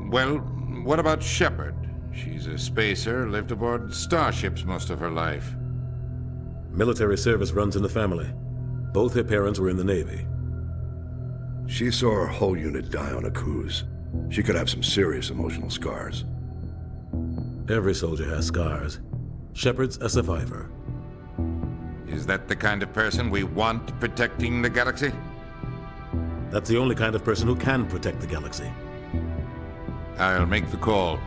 Well, what about Shepard? She's a spacer, lived aboard starships most of her life. Military service runs in the family. Both her parents were in the Navy. She saw her whole unit die on a cruise. She could have some serious emotional scars. Every soldier has scars. Shepard's a survivor. Is that the kind of person we want protecting the galaxy? That's the only kind of person who can protect the galaxy. I'll make the call.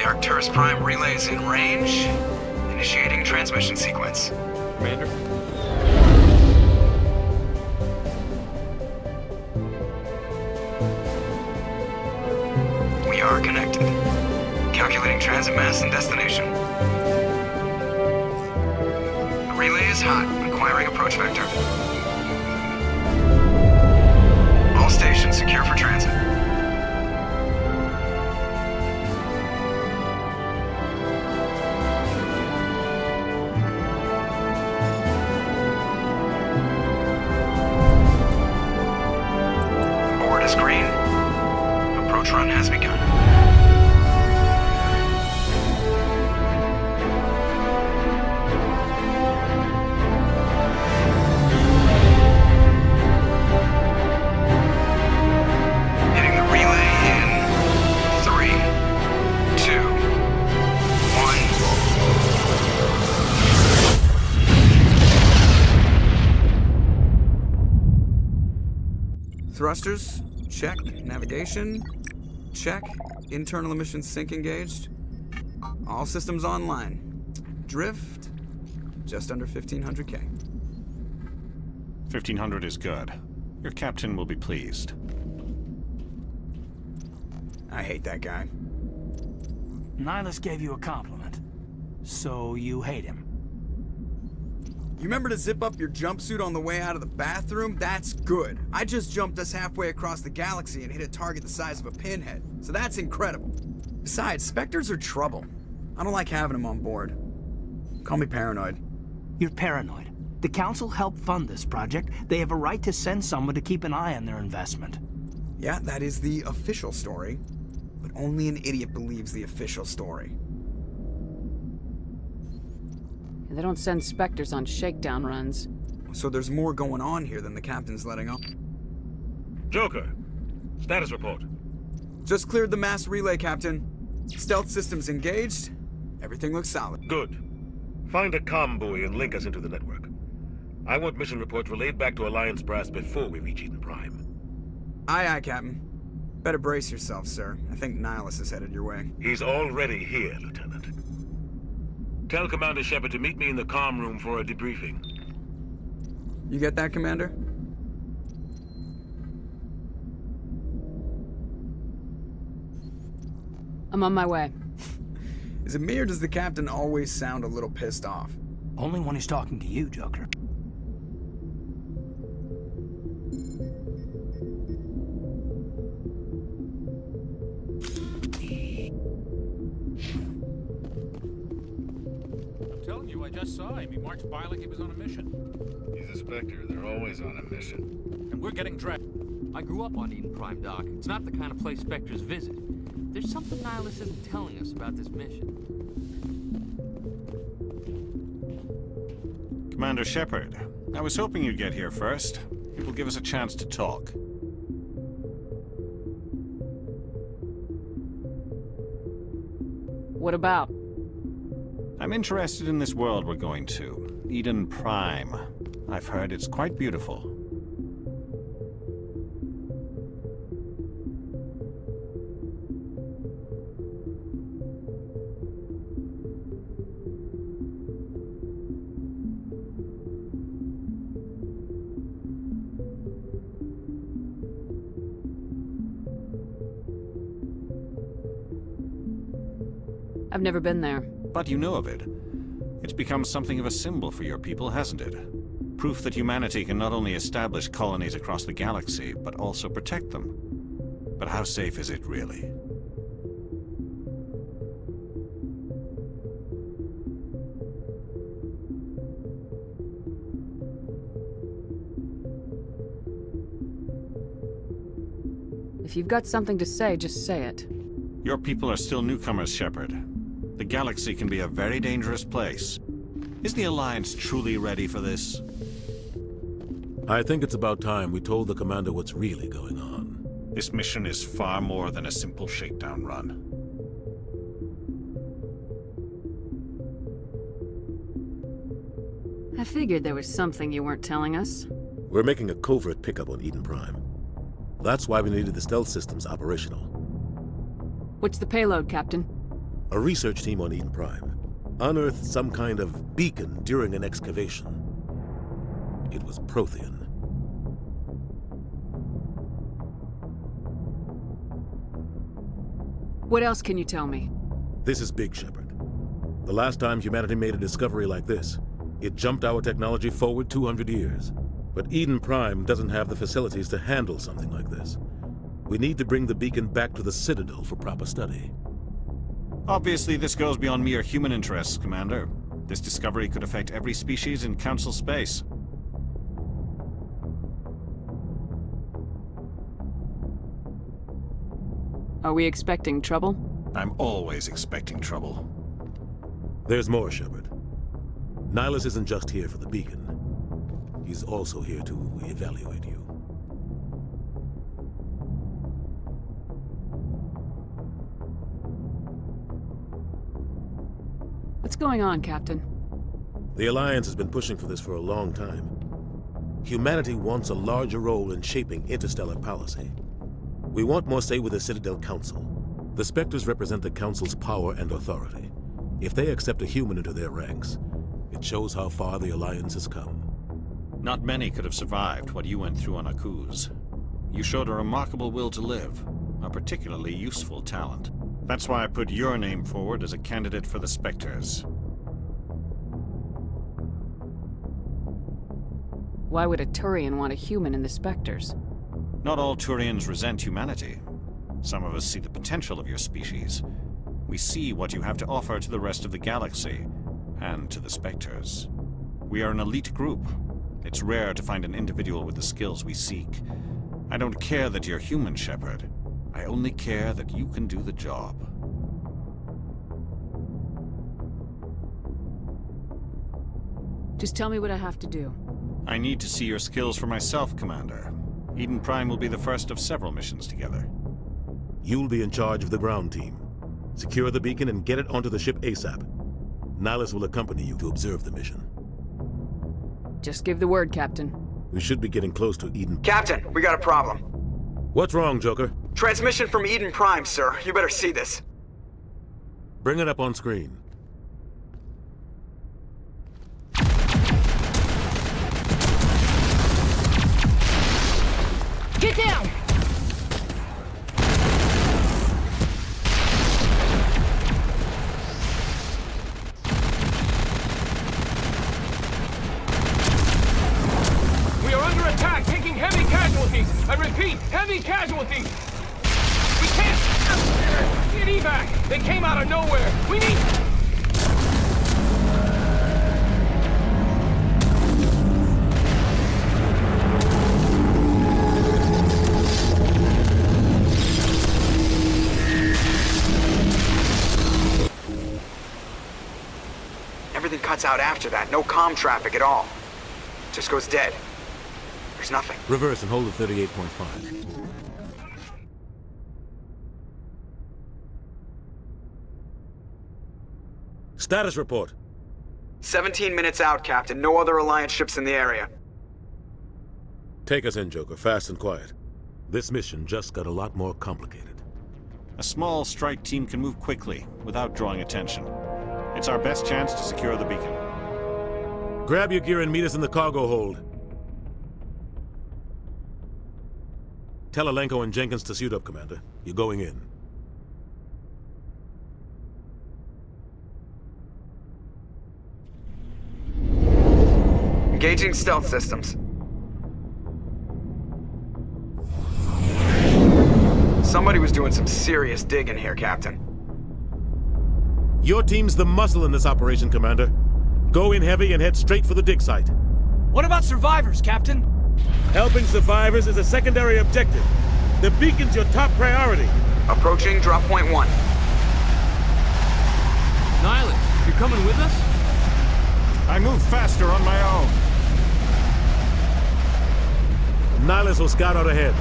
Arcturus Prime relays in range. Initiating transmission sequence. Commander? We are connected. Calculating transit mass and destination. The relay is hot. Acquiring approach vector. All stations secure for transit. Green. Approach run has begun. Hitting the relay in 3, 2, 1. Thrusters. Check. Navigation. Check. Internal emissions sync engaged. All systems online. Drift. Just under 1500K. 1500 is good. Your captain will be pleased. I hate that guy. Nihilus gave you a compliment. So you hate him. You remember to zip up your jumpsuit on the way out of the bathroom? That's good. I just jumped us halfway across the galaxy and hit a target the size of a pinhead. So that's incredible. Besides, Spectres are trouble. I don't like having them on board. Call me paranoid. You're paranoid. The Council helped fund this project. They have a right to send someone to keep an eye on their investment. Yeah, that is the official story. But only an idiot believes the official story. They don't send Spectres on shakedown runs. So there's more going on here than the captain's letting on. Joker, status report. Just cleared the mass relay, Captain. Stealth systems engaged. Everything looks solid. Good. Find a comm buoy and link us into the network. I want mission reports relayed back to Alliance Brass before we reach Eden Prime. Aye, aye, Captain. Better brace yourself, sir. I think Nihilus is headed your way. He's already here, Lieutenant. Tell Commander Shepard to meet me in the comm room for a debriefing. You get that, Commander? I'm on my way. Is it me or does the captain always sound a little pissed off? Only when he's talking to you, Joker. I'm telling you, I just saw him. He marched by like he was on a mission. He's a Spectre. They're always on a mission. And we're getting dragged. I grew up on Eden Prime, Doc. It's not the kind of place Spectres visit. There's something Nihilus isn't telling us about this mission. Commander Shepard, I was hoping you'd get here first. It will give us a chance to talk. What about? I'm interested in this world we're going to, Eden Prime. I've heard it's quite beautiful. I've never been there. But you know of it. It's become something of a symbol for your people, hasn't it? Proof that humanity can not only establish colonies across the galaxy, but also protect them. But how safe is it, really? If you've got something to say, just say it. Your people are still newcomers, Shepard. The galaxy can be a very dangerous place. Is the Alliance truly ready for this? I think it's about time we told the commander what's really going on. This mission is far more than a simple shakedown run. I figured there was something you weren't telling us. We're making a covert pickup on Eden Prime. That's why we needed the stealth systems operational. What's the payload, Captain? A research team on Eden Prime unearthed some kind of beacon during an excavation. It was Prothean. What else can you tell me? This is big, Shepard. The last time humanity made a discovery like this, it jumped our technology forward 200 years. But Eden Prime doesn't have the facilities to handle something like this. We need to bring the beacon back to the Citadel for proper study. Obviously, this goes beyond mere human interests, Commander. This discovery could affect every species in Council space. Are we expecting trouble? I'm always expecting trouble. There's more, Shepard. Nihilus isn't just here for the beacon. He's also here to evaluate you. What's going on, Captain? The Alliance has been pushing for this for a long time. Humanity wants a larger role in shaping interstellar policy. We want more say with the Citadel Council. The Spectres represent the Council's power and authority. If they accept a human into their ranks, it shows how far the Alliance has come. Not many could have survived what you went through on Akuz. You showed a remarkable will to live, a particularly useful talent. That's why I put your name forward as a candidate for the Spectres. Why would a Turian want a human in the Spectres? Not all Turians resent humanity. Some of us see the potential of your species. We see what you have to offer to the rest of the galaxy, and to the Spectres. We are an elite group. It's rare to find an individual with the skills we seek. I don't care that you're human, Shepard. I only care that you can do the job. Just tell me what I have to do. I need to see your skills for myself, Commander. Eden Prime will be the first of several missions together. You'll be in charge of the ground team. Secure the beacon and get it onto the ship ASAP. Nihilus will accompany you to observe the mission. Just give the word, Captain. We should be getting close to Eden. Captain, we got a problem. What's wrong, Joker? Transmission from Eden Prime, sir. You better see this. Bring it up on screen. Get down! We are under attack, taking heavy casualties. I repeat, heavy casualties. We can't get evac. They came out of nowhere. We need... Everything cuts out after that. No comm traffic at all. Just goes dead. There's nothing. Reverse and hold at 38.5. Status report. 17 minutes out, Captain. No other Alliance ships in the area. Take us in, Joker, fast and quiet. This mission just got a lot more complicated. A small strike team can move quickly, without drawing attention. It's our best chance to secure the beacon. Grab your gear and meet us in the cargo hold. Tell Alenko and Jenkins to suit up, Commander. You're going in. Engaging stealth systems. Somebody was doing some serious digging here, Captain. Your team's the muscle in this operation, Commander. Go in heavy and head straight for the dig site. What about survivors, Captain? Helping survivors is a secondary objective. The beacon's your top priority. Approaching drop point 1. Nihilus, you're coming with us? I move faster on my own. Nihilus will scout out ahead.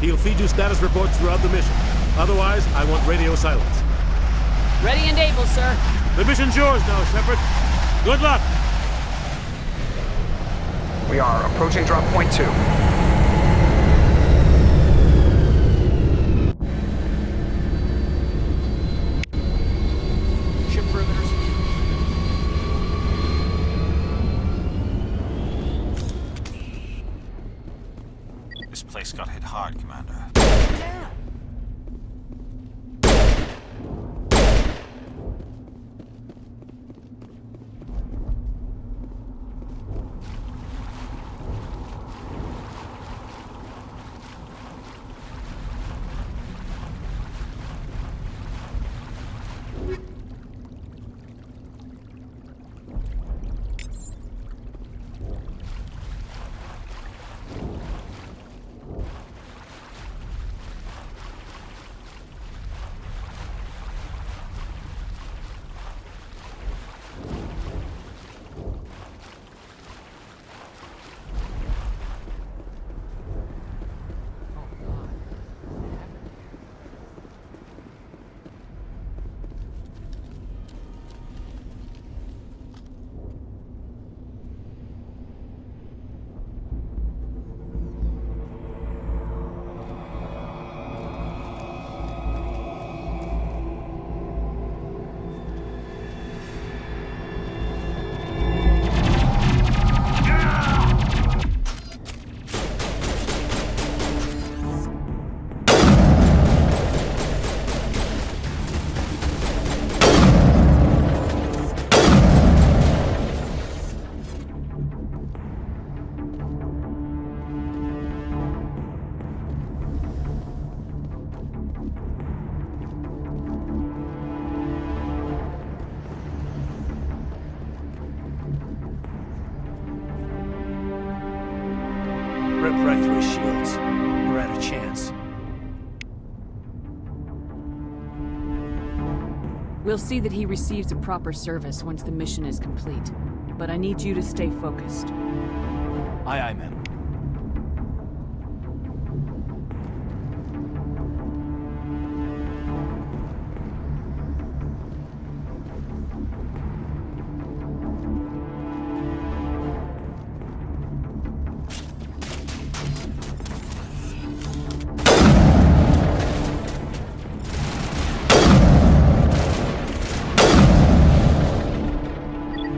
He'll feed you status reports throughout the mission. Otherwise, I want radio silence. Ready and able, sir. The mission's yours now, Shepard. Good luck! We are approaching drop point 2. Ship perimeters. This place got hit hard, Commander. Rip right through his shields. We're at a chance. We'll see that he receives a proper service once the mission is complete. But I need you to stay focused. Aye, aye, ma'am.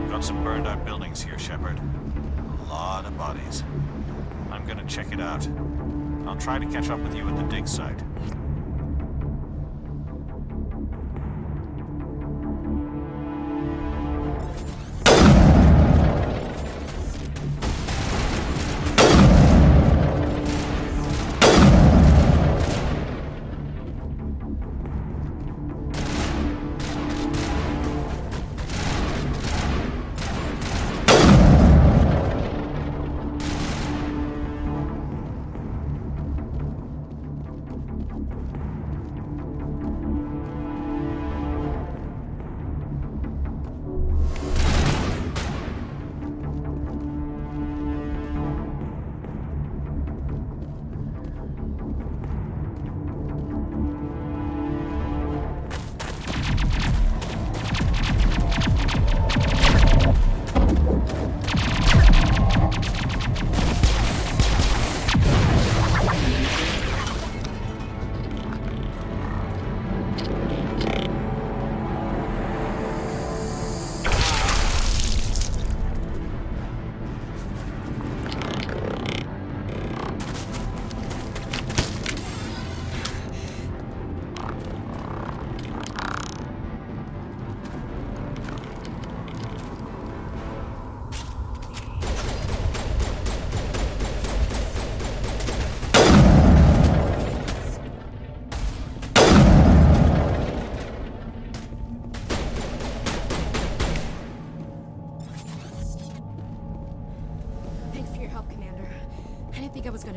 Got some burned out buildings here, Shepard. A lot of bodies. I'm gonna check it out. I'll try to catch up with you at the dig site.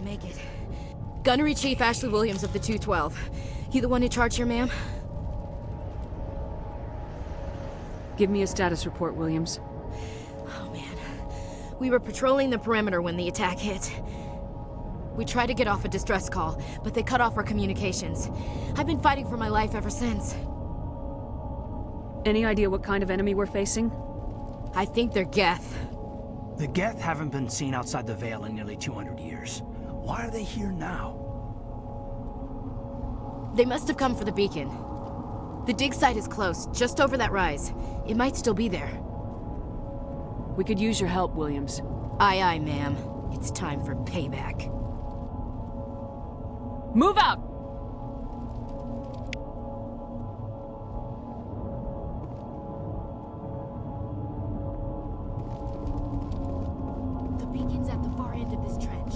make it. Gunnery Chief Ashley Williams of the 212. You the one in charge here, ma'am? Give me a status report, Williams. Oh, man. We were patrolling the perimeter when the attack hit. We tried to get off a distress call, but they cut off our communications. I've been fighting for my life ever since. Any idea what kind of enemy we're facing? I think they're Geth. The Geth haven't been seen outside the Veil in nearly 200 years. Why are they here now? They must have come for the beacon. The dig site is close, just over that rise. It might still be there. We could use your help, Williams. Aye, aye, ma'am. It's time for payback. Move out! The beacon's at the far end of this trench.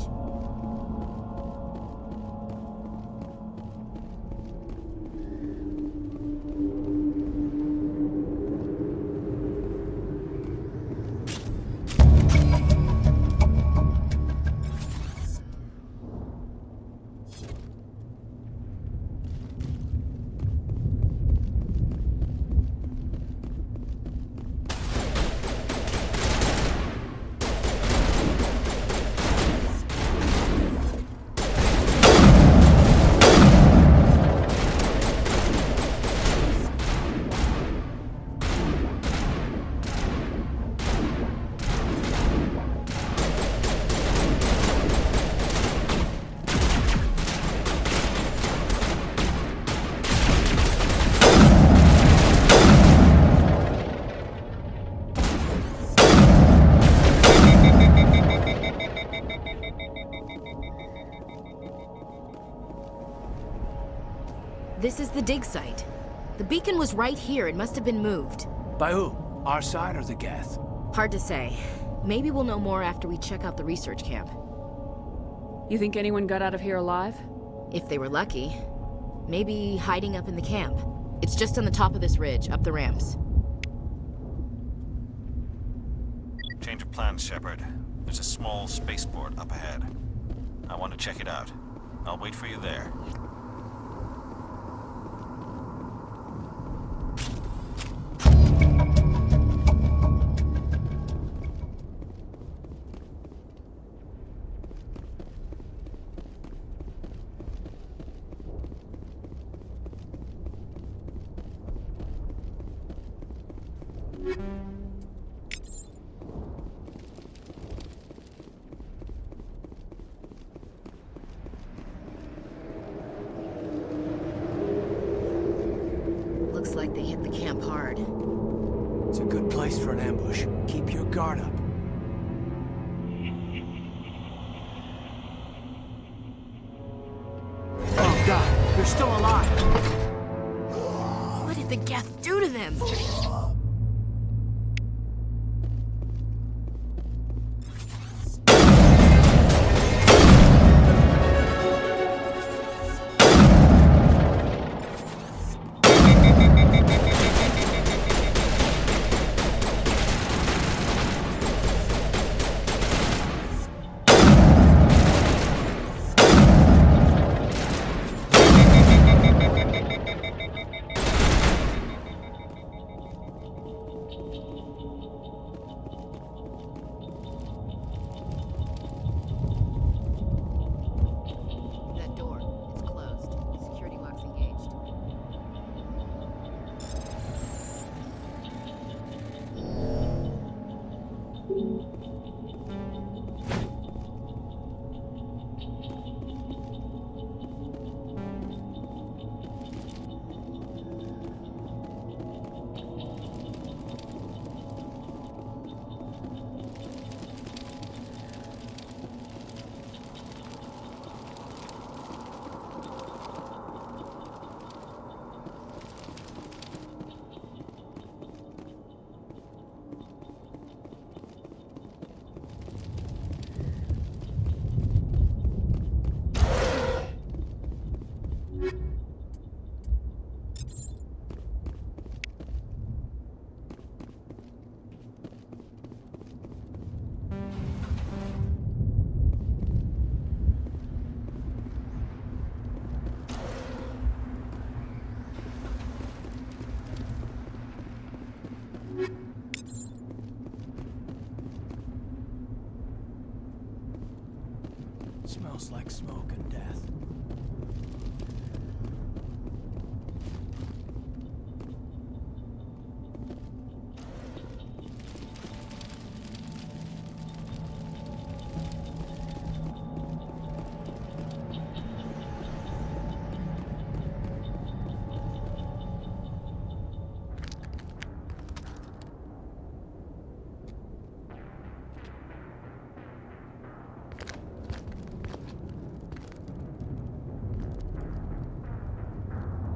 This is the dig site. The beacon was right here. It must have been moved. By who? Our side or the Geth? Hard to say. Maybe we'll know more after we check out the research camp. You think anyone got out of here alive? If they were lucky. Maybe hiding up in the camp. It's just on the top of this ridge, up the ramps. Change of plans, Shepard. There's a small spaceport up ahead. I want to check it out. I'll wait for you there. Looks like they hit the camp hard. It's a good place for an ambush. Keep your guard up. Oh God, they're still alive! What did the Geth do to them?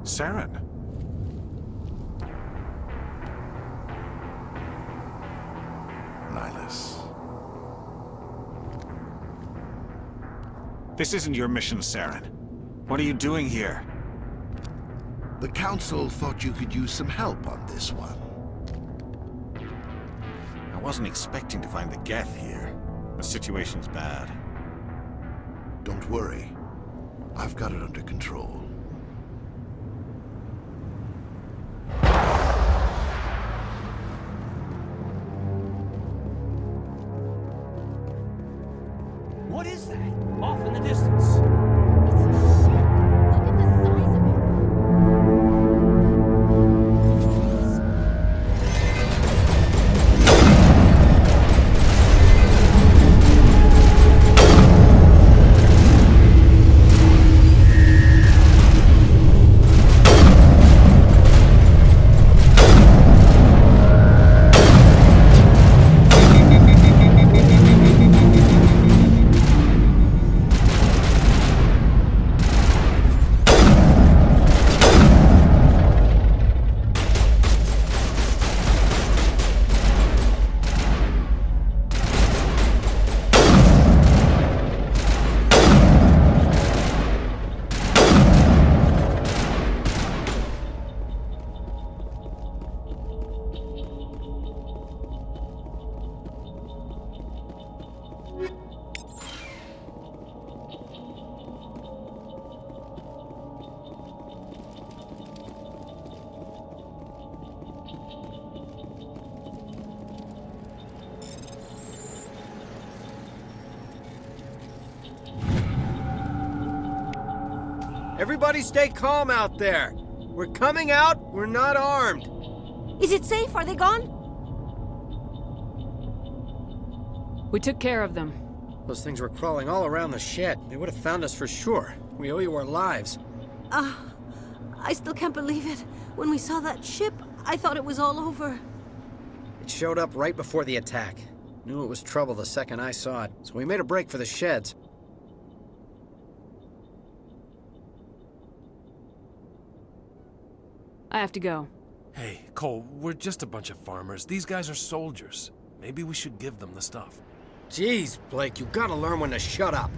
Saren. Nihilus. This isn't your mission, Saren. What are you doing here? The Council thought you could use some help on this one. I wasn't expecting to find the Geth here. The situation's bad. Don't worry. I've got it under control. What is that? Off in the distance. It's a ship. Look at the size of it. Everybody stay calm out there. We're coming out, we're not armed. Is it safe? Are they gone? We took care of them. Those things were crawling all around the shed. They would have found us for sure. We owe you our lives. I still can't believe it. When we saw that ship, I thought it was all over. It showed up right before the attack. Knew it was trouble the second I saw it, so we made a break for the sheds. I have to go. Hey, Cole, we're just a bunch of farmers. These guys are soldiers. Maybe we should give them the stuff. Jeez, Blake, you gotta learn when to shut up.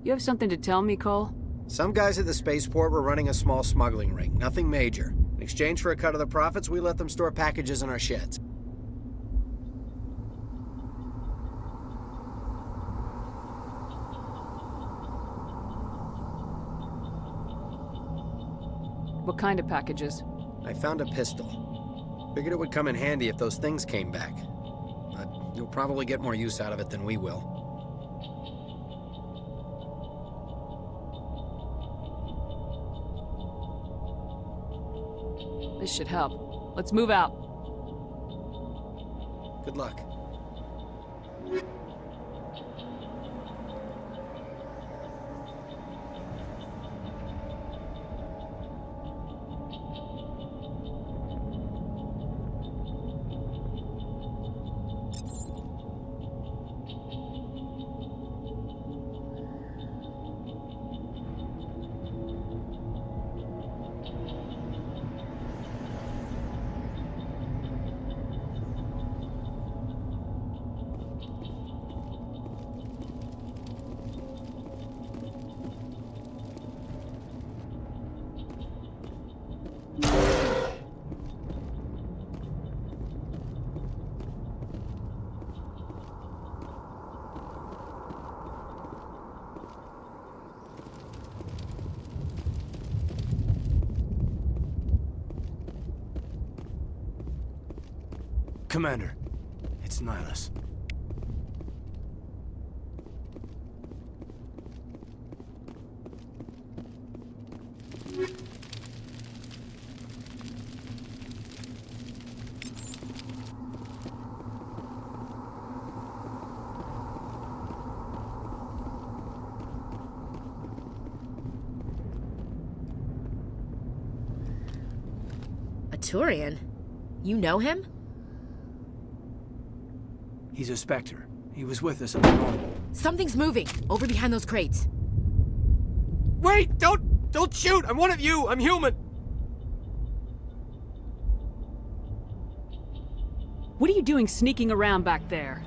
You have something to tell me, Cole? Some guys at the spaceport were running a small smuggling ring, nothing major. In exchange for a cut of the profits, we let them store packages in our sheds. What kind of packages? I found a pistol. Figured it would come in handy if those things came back. But you'll probably get more use out of it than we will. This should help. Let's move out. Good luck. Commander, it's Nihilus. A Turian? You know him? He's a Spectre. He was with us at the normal. Something's moving, over behind those crates. Wait! Don't shoot! I'm one of you! I'm human! What are you doing sneaking around back there?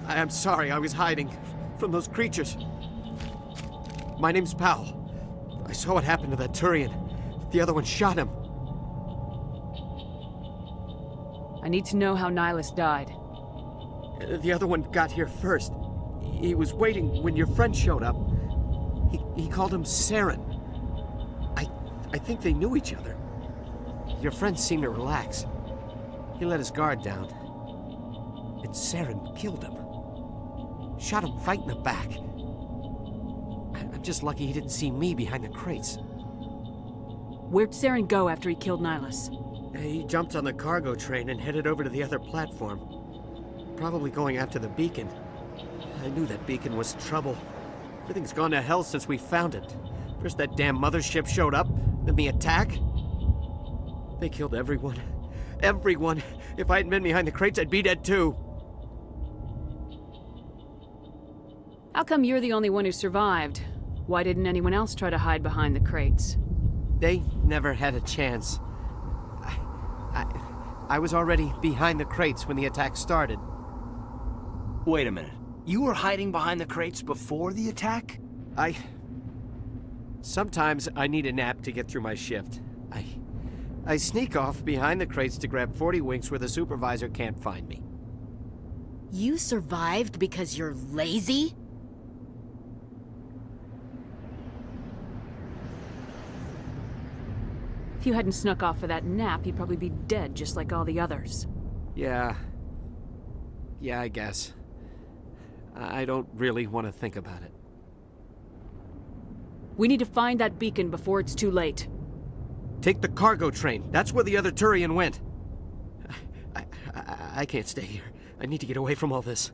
I'm sorry, I was hiding from those creatures. My name's Powell. I saw what happened to that Turian. The other one shot him. I need to know how Nihilus died. The other one got here first. He was waiting when your friend showed up. He called him Saren. I think they knew each other. Your friend seemed to relax. He let his guard down. And Saren killed him. Shot him right in the back. I'm just lucky he didn't see me behind the crates. Where'd Saren go after he killed Nihilus? He jumped on the cargo train and headed over to the other platform. Probably going after the beacon. I knew that beacon was trouble. Everything's gone to hell since we found it. First that damn mothership showed up, then the attack. They killed everyone. Everyone! If I hadn't been behind the crates, I'd be dead too. How come you're the only one who survived? Why didn't anyone else try to hide behind the crates? They never had a chance. I was already behind the crates when the attack started. Wait a minute. You were hiding behind the crates before the attack? Sometimes I need a nap to get through my shift. I sneak off behind the crates to grab 40 winks where the supervisor can't find me. You survived because you're lazy? If you hadn't snuck off for that nap, you'd probably be dead just like all the others. Yeah, I guess. I don't really want to think about it. We need to find that beacon before it's too late. Take the cargo train. That's where the other Turian went. I can't stay here. I need to get away from all this.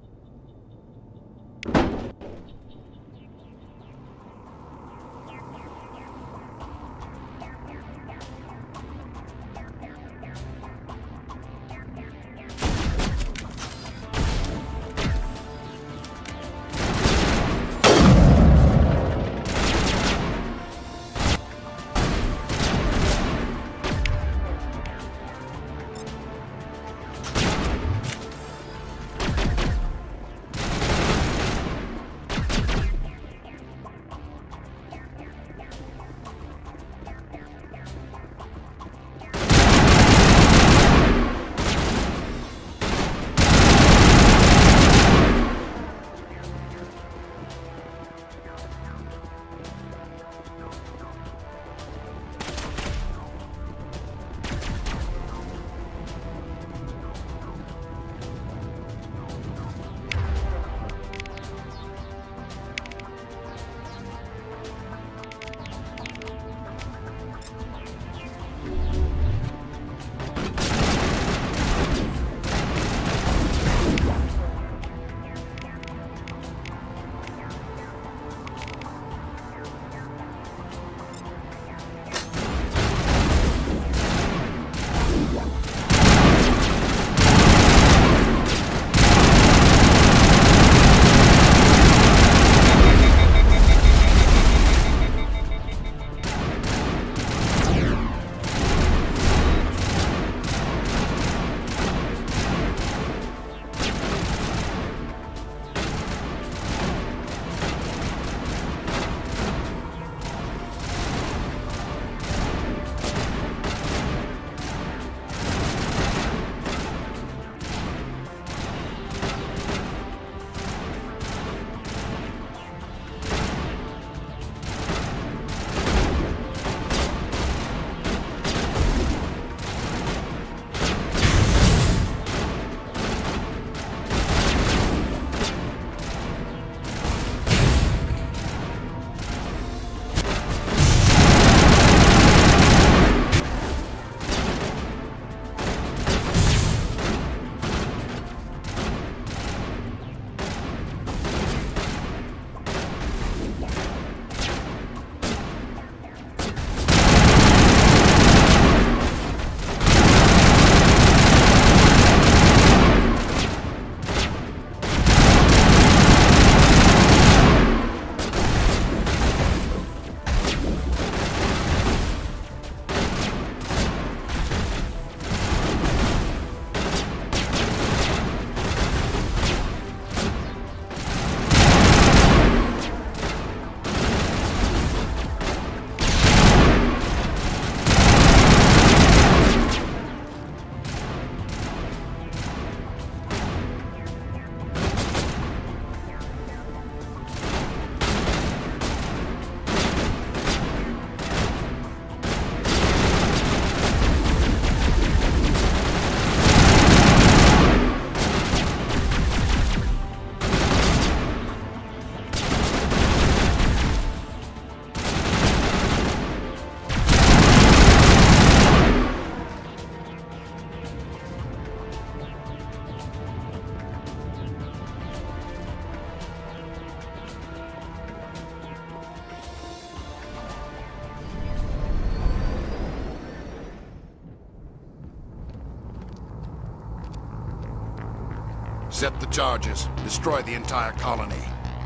Set the charges. Destroy the entire colony.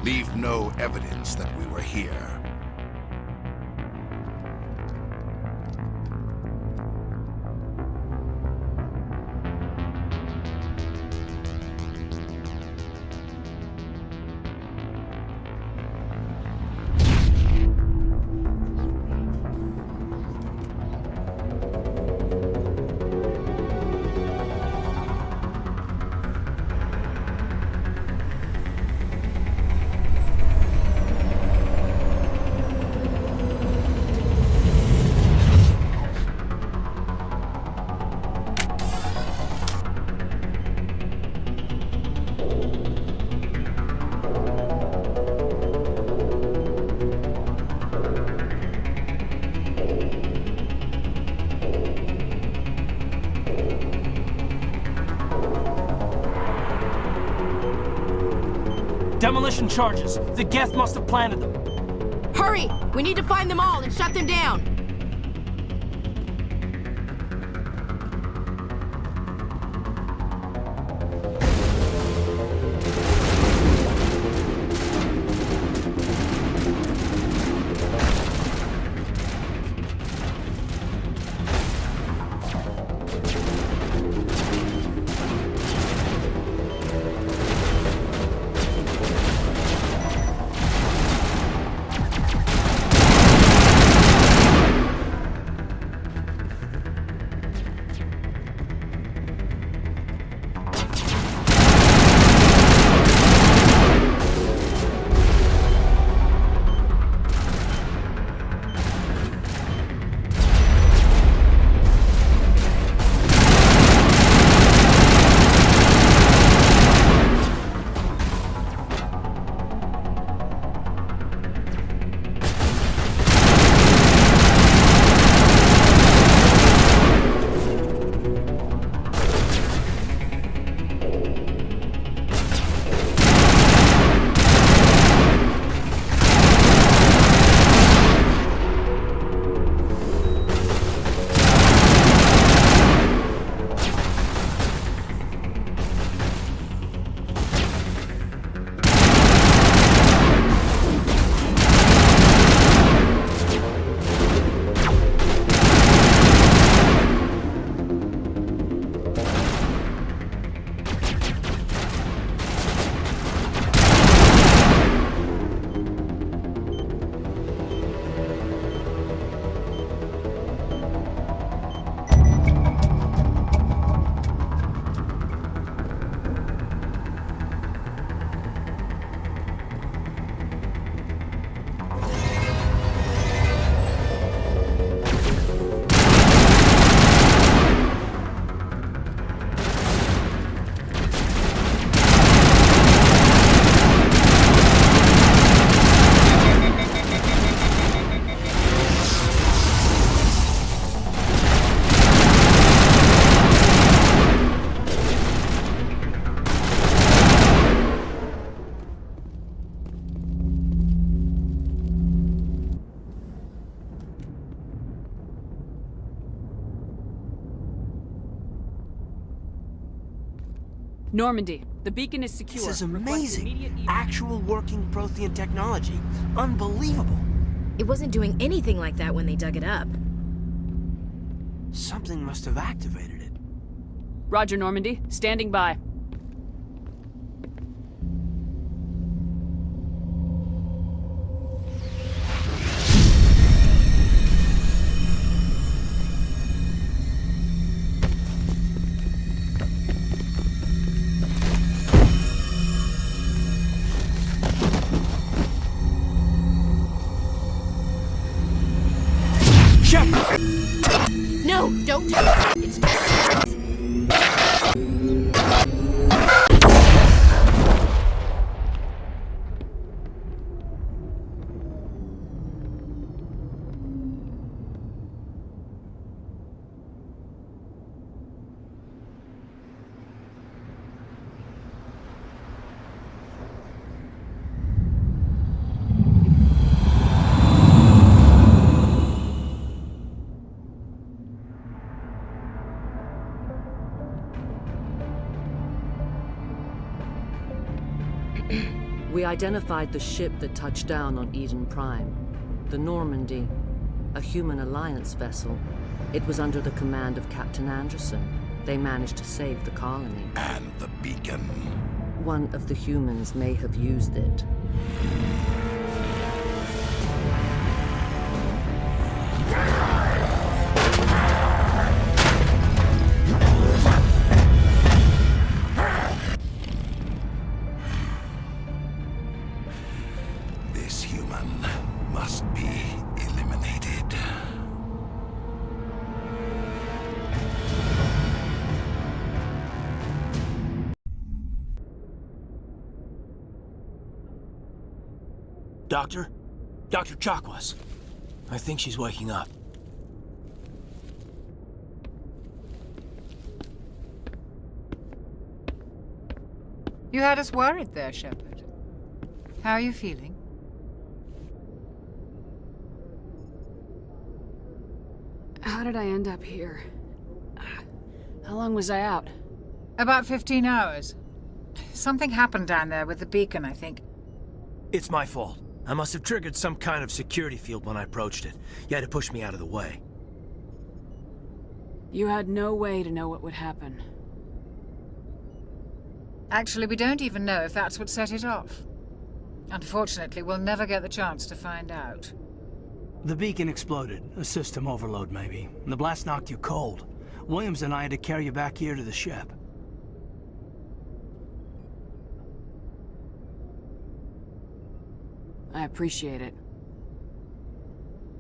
Leave no evidence that we were here. Demolition charges. The Geth must have planted them. Hurry! We need to find them all and shut them down! Normandy, the beacon is secure. This is Request amazing. immediate evac. Actual working Prothean technology. Unbelievable. It wasn't doing anything like that when they dug it up. Something must have activated it. Roger, Normandy. Standing by. No, don't touch it. It's We identified the ship that touched down on Eden Prime. The Normandy, a human alliance vessel. It was under the command of Captain Anderson. They managed to save the colony. And the beacon. One of the humans may have used it. This human must be eliminated. Doctor? Dr. Chakwas. I think she's waking up. You had us worried there, Shepard. How are you feeling? How did I end up here? How long was I out? About 15 hours. Something happened down there with the beacon, I think. It's my fault. I must have triggered some kind of security field when I approached it. You had to push me out of the way. You had no way to know what would happen. Actually, we don't even know if that's what set it off. Unfortunately, we'll never get the chance to find out. The beacon exploded. A system overload, maybe. The blast knocked you cold. Williams and I had to carry you back here to the ship. I appreciate it.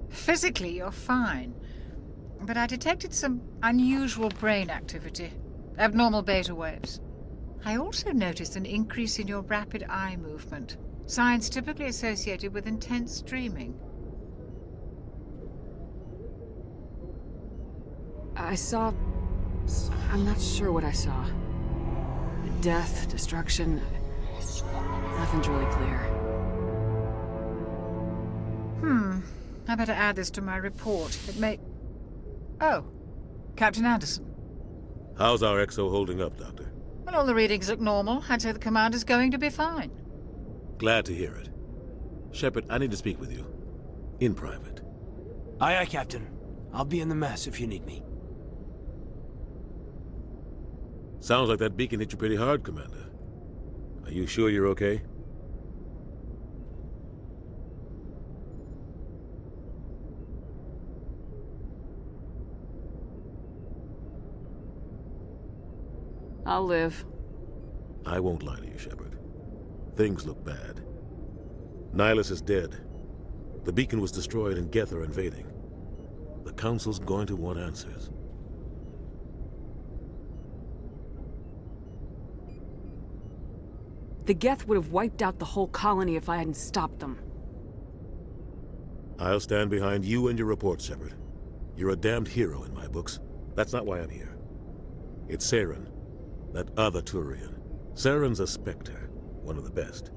Physically, you're fine. But I detected some unusual brain activity. Abnormal beta waves. I also noticed an increase in your rapid eye movement. Signs typically associated with intense dreaming. I saw... I'm not sure what I saw. Death, destruction... Nothing's really clear. I better add this to my report. It may... Oh, Captain Anderson. How's our XO holding up, Doctor? Well, all the readings look normal. I'd say the commander's going to be fine. Glad to hear it. Shepard, I need to speak with you. In private. Aye, aye, Captain. I'll be in the mess if you need me. Sounds like that beacon hit you pretty hard, Commander. Are you sure you're okay? I'll live. I won't lie to you, Shepard. Things look bad. Nihilus is dead. The beacon was destroyed and Geth are invading. The Council's going to want answers. The Geth would have wiped out the whole colony if I hadn't stopped them. I'll stand behind you and your report, Shepard. You're a damned hero in my books. That's not why I'm here. It's Saren, that other Turian. Saren's a Spectre, one of the best.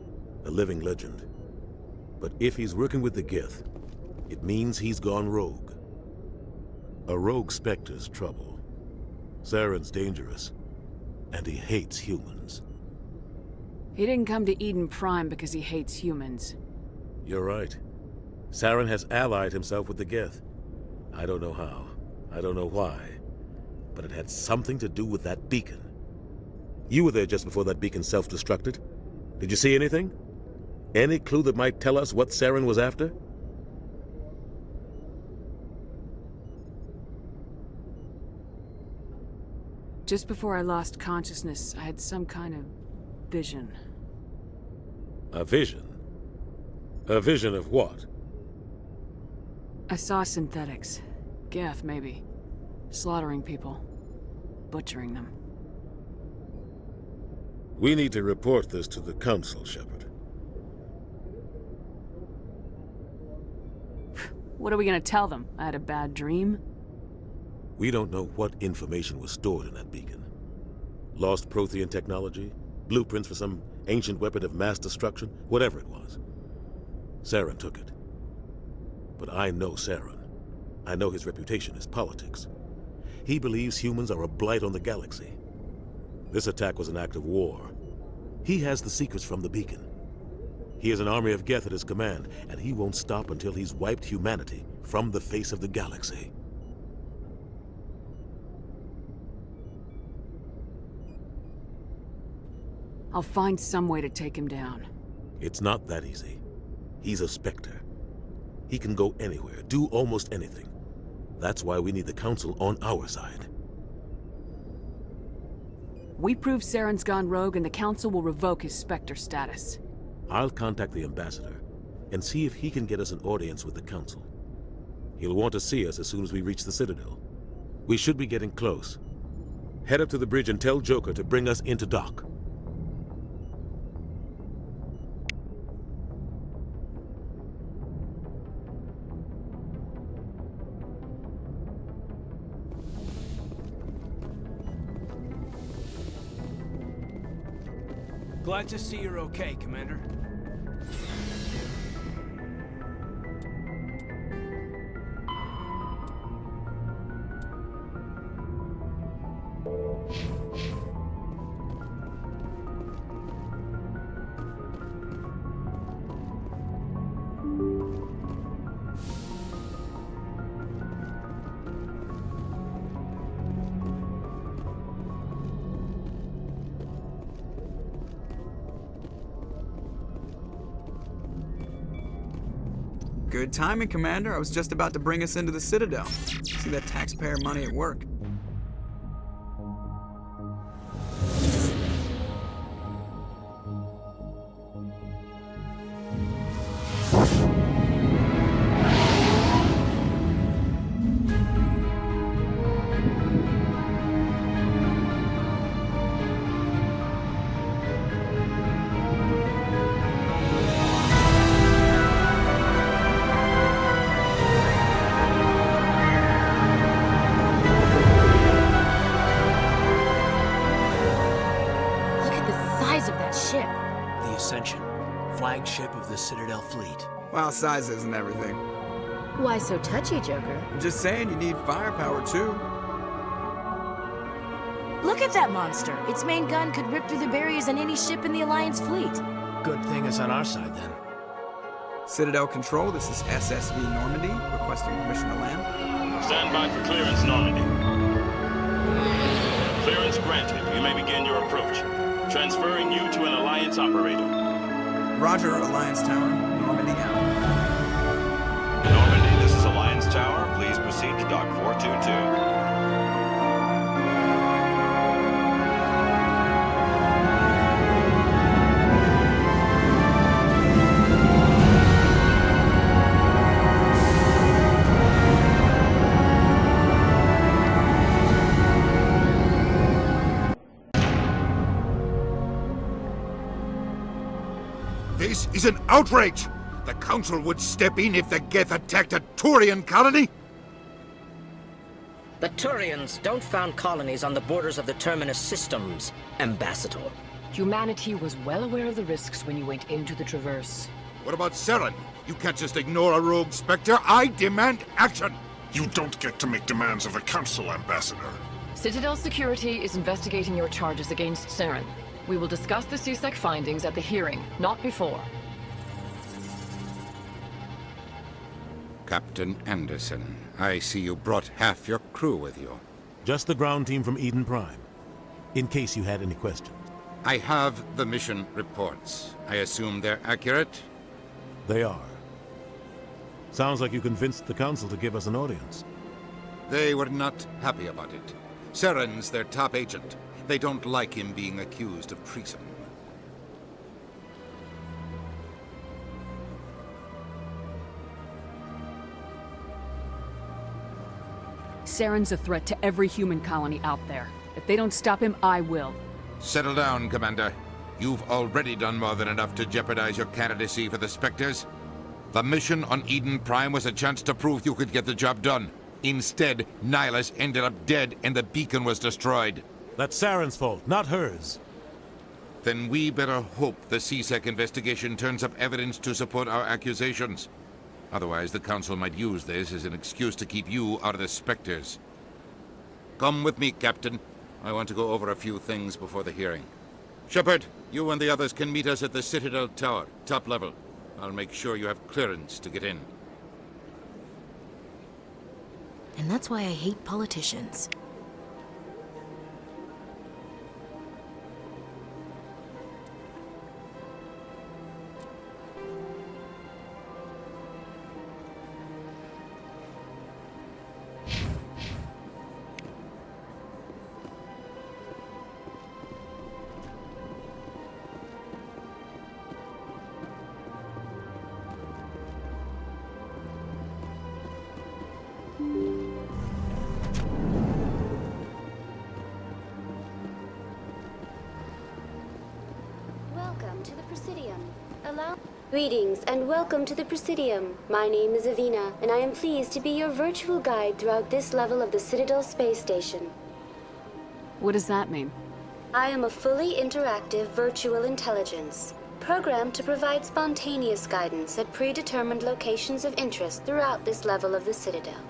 A living legend. But if he's working with the Geth, it means he's gone rogue. A rogue Spectre's trouble. Saren's dangerous, and he hates humans. He didn't come to Eden Prime because he hates humans. You're right. Saren has allied himself with the Geth. I don't know how. I don't know why. But it had something to do with that beacon. You were there just before that beacon self-destructed. Did you see anything? Any clue that might tell us what Saren was after? Just before I lost consciousness, I had some kind of vision. A vision? A vision of what? I saw synthetics. Geth, maybe. Slaughtering people. Butchering them. We need to report this to the Council, Shepard. What are we gonna tell them? I had a bad dream? We don't know what information was stored in that beacon. Lost Prothean technology? Blueprints for some ancient weapon of mass destruction? Whatever it was. Saren took it. But I know Saren. I know his reputation is politics. He believes humans are a blight on the galaxy. This attack was an act of war. He has the secrets from the beacon. He has an army of Geth at his command, and he won't stop until he's wiped humanity from the face of the galaxy. I'll find some way to take him down. It's not that easy. He's a Spectre. He can go anywhere, do almost anything. That's why we need the Council on our side. We prove Saren's gone rogue and the Council will revoke his Spectre status. I'll contact the Ambassador and see if he can get us an audience with the Council. He'll want to see us as soon as we reach the Citadel. We should be getting close. Head up to the bridge and tell Joker to bring us into dock. Glad to see you're okay, Commander. Good timing, Commander. I was just about to bring us into the Citadel. See that taxpayer money at work. Flagship of the Citadel fleet. Well, size isn't everything. Why so touchy, Joker? I'm just saying you need firepower, too. Look at that monster. Its main gun could rip through the barriers on any ship in the Alliance fleet. Good thing it's on our side, then. Citadel Control, this is SSV Normandy, requesting permission to land. Stand by for clearance, Normandy. Clearance granted. You may begin your approach. Transferring you to an Alliance operator. Roger, Alliance Tower. Normandy out. Normandy, this is Alliance Tower. Please proceed to Dock 422. This is an outrage! The Council would step in if the Geth attacked a Turian colony? The Turians don't found colonies on the borders of the Terminus systems, Ambassador. Humanity was well aware of the risks when you went into the Traverse. What about Saren? You can't just ignore a rogue Spectre. I demand action! You don't get to make demands of the Council, Ambassador. Citadel Security is investigating your charges against Saren. We will discuss the CSEC findings at the hearing, not before. Captain Anderson, I see you brought half your crew with you. Just the ground team from Eden Prime, in case you had any questions. I have the mission reports. I assume they're accurate? They are. Sounds like you convinced the Council to give us an audience. They were not happy about it. Saren's their top agent. They don't like him being accused of treason. Saren's a threat to every human colony out there. If they don't stop him, I will. Settle down, Commander. You've already done more than enough to jeopardize your candidacy for the Spectres. The mission on Eden Prime was a chance to prove you could get the job done. Instead, Nihilus ended up dead and the beacon was destroyed. That's Saren's fault, not hers. Then we better hope the CSEC investigation turns up evidence to support our accusations. Otherwise, the Council might use this as an excuse to keep you out of the Spectres. Come with me, Captain. I want to go over a few things before the hearing. Shepard, you and the others can meet us at the Citadel Tower, top level. I'll make sure you have clearance to get in. And that's why I hate politicians. Welcome to the Presidium. Greetings and welcome to the Presidium. My name is Avina, and I am pleased to be your virtual guide throughout this level of the Citadel space station. What does that mean? I am a fully interactive virtual intelligence, programmed to provide spontaneous guidance at predetermined locations of interest throughout this level of the Citadel.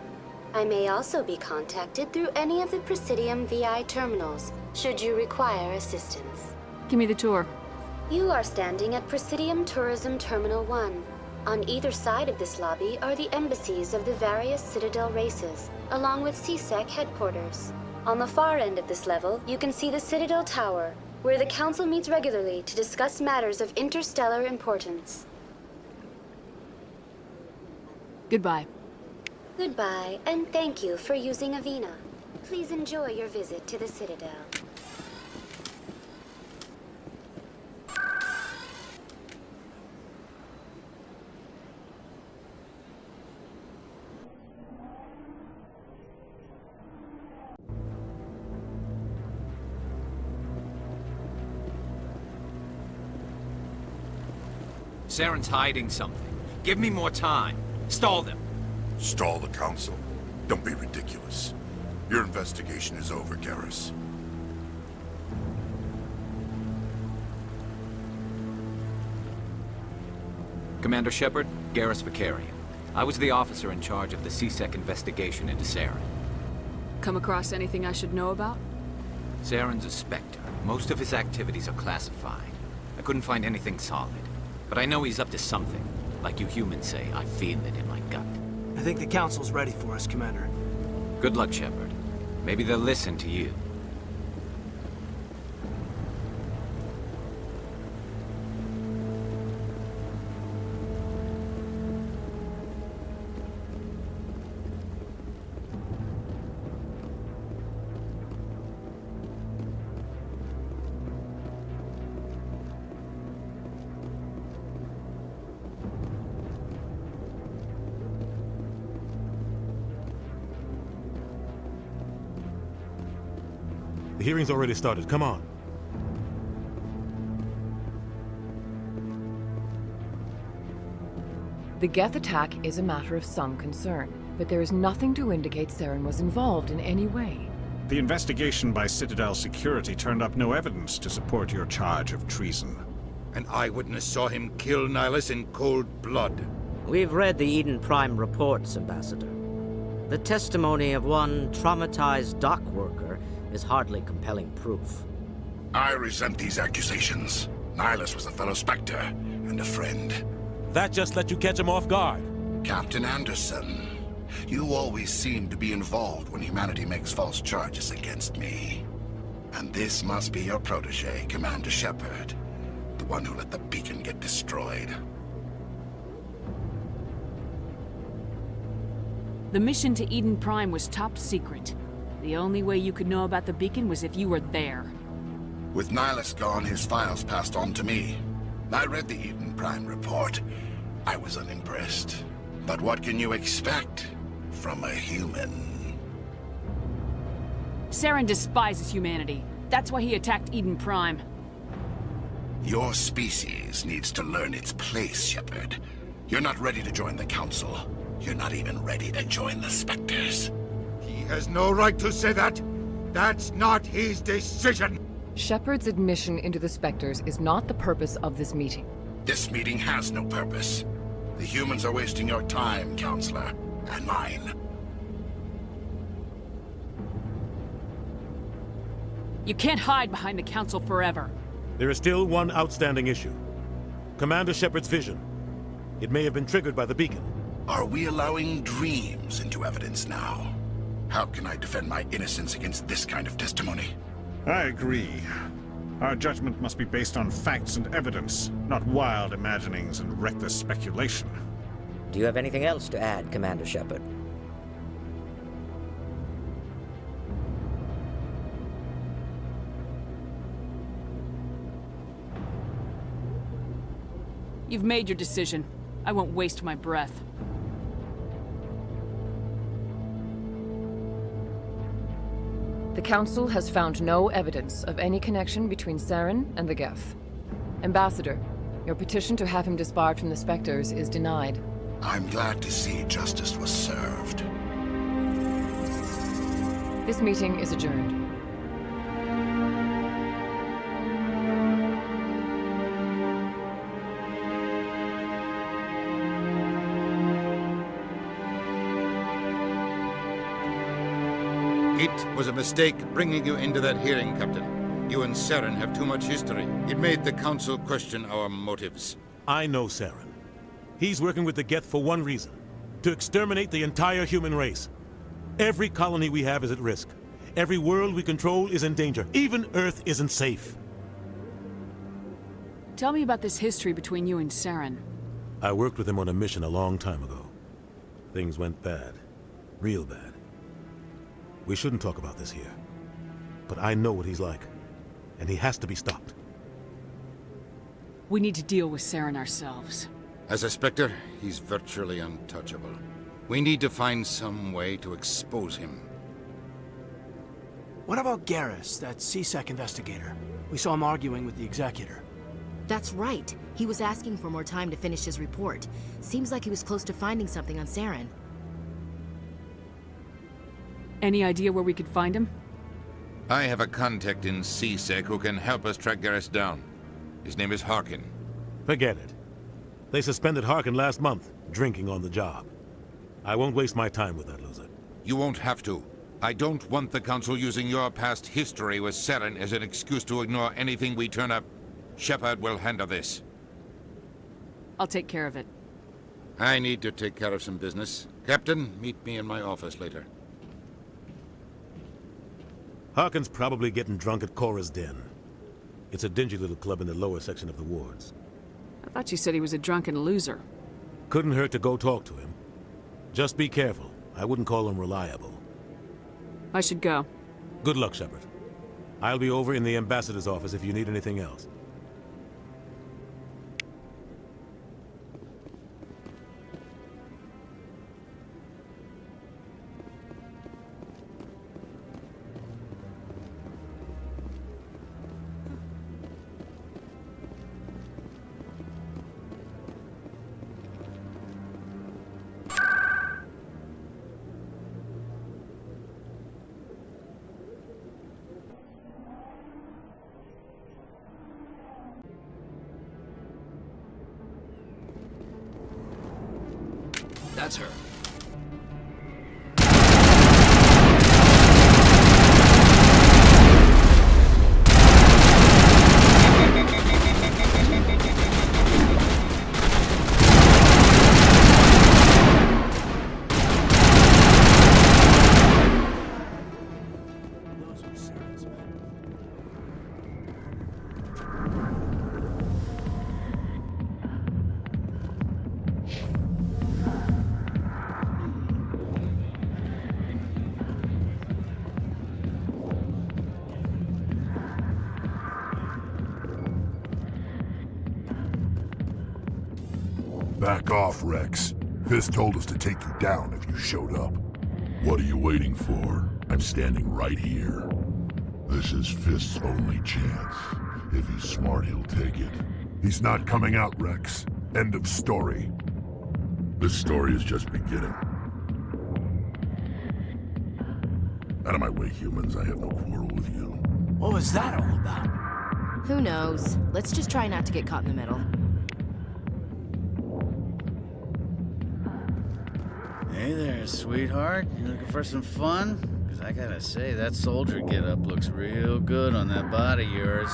I may also be contacted through any of the Presidium VI terminals, should you require assistance. Give me the tour. You are standing at Presidium Tourism Terminal 1. On either side of this lobby are the embassies of the various Citadel races, along with CSEC headquarters. On the far end of this level, you can see the Citadel Tower, where the Council meets regularly to discuss matters of interstellar importance. Goodbye. Goodbye, and thank you for using Avina. Please enjoy your visit to the Citadel. Saren's hiding something. Give me more time. Stall them. Stall the Council? Don't be ridiculous. Your investigation is over, Garrus. Commander Shepard, Garrus Vakarian. I was the officer in charge of the CSEC investigation into Saren. Come across anything I should know about? Saren's a Spectre. Most of his activities are classified. I couldn't find anything solid. But I know he's up to something. Like you humans say, I feel it in my gut. I think the Council's ready for us, Commander. Good luck, Shepard. Maybe they'll listen to you. The hearing's already started. Come on. The Geth attack is a matter of some concern, but there is nothing to indicate Saren was involved in any way. The investigation by Citadel Security turned up no evidence to support your charge of treason. An eyewitness saw him kill Nihilus in cold blood. We've read the Eden Prime reports, Ambassador. The testimony of one traumatized dock worker is hardly compelling proof. I resent these accusations. Nihilus was a fellow Spectre and a friend. That just let you catch him off guard. Captain Anderson, you always seem to be involved when humanity makes false charges against me. And this must be your protege, Commander Shepard. The one who let the beacon get destroyed. The mission to Eden Prime was top secret. The only way you could know about the beacon was if you were there. With Nihilus gone, his files passed on to me. I read the Eden Prime report. I was unimpressed. But what can you expect from a human? Saren despises humanity. That's why he attacked Eden Prime. Your species needs to learn its place, Shepard. You're not ready to join the Council. You're not even ready to join the Spectres. He has no right to say that. That's not his decision. Shepard's admission into the Spectres is not the purpose of this meeting. This meeting has no purpose. The humans are wasting your time, Counselor, and mine. You can't hide behind the Council forever. There is still one outstanding issue. Commander Shepard's vision. It may have been triggered by the beacon. Are we allowing dreams into evidence now? How can I defend my innocence against this kind of testimony? I agree. Our judgment must be based on facts and evidence, not wild imaginings and reckless speculation. Do you have anything else to add, Commander Shepard? You've made your decision. I won't waste my breath. The Council has found no evidence of any connection between Saren and the Geth. Ambassador, your petition to have him disbarred from the Spectres is denied. I'm glad to see justice was served. This meeting is adjourned. It was a mistake bringing you into that hearing, Captain. You and Saren have too much history. It made the Council question our motives. I know Saren. He's working with the Geth for one reason. To exterminate the entire human race. Every colony we have is at risk. Every world we control is in danger. Even Earth isn't safe. Tell me about this history between you and Saren. I worked with him on a mission a long time ago. Things went bad. Real bad. We shouldn't talk about this here. But I know what he's like. And he has to be stopped. We need to deal with Saren ourselves. As a Spectre, he's virtually untouchable. We need to find some way to expose him. What about Garrus, that CSEC investigator? We saw him arguing with the Executor. That's right. He was asking for more time to finish his report. Seems like he was close to finding something on Saren. Any idea where we could find him? I have a contact in CSEC who can help us track Garrus down. His name is Harkin. Forget it. They suspended Harkin last month, drinking on the job. I won't waste my time with that loser. You won't have to. I don't want the Council using your past history with Saren as an excuse to ignore anything we turn up. Shepard will handle this. I'll take care of it. I need to take care of some business. Captain, meet me in my office later. Harkin's probably getting drunk at Cora's Den. It's a dingy little club in the lower section of the wards. I thought you said he was a drunken loser. Couldn't hurt to go talk to him. Just be careful. I wouldn't call him reliable. I should go. Good luck, Shepard. I'll be over in the Ambassador's office if you need anything else. That's her. Back off, Rex. Fisk told us to take you down if you showed up. What are you waiting for? I'm standing right here. This is Fisk's only chance. If he's smart, he'll take it. He's not coming out, Rex. End of story. This story is just beginning. Out of my way, humans. I have no quarrel with you. What was that all about? Who knows? Let's just try not to get caught in the middle. Hey there, sweetheart. You looking for some fun? Because I gotta say, that soldier getup looks real good on that body of yours.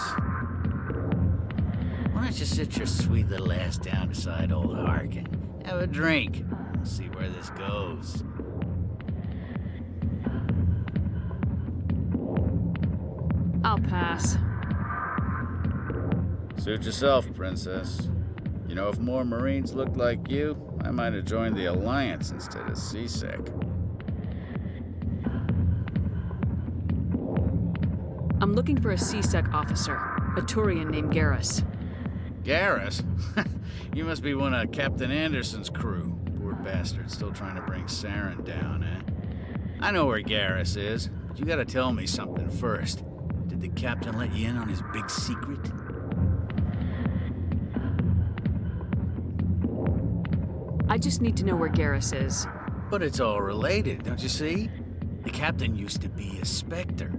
Why don't you sit your sweet little ass down beside old Hark and have a drink? We'll see where this goes. I'll pass. Suit yourself, Princess. You know, if more Marines looked like you, I might have joined the Alliance instead of CSEC. I'm looking for a CSEC officer, a Turian named Garrus. Garrus? You must be one of Captain Anderson's crew. Poor bastard, still trying to bring Saren down, eh? I know where Garrus is, but you gotta tell me something first. Did the captain let you in on his big secret? I just need to know where Garrus is. But it's all related, don't you see? The captain used to be a Spectre.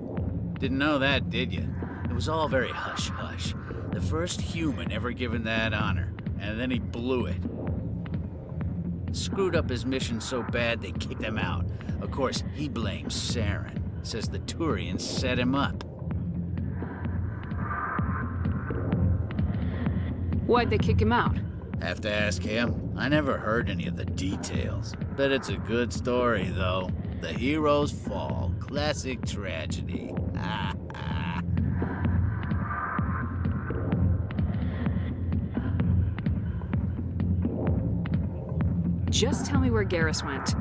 Didn't know that, did you? It was all very hush-hush. The first human ever given that honor, and then he blew it. Screwed up his mission so bad they kicked him out. Of course, he blames Saren. Says the Turians set him up. Why'd they kick him out? Have to ask him. I never heard any of the details. Bet it's a good story, though. The heroes fall. Classic tragedy. Just tell me where Garrus went.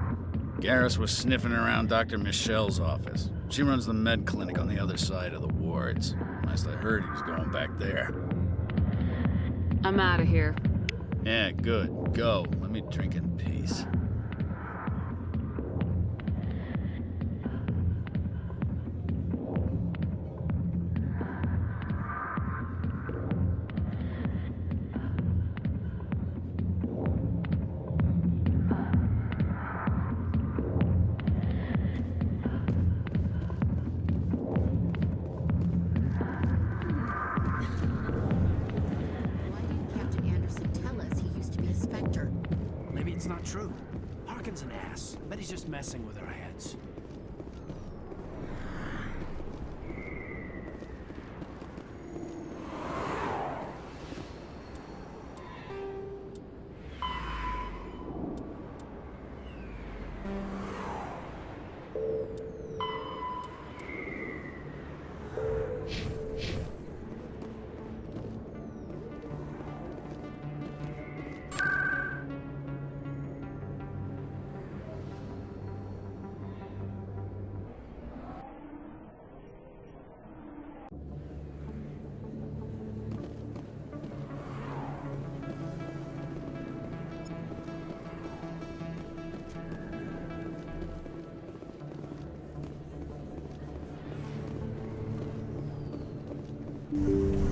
Garrus was sniffing around Dr. Michelle's office. She runs the med clinic on the other side of the wards. Last I heard, he was going back there. I'm out of here. Yeah, good. Go. Let me drink in peace. True. Harkin's an ass. Bet he's just messing with our heads.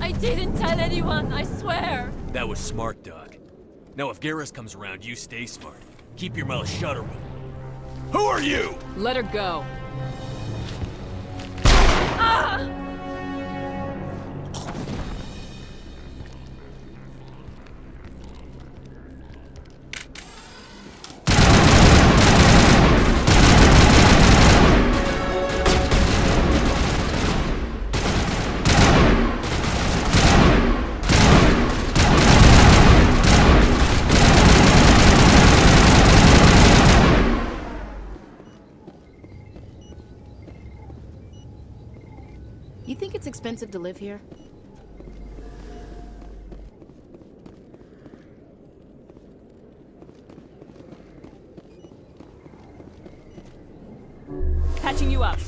I didn't tell anyone, I swear! That was smart, Doc. Now if Garrus comes around, you stay smart. Keep your mouth shut, or who are you? Let her go. Ah! You think it's expensive to live here? Patching you up.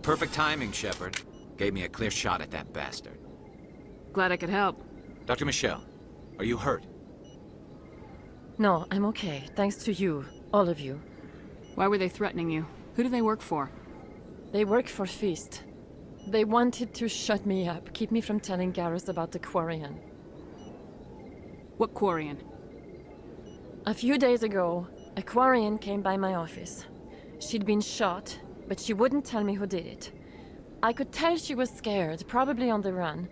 Perfect timing, Shepard. Gave me a clear shot at that bastard. Glad I could help. Dr. Michelle, are you hurt? No, I'm okay. Thanks to you. All of you. Why were they threatening you? Who do they work for? They work for Feast. They wanted to shut me up, keep me from telling Garrus about the Quarian. What Quarian? A few days ago, a Quarian came by my office. She'd been shot, but she wouldn't tell me who did it. I could tell she was scared, probably on the run.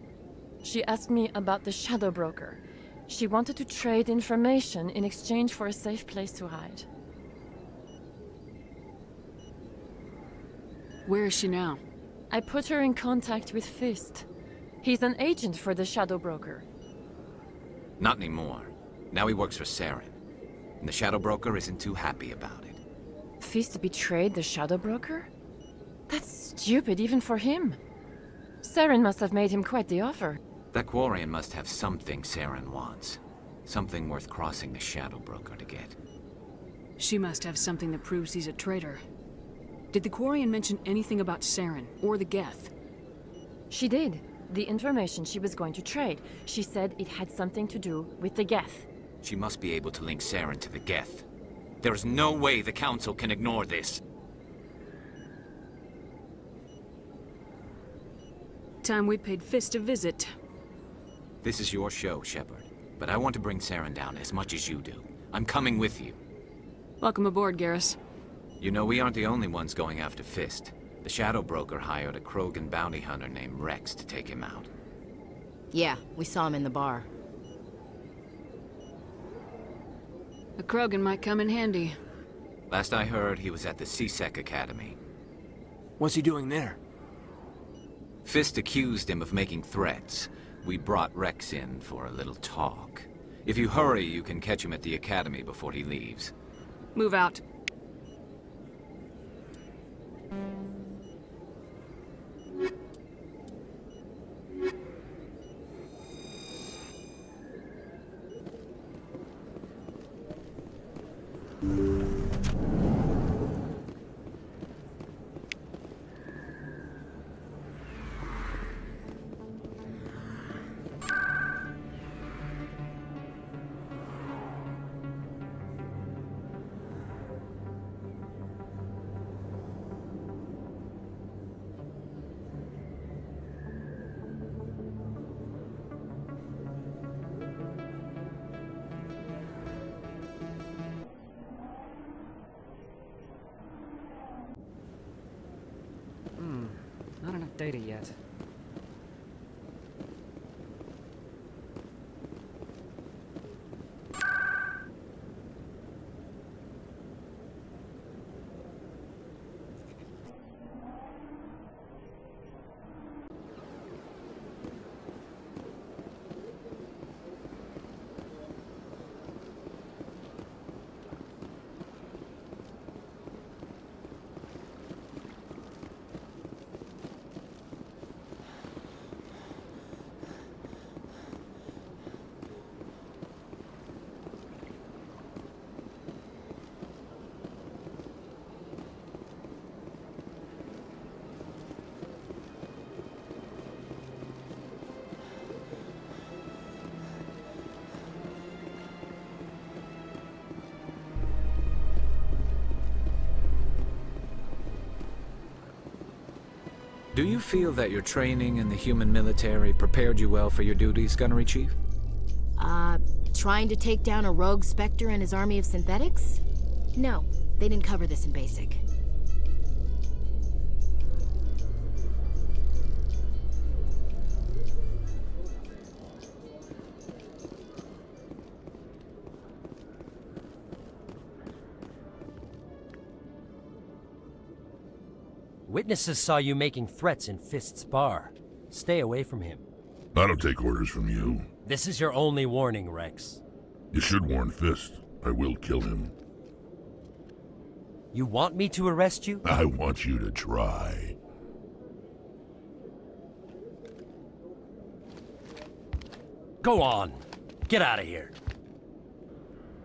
She asked me about the Shadow Broker. She wanted to trade information in exchange for a safe place to hide. Where is she now? I put her in contact with Fist. He's an agent for the Shadow Broker. Not anymore. Now he works for Saren. And the Shadow Broker isn't too happy about it. Fist betrayed the Shadow Broker? That's stupid even for him. Saren must have made him quite the offer. That Quarian must have something Saren wants. Something worth crossing the Shadow Broker to get. She must have something that proves he's a traitor. Did the Quarian mention anything about Saren, or the Geth? She did. The information she was going to trade. She said it had something to do with the Geth. She must be able to link Saren to the Geth. There is no way the Council can ignore this. Time we paid Fist a visit. This is your show, Shepard. But I want to bring Saren down as much as you do. I'm coming with you. Welcome aboard, Garrus. You know, we aren't the only ones going after Fist. The Shadow Broker hired a Krogan bounty hunter named Rex to take him out. Yeah, we saw him in the bar. A Krogan might come in handy. Last I heard, he was at the C-Sec Academy. What's he doing there? Fist accused him of making threats. We brought Rex in for a little talk. If you hurry, you can catch him at the Academy before he leaves. Move out. Not enough data yet. Do you feel that your training in the human military prepared you well for your duties, Gunnery Chief? Trying to take down a rogue Spectre and his army of synthetics? No, they didn't cover this in basic. Witnesses saw you making threats in Fist's bar. Stay away from him. I don't take orders from you. This is your only warning, Rex. You should warn Fist. I will kill him. You want me to arrest you? I want you to try. Go on. Get out of here.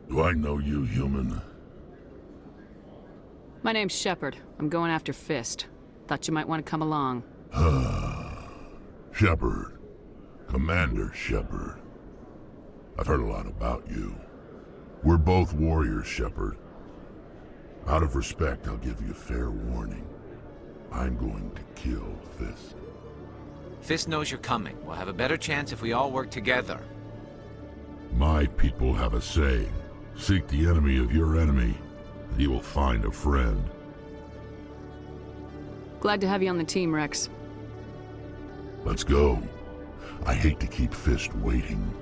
Do I know you, human? My name's Shepard. I'm going after Fist. Thought you might want to come along. Shepard. Commander Shepard. I've heard a lot about you. We're both warriors, Shepard. Out of respect, I'll give you fair warning. I'm going to kill Fist. Fist knows you're coming. We'll have a better chance if we all work together. My people have a saying. Seek the enemy of your enemy, and you will find a friend. Glad to have you on the team, Rex. Let's go. I hate to keep Fist waiting.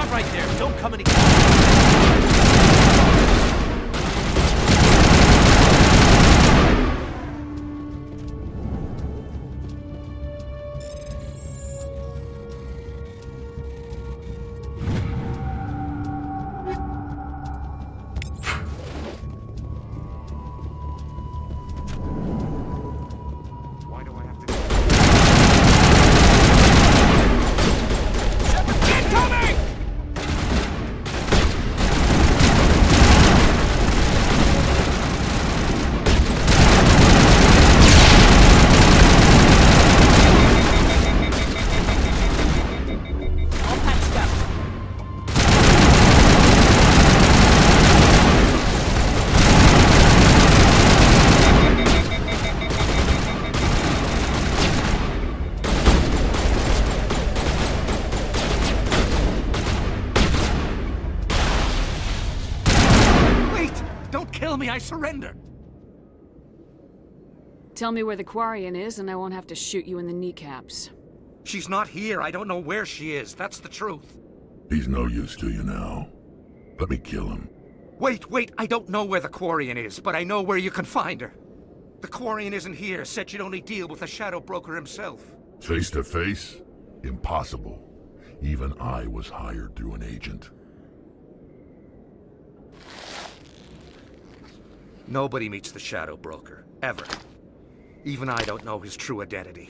Stop right there! Don't come any I surrender! Tell me where the Quarian is, and I won't have to shoot you in the kneecaps. She's not here. I don't know where she is. That's the truth. He's no use to you now. Let me kill him. Wait! I don't know where the Quarian is, but I know where you can find her. The Quarian isn't here. Said she'd only deal with the Shadow Broker himself. Face to face? Impossible. Even I was hired through an agent. Nobody meets the Shadow Broker, ever. Even I don't know his true identity.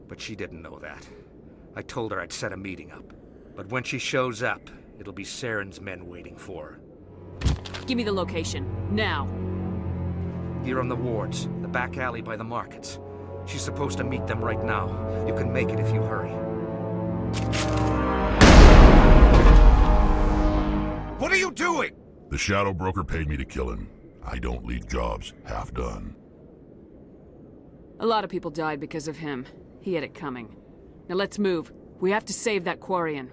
But she didn't know that. I told her I'd set a meeting up. But when she shows up, it'll be Saren's men waiting for her. Give me the location, now. Here on the wards, the back alley by the markets. She's supposed to meet them right now. You can make it if you hurry. What are you doing? The Shadow Broker paid me to kill him. I don't leave jobs half done. A lot of people died because of him. He had it coming. Now let's move. We have to save that Quarian.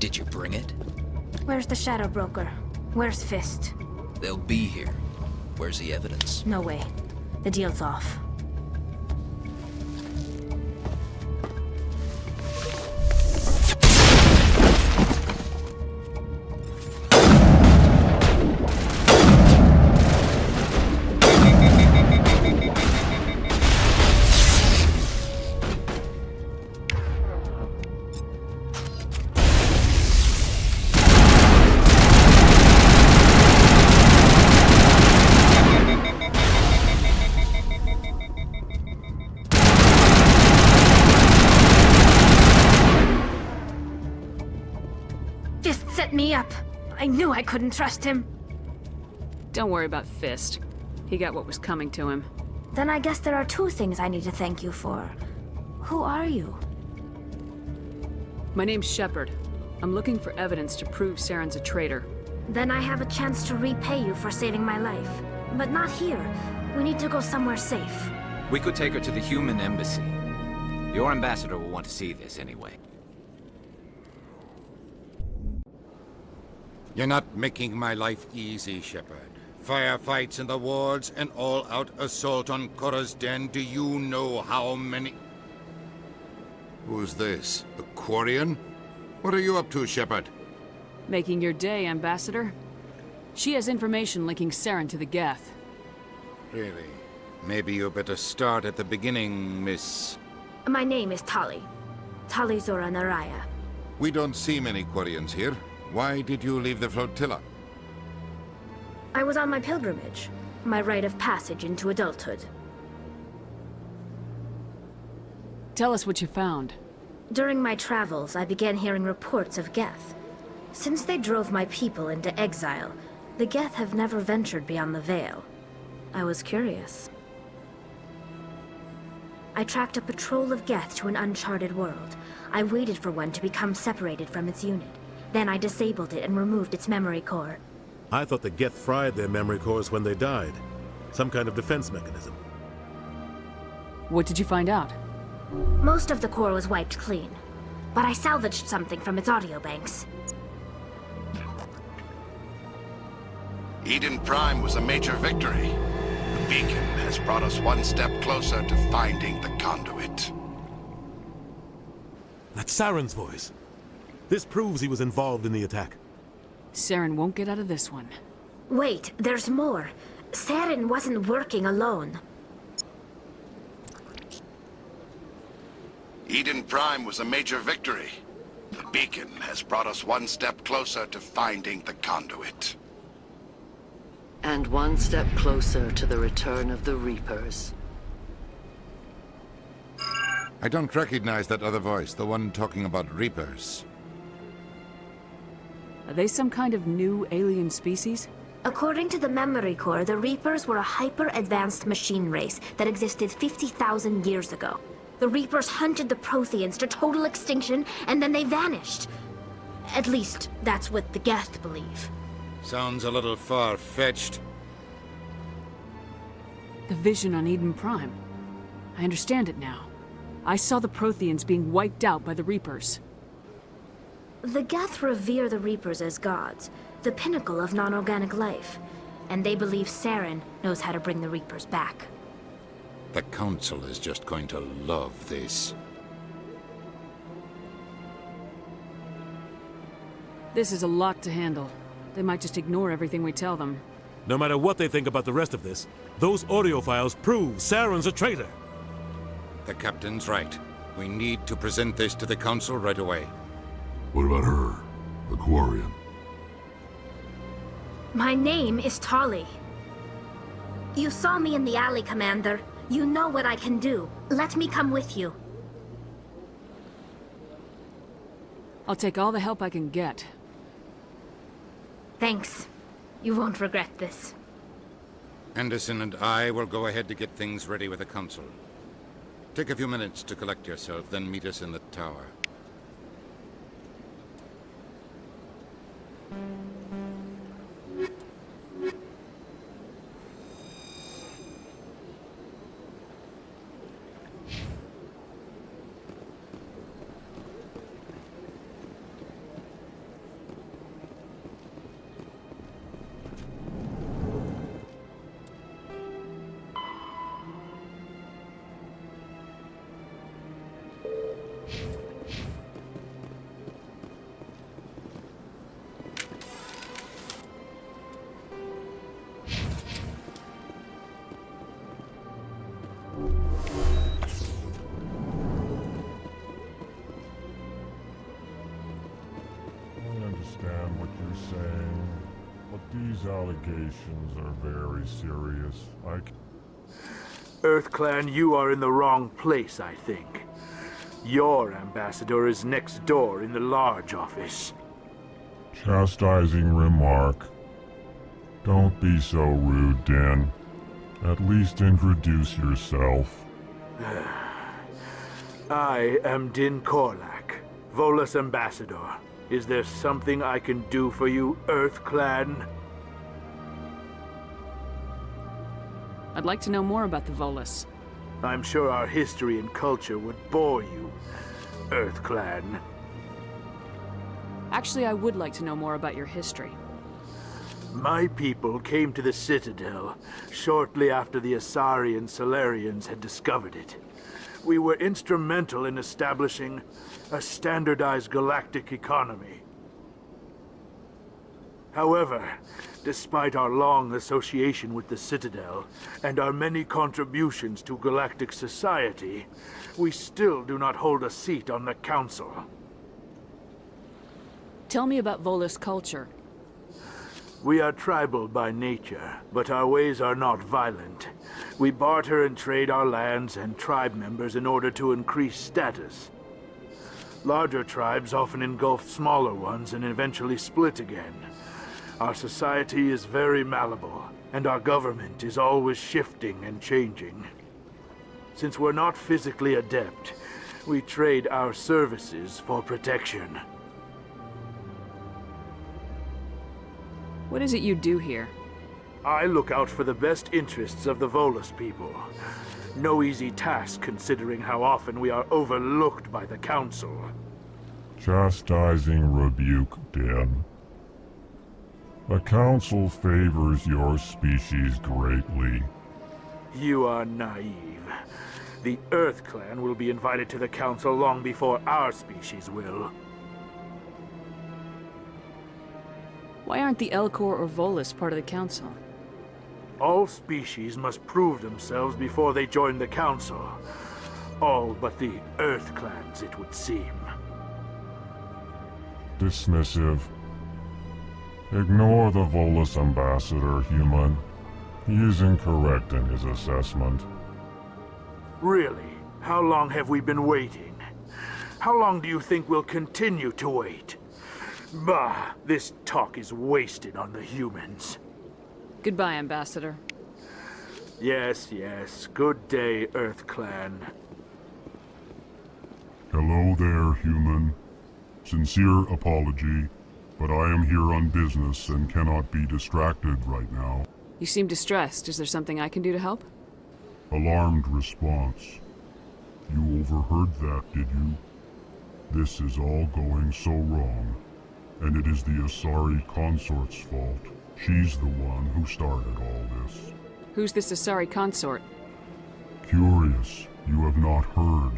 Did you bring it? Where's the Shadow Broker? Where's Fist? They'll be here. Where's the evidence? No way. The deal's off. set me up. I knew I couldn't trust him. Don't worry about Fist. He got what was coming to him. Then I guess there are two things I need to thank you for. Who are you? My name's Shepard. I'm looking for evidence to prove Saren's a traitor. Then I have a chance to repay you for saving my life. But not here. We need to go somewhere safe. We could take her to the human embassy. Your ambassador will want to see this anyway. You're not making my life easy, Shepard. Firefights in the wards, an all-out assault on Korra's den. Do you know how many... Who's this? A Quarian? What are you up to, Shepard? Making your day, Ambassador. She has information linking Saren to the Geth. Really? Maybe you better start at the beginning, Miss... My name is Tali. Tali Zora Naraya. We don't see many Quarians here. Why did you leave the flotilla? I was on my pilgrimage. My rite of passage into adulthood. Tell us what you found. During my travels, I began hearing reports of Geth. Since they drove my people into exile, the Geth have never ventured beyond the Veil. I was curious. I tracked a patrol of Geth to an uncharted world. I waited for one to become separated from its unit. Then I disabled it and removed its memory core. I thought the Geth fried their memory cores when they died. Some kind of defense mechanism. What did you find out? Most of the core was wiped clean, but I salvaged something from its audio banks. Eden Prime was a major victory. The beacon has brought us one step closer to finding the conduit. That's Saren's voice. This proves he was involved in the attack. Saren won't get out of this one. Wait, there's more. Saren wasn't working alone. Eden Prime was a major victory. The beacon has brought us one step closer to finding the conduit. And one step closer to the return of the Reapers. I don't recognize that other voice, the one talking about Reapers. Are they some kind of new alien species? According to the memory core, the Reapers were a hyper-advanced machine race that existed 50,000 years ago. The Reapers hunted the Protheans to total extinction, and then they vanished. At least, that's what the Geth believe. Sounds a little far-fetched. The vision on Eden Prime. I understand it now. I saw the Protheans being wiped out by the Reapers. The Geth revere the Reapers as gods, the pinnacle of non-organic life. And they believe Saren knows how to bring the Reapers back. The Council is just going to love this. This is a lot to handle. They might just ignore everything we tell them. No matter what they think about the rest of this, those audio files prove Saren's a traitor. The Captain's right. We need to present this to the Council right away. What about her? The Quarian? My name is Tali. You saw me in the alley, Commander. You know what I can do. Let me come with you. I'll take all the help I can get. Thanks. You won't regret this. Anderson and I will go ahead to get things ready with the Council. Take a few minutes to collect yourself, then meet us in the tower. understand what you're saying, but these allegations are very serious. EarthClan, you are in the wrong place, I think. Your ambassador is next door in the large office. Chastising remark. Don't be so rude, Din. At least introduce yourself. I am Din Korlak, Volus Ambassador. Is there something I can do for you, Earth Clan? I'd like to know more about the Volus. I'm sure our history and culture would bore you, Earth Clan. Actually, I would like to know more about your history. My people came to the Citadel shortly after the Asari and Salarians had discovered it. We were instrumental in establishing a standardized galactic economy. However, despite our long association with the Citadel and our many contributions to galactic society, we still do not hold a seat on the Council. Tell me about Volus culture. We are tribal by nature, but our ways are not violent. We barter and trade our lands and tribe members in order to increase status. Larger tribes often engulf smaller ones and eventually split again. Our society is very malleable, and our government is always shifting and changing. Since we're not physically adept, we trade our services for protection. What is it you do here? I look out for the best interests of the Volus people. No easy task considering how often we are overlooked by the Council. Chastising rebuke, Din. The Council favors your species greatly. You are naive. The Earth Clan will be invited to the Council long before our species will. Why aren't the Elcor or Volus part of the Council? All species must prove themselves before they join the Council. All but the Earth Clans, it would seem. Dismissive. Ignore the Volus Ambassador, human. He is incorrect in his assessment. Really? How long have we been waiting? How long do you think we'll continue to wait? Bah, this talk is wasted on the humans. Goodbye, Ambassador. Yes, yes. Good day, Earth Clan. Hello there, human. Sincere apology, but I am here on business and cannot be distracted right now. You seem distressed. Is there something I can do to help? Alarmed response. You overheard that, did you? This is all going so wrong. And it is the Asari consort's fault. She's the one who started all this. Who's this Asari consort? Curious, you have not heard.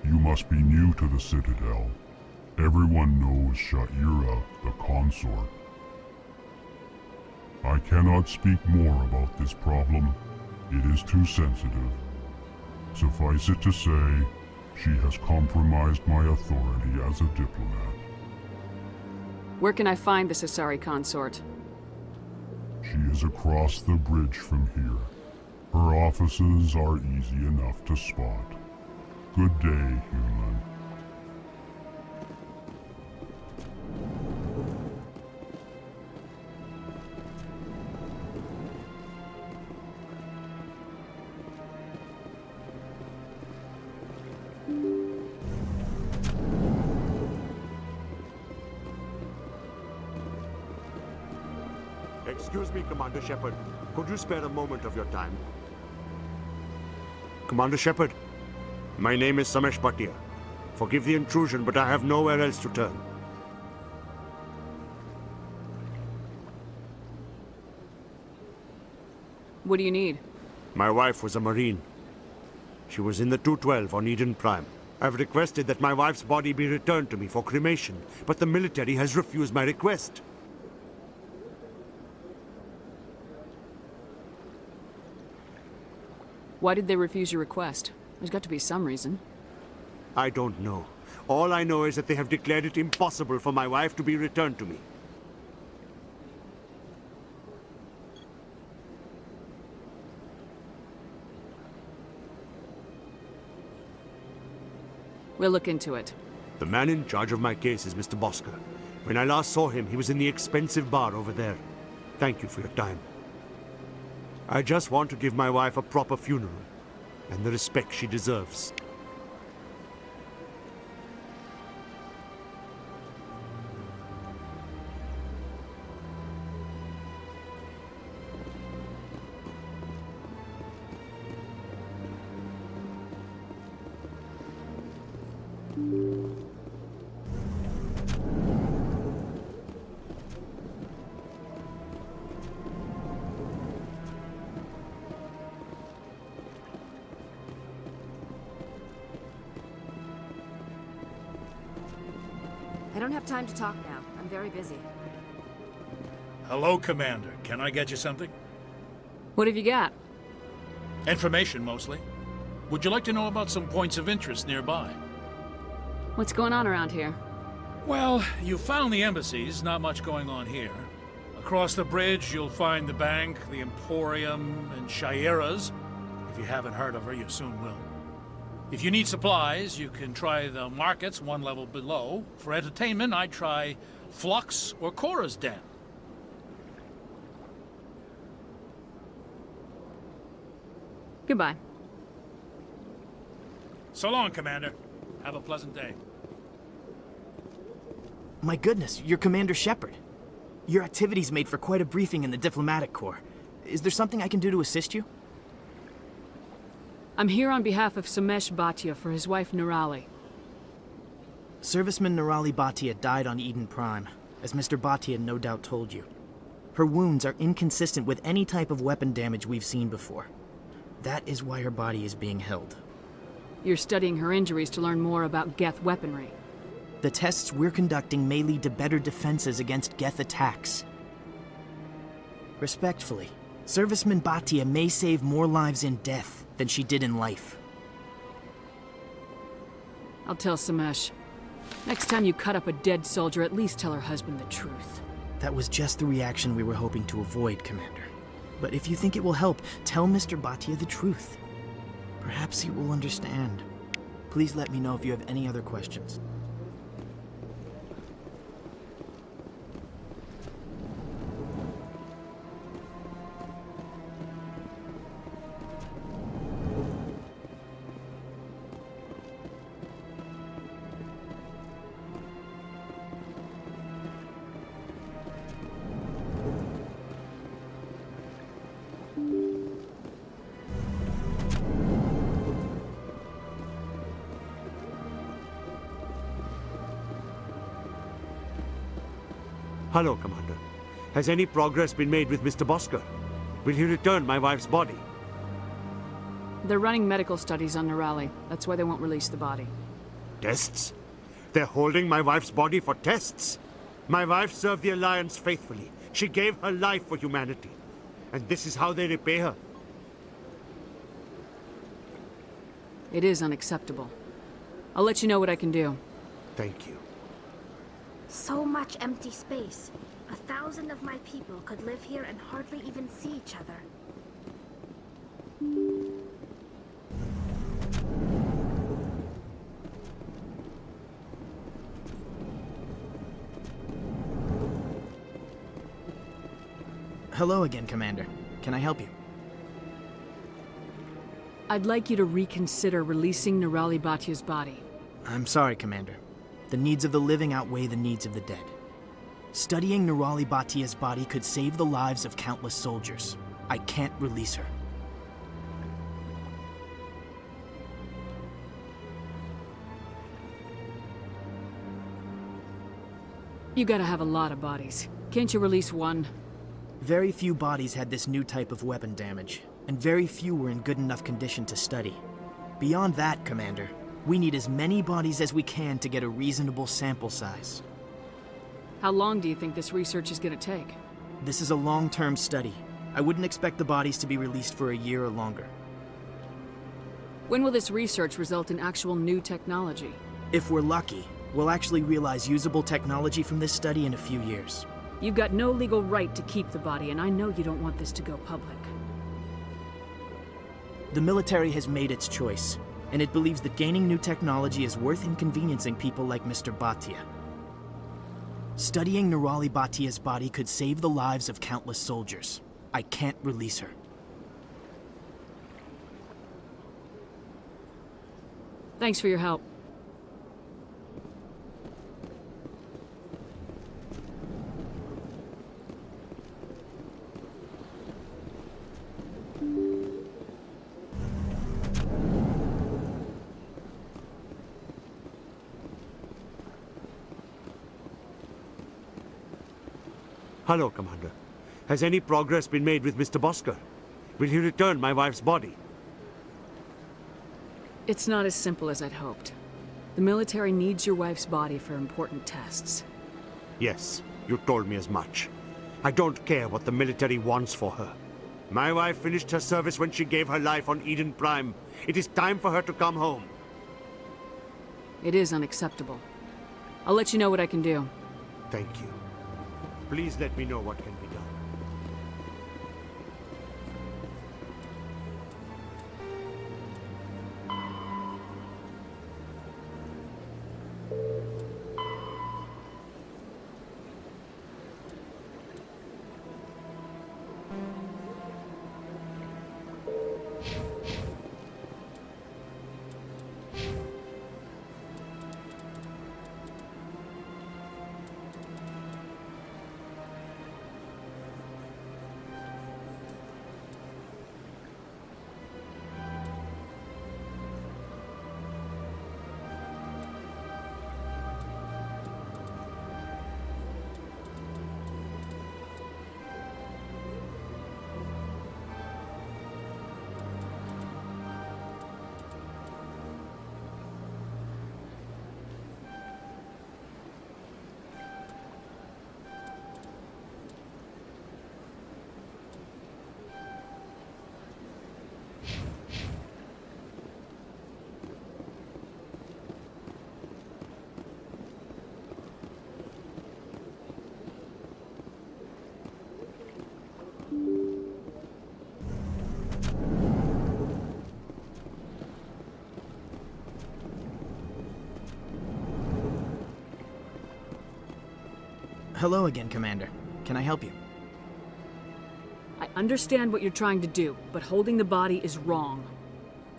You must be new to the Citadel. Everyone knows Sha'ira, the consort. I cannot speak more about this problem. It is too sensitive. Suffice it to say, she has compromised my authority as a diplomat. Where can I find this Asari consort? She is across the bridge from here. Her offices are easy enough to spot. Good day, human. Excuse me, Commander Shepard. Could you spare a moment of your time? Commander Shepard, my name is Samesh Bhatia. Forgive the intrusion, but I have nowhere else to turn. What do you need? My wife was a Marine. She was in the 212 on Eden Prime. I've requested that my wife's body be returned to me for cremation, but the military has refused my request. Why did they refuse your request? There's got to be some reason. I don't know. All I know is that they have declared it impossible for my wife to be returned to me. We'll look into it. The man in charge of my case is Mr. Bosker. When I last saw him, he was in the expensive bar over there. Thank you for your time. I just want to give my wife a proper funeral, and the respect she deserves. I don't have time to talk now. I'm very busy. Hello, Commander. Can I get you something? What have you got? Information, mostly. Would you like to know about some points of interest nearby? What's going on around here? Well, you found the embassies. Not much going on here. Across the bridge, you'll find the bank, the Emporium, and Shayera's. If you haven't heard of her, you soon will. If you need supplies, you can try the markets one level below. For entertainment, I'd try Flux or Cora's Den. Goodbye. So long, Commander. Have a pleasant day. My goodness, you're Commander Shepard. Your activities made for quite a briefing in the Diplomatic Corps. Is there something I can do to assist you? I'm here on behalf of Somesh Bhatia for his wife Nirali. Serviceman Nirali Bhatia died on Eden Prime, as Mr. Bhatia no doubt told you. Her wounds are inconsistent with any type of weapon damage we've seen before. That is why her body is being held. You're studying her injuries to learn more about Geth weaponry. The tests we're conducting may lead to better defenses against Geth attacks. Respectfully, Serviceman Bhatia may save more lives in death than she did in life. I'll tell Somesh. Next time you cut up a dead soldier, at least tell her husband the truth. That was just the reaction we were hoping to avoid, Commander. But if you think it will help, tell Mr. Bhatia the truth. Perhaps he will understand. Please let me know if you have any other questions. Hello, Commander. Has any progress been made with Mr. Bosker? Will he return my wife's body? They're running medical studies on Nirali. That's why they won't release the body. Tests? They're holding my wife's body for tests? My wife served the Alliance faithfully. She gave her life for humanity. And this is how they repay her. It is unacceptable. I'll let you know what I can do. Thank you. So much empty space. 1,000 of my people could live here and hardly even see each other. Hello again, Commander. Can I help you? I'd like you to reconsider releasing Nirali Bhatia's body. I'm sorry, Commander. The needs of the living outweigh the needs of the dead. Studying Nirali Bhatia's body could save the lives of countless soldiers. I can't release her. You gotta have a lot of bodies. Can't you release one? Very few bodies had this new type of weapon damage, and very few were in good enough condition to study. Beyond that, Commander, we need as many bodies as we can to get a reasonable sample size. How long do you think this research is gonna take? This is a long-term study. I wouldn't expect the bodies to be released for a year or longer. When will this research result in actual new technology? If we're lucky, we'll actually realize usable technology from this study in a few years. You've got no legal right to keep the body, and I know you don't want this to go public. The military has made its choice, and it believes that gaining new technology is worth inconveniencing people like Mr. Bhatia. Studying Nerali Batia's body could save the lives of countless soldiers. I can't release her. Thanks for your help. Hello, Commander. Has any progress been made with Mr. Bosker? Will he return my wife's body? It's not as simple as I'd hoped. The military needs your wife's body for important tests. Yes, you told me as much. I don't care what the military wants for her. My wife finished her service when she gave her life on Eden Prime. It is time for her to come home. It is unacceptable. I'll let you know what I can do. Thank you. Please let me know what can be done. Hello again, Commander. Can I help you? I understand what you're trying to do, but holding the body is wrong.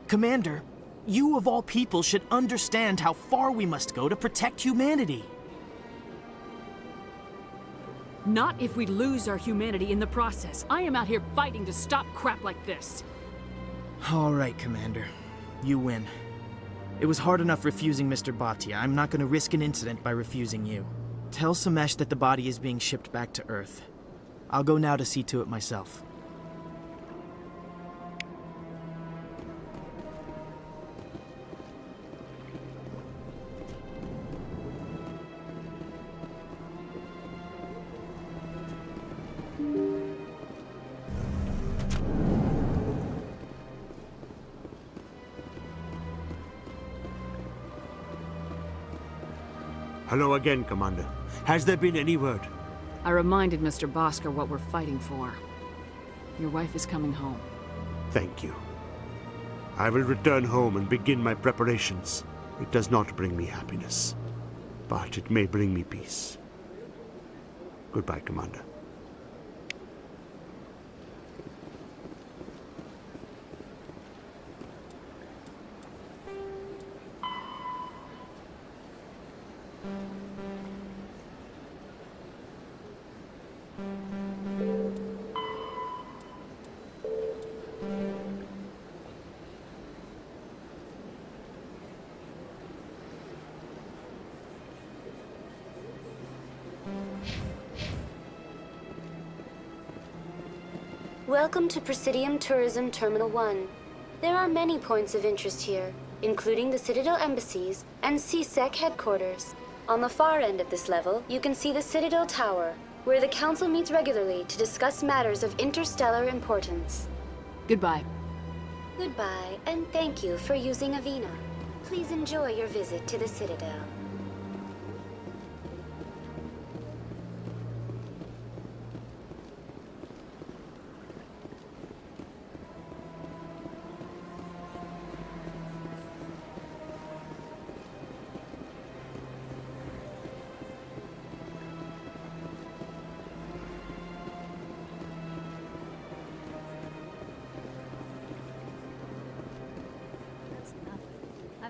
Commander, you of all people should understand how far we must go to protect humanity. Not if we lose our humanity in the process. I am out here fighting to stop crap like this. All right, Commander. You win. It was hard enough refusing Mr. Bhatia. I'm not going to risk an incident by refusing you. Tell Samesh that the body is being shipped back to Earth. I'll go now to see to it myself. Hello again, Commander. Has there been any word? I reminded Mr. Bosker what we're fighting for. Your wife is coming home. Thank you. I will return home and begin my preparations. It does not bring me happiness, but it may bring me peace. Goodbye, Commander. Welcome to Presidium Tourism Terminal 1. There are many points of interest here, including the Citadel embassies and CSEC headquarters. On the far end of this level, you can see the Citadel Tower, where the Council meets regularly to discuss matters of interstellar importance. Goodbye. Goodbye, and thank you for using Avina. Please enjoy your visit to the Citadel.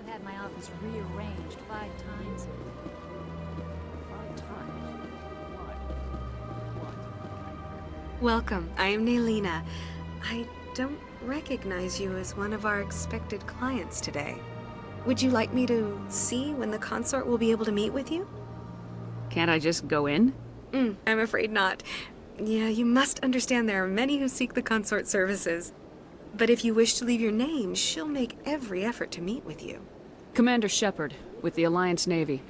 had my office rearranged 5 times. 5 times? Why? What? Welcome. I am Naylina. I don't recognize you as one of our expected clients today. Would you like me to see when the consort will be able to meet with you? Can't I just go in? I'm afraid not. Yeah, you must understand there are many who seek the consort services. But if you wish to leave your name, she'll make every effort to meet with you. Commander Shepard, with the Alliance Navy.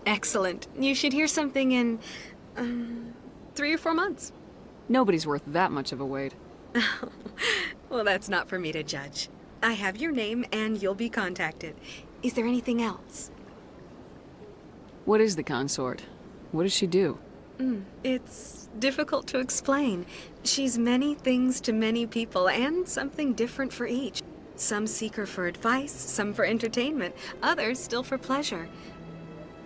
Excellent. You should hear something in 3 or 4 months. Nobody's worth that much of a wait. Well, that's not for me to judge. I have your name and you'll be contacted. Is there anything else? What is the consort? What does she do? It's difficult to explain. She's many things to many people and something different for each. Some seek her for advice, some for entertainment, others still for pleasure.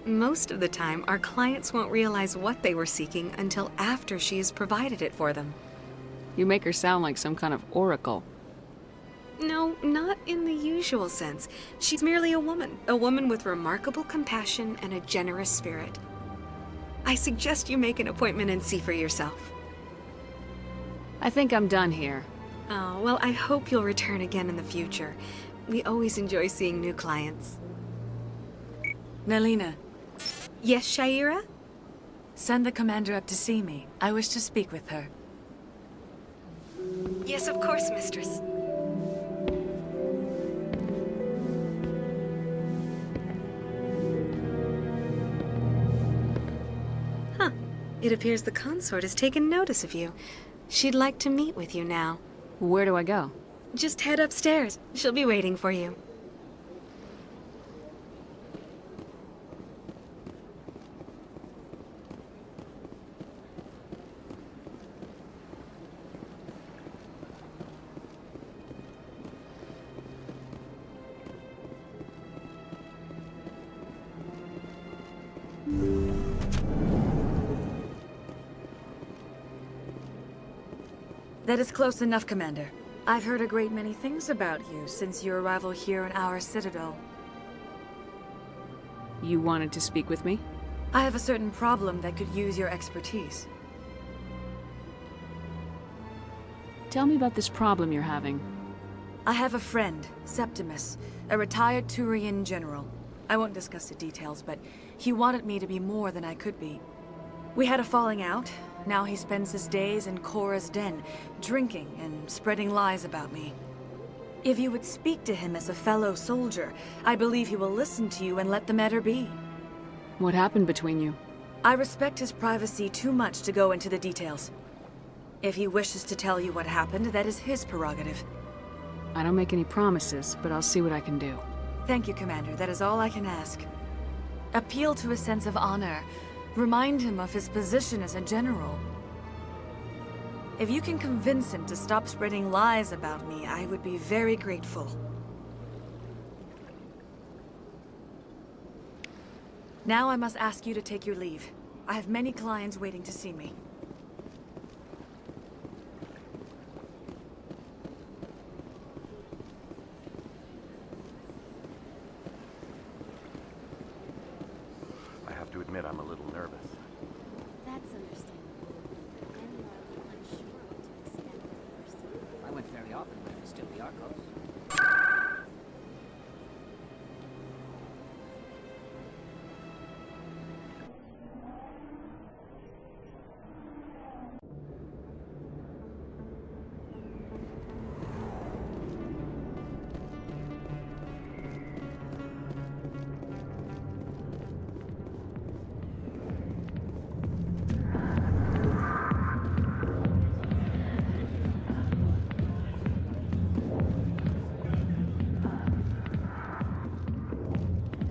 Most of the time, our clients won't realize what they were seeking until after she has provided it for them. You make her sound like some kind of oracle. No, not in the usual sense. She's merely a woman with remarkable compassion and a generous spirit. I suggest you make an appointment and see for yourself. I think I'm done here. Oh, well, I hope you'll return again in the future. We always enjoy seeing new clients. Naylina. Yes, Sha'ira? Send the commander up to see me. I wish to speak with her. Yes, of course, mistress. Huh. It appears the consort has taken notice of you. She'd like to meet with you now. Where do I go? Just head upstairs. She'll be waiting for you. That is close enough, Commander. I've heard a great many things about you since your arrival here in our citadel. You wanted to speak with me? I have a certain problem that could use your expertise. Tell me about this problem you're having. I have a friend, Septimus, a retired Turian general. I won't discuss the details, but he wanted me to be more than I could be. We had a falling out. Now he spends his days in Korra's den, drinking and spreading lies about me. If you would speak to him as a fellow soldier, I believe he will listen to you and let the matter be. What happened between you? I respect his privacy too much to go into the details. If he wishes to tell you what happened, that is his prerogative. I don't make any promises, but I'll see what I can do. Thank you, Commander. That is all I can ask. Appeal to his sense of honor. Remind him of his position as a general. If you can convince him to stop spreading lies about me, I would be very grateful. Now I must ask you to take your leave. I have many clients waiting to see me. I have to admit I'm a little nervous. That's understandable. Many are a little unsure what to expect at first. I went very often when it was still the Arcos.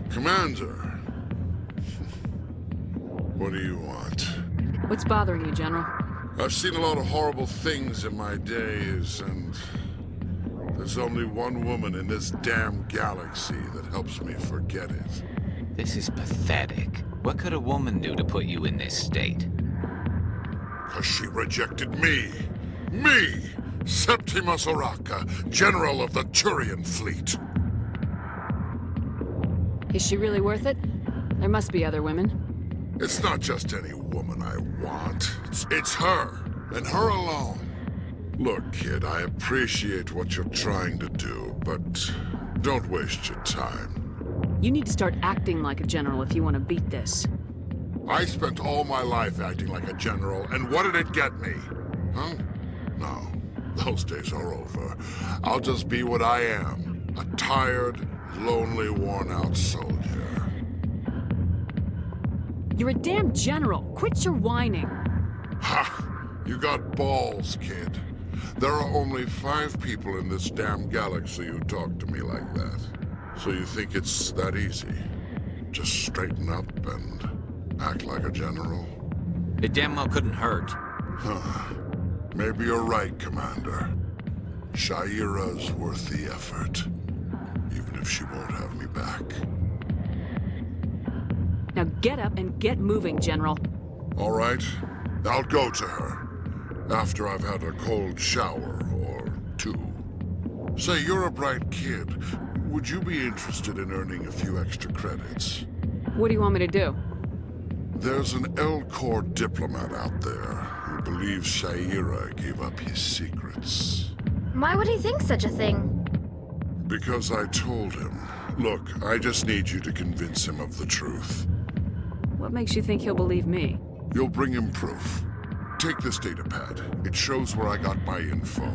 Commander. What do you want? What's bothering you, General? I've seen a lot of horrible things in my days, and there's only one woman in this damn galaxy that helps me forget it. This is pathetic. What could a woman do to put you in this state? 'Cause she rejected me! Me! Septimus Oraka, General of the Turian Fleet! Is she really worth it? There must be other women. It's not just any woman I want. It's her, and her alone. Look, kid, I appreciate what you're trying to do, but don't waste your time. You need to start acting like a general if you want to beat this. I spent all my life acting like a general, and what did it get me? Huh? No, those days are over. I'll just be what I am. A tired, lonely, worn-out soldier. You're a damn general. Quit your whining. Ha! You got balls, kid. There are only 5 people in this damn galaxy who talk to me like that. So you think it's that easy? Just straighten up and act like a general? It damn well couldn't hurt. Huh. Maybe you're right, Commander. Shaira's worth the effort. Even if she won't have me back. Now get up and get moving, General. All right. I'll go to her. After I've had a cold shower or 2. Say, you're a bright kid. Would you be interested in earning a few extra credits? What do you want me to do? There's an Elcor diplomat out there who believes Shaira gave up his secrets. Why would he think such a thing? Because I told him. Look, I just need you to convince him of the truth. What makes you think he'll believe me? You'll bring him proof. Take this datapad. It shows where I got my info.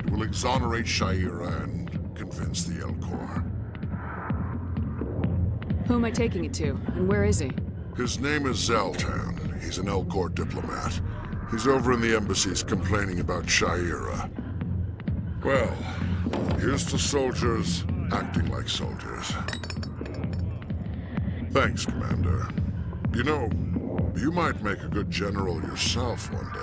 It will exonerate Shaira and convince the Elcor. Who am I taking it to, and where is he? His name is Zaltan. He's an Elcor diplomat. He's over in the embassies complaining about Shaira. Well, here's to soldiers acting like soldiers. Thanks, Commander. You know, you might make a good general yourself one day.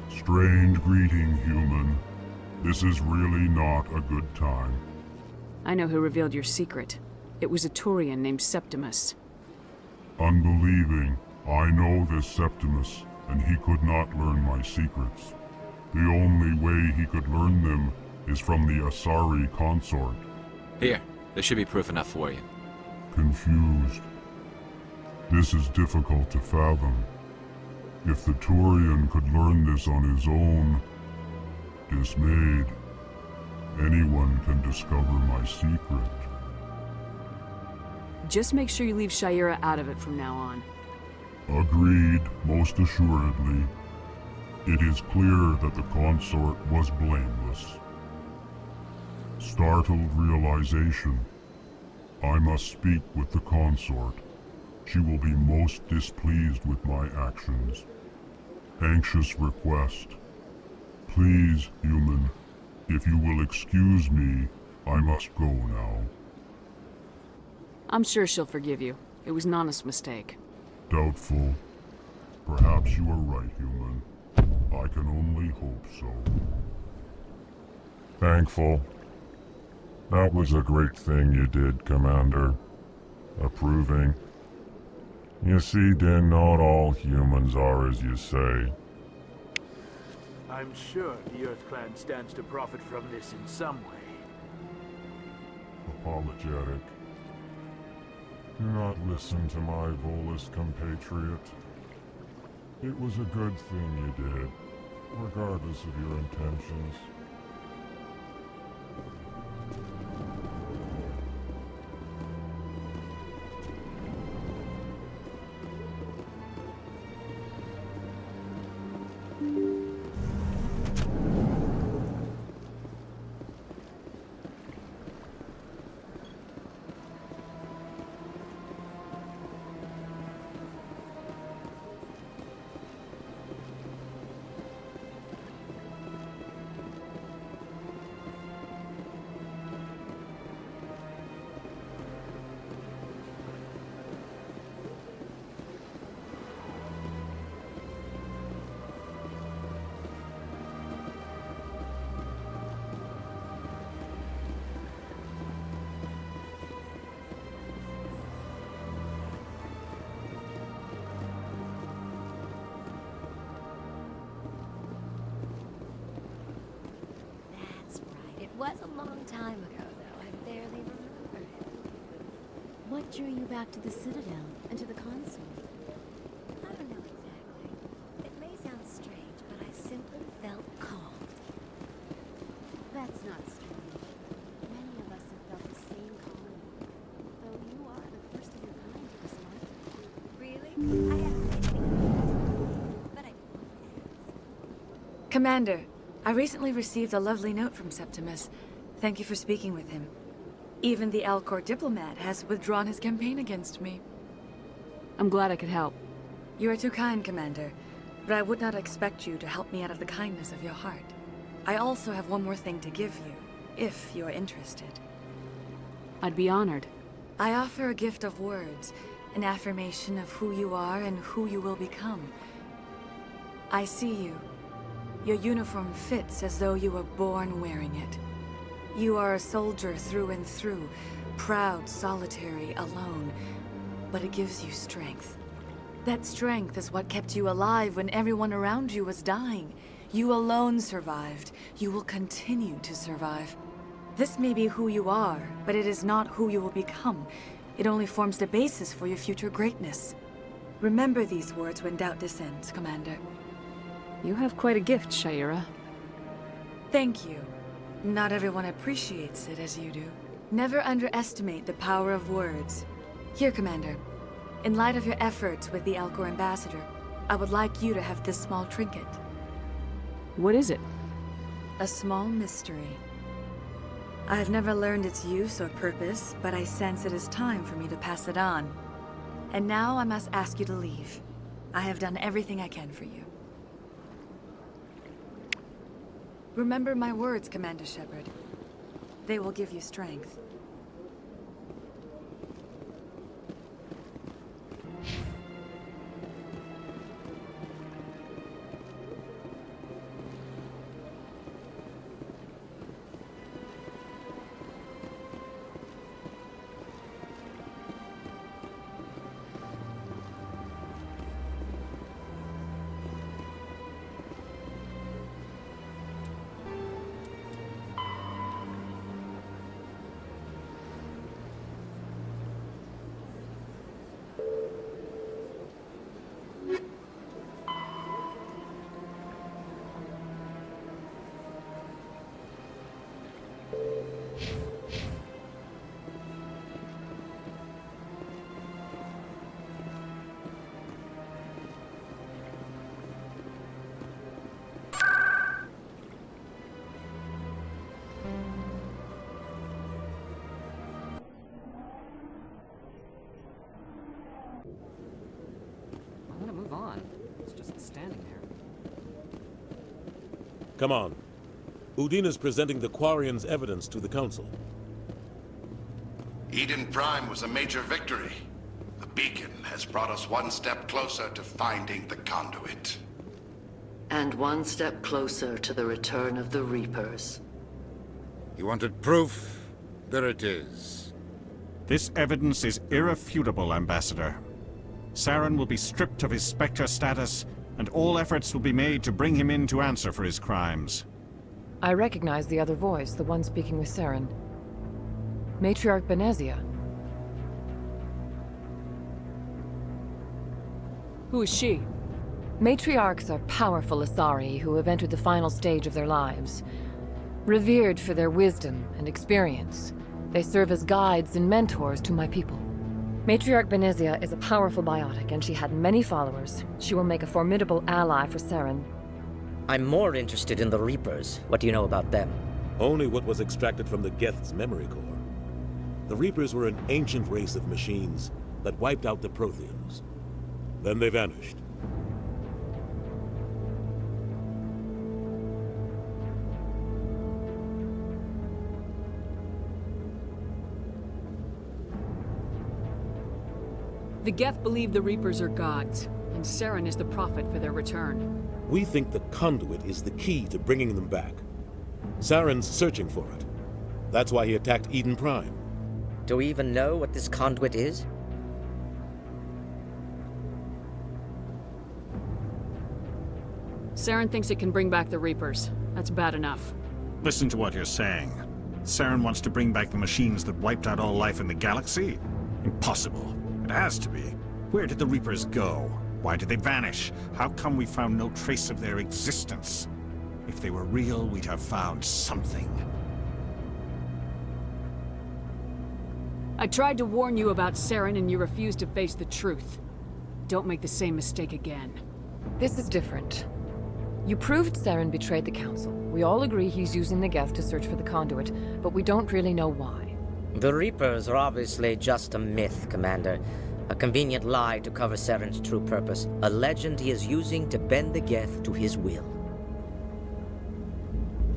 Strange greeting, human. This is really not a good time. I know who revealed your secret. It was a Turian named Septimus. Unbelieving, I know this Septimus, and he could not learn my secrets. The only way he could learn them is from the Asari consort. Here, there should be proof enough for you. Confused. This is difficult to fathom. If the Turian could learn this on his own, dismayed, anyone can discover my secret. Just make sure you leave Shaira out of it from now on. Agreed, most assuredly. It is clear that the consort was blameless. Startled realization. I must speak with the consort. She will be most displeased with my actions. Anxious request. Please, human, if you will excuse me, I must go now. I'm sure she'll forgive you. It was an honest mistake. Doubtful. Perhaps you are right, human. I can only hope so. Thankful. That was a great thing you did, Commander. Approving. You see, Din, not all humans are as you say. I'm sure the Earth Clan stands to profit from this in some way. Apologetic. Do not listen to my Volus compatriot. It was a good thing you did, regardless of your intentions. That's right. It was a long time ago, though. I barely remember it. What drew you back to the Citadel and to the console? I don't know exactly. It may sound strange, but I simply felt called. That's not strange. Many of us have felt the same calling. Though you are the first of your kind to respond to it. Really? I have to say anything, but I didn't want to ask. Commander, I recently received a lovely note from Septimus. Thank you for speaking with him. Even the Alcor diplomat has withdrawn his campaign against me. I'm glad I could help. You are too kind, Commander, but I would not expect you to help me out of the kindness of your heart. I also have one more thing to give you, if you are interested. I'd be honored. I offer a gift of words, an affirmation of who you are and who you will become. I see you. Your uniform fits as though you were born wearing it. You are a soldier through and through, proud, solitary, alone, but it gives you strength. That strength is what kept you alive when everyone around you was dying. You alone survived. You will continue to survive. This may be who you are, but it is not who you will become. It only forms the basis for your future greatness. Remember these words when doubt descends, Commander. You have quite a gift, Shayera. Thank you. Not everyone appreciates it as you do. Never underestimate the power of words. Here, Commander. In light of your efforts with the Alcor ambassador, I would like you to have this small trinket. What is it? A small mystery. I have never learned its use or purpose, but I sense it is time for me to pass it on. And now I must ask you to leave. I have done everything I can for you. Remember my words, Commander Shepard. They will give you strength. Come on. Udina's presenting the Quarians' evidence to the Council. Eden Prime was a major victory. The beacon has brought us one step closer to finding the conduit. And one step closer to the return of the Reapers. You wanted proof? There it is. This evidence is irrefutable, Ambassador. Saren will be stripped of his Spectre status, and all efforts will be made to bring him in to answer for his crimes. I recognize the other voice, the one speaking with Saren. Matriarch Benezia. Who is she? Matriarchs are powerful Asari who have entered the final stage of their lives. Revered for their wisdom and experience, they serve as guides and mentors to my people. Matriarch Benezia is a powerful biotic, and she had many followers. She will make a formidable ally for Saren. I'm more interested in the Reapers. What do you know about them? Only what was extracted from the Geth's memory core. The Reapers were an ancient race of machines that wiped out the Protheans. Then they vanished. The Geth believe the Reapers are gods, and Saren is the prophet for their return. We think the conduit is the key to bringing them back. Saren's searching for it. That's why he attacked Eden Prime. Do we even know what this conduit is? Saren thinks it can bring back the Reapers. That's bad enough. Listen to what you're saying. Saren wants to bring back the machines that wiped out all life in the galaxy? Impossible. It has to be. Where did the Reapers go? Why did they vanish? How come we found no trace of their existence? If they were real, we'd have found something. I tried to warn you about Saren, and you refused to face the truth. Don't make the same mistake again. This is different. You proved Saren betrayed the Council. We all agree he's using the Geth to search for the conduit, but we don't really know why. The Reapers are obviously just a myth, Commander. A convenient lie to cover Saren's true purpose. A legend he is using to bend the Geth to his will.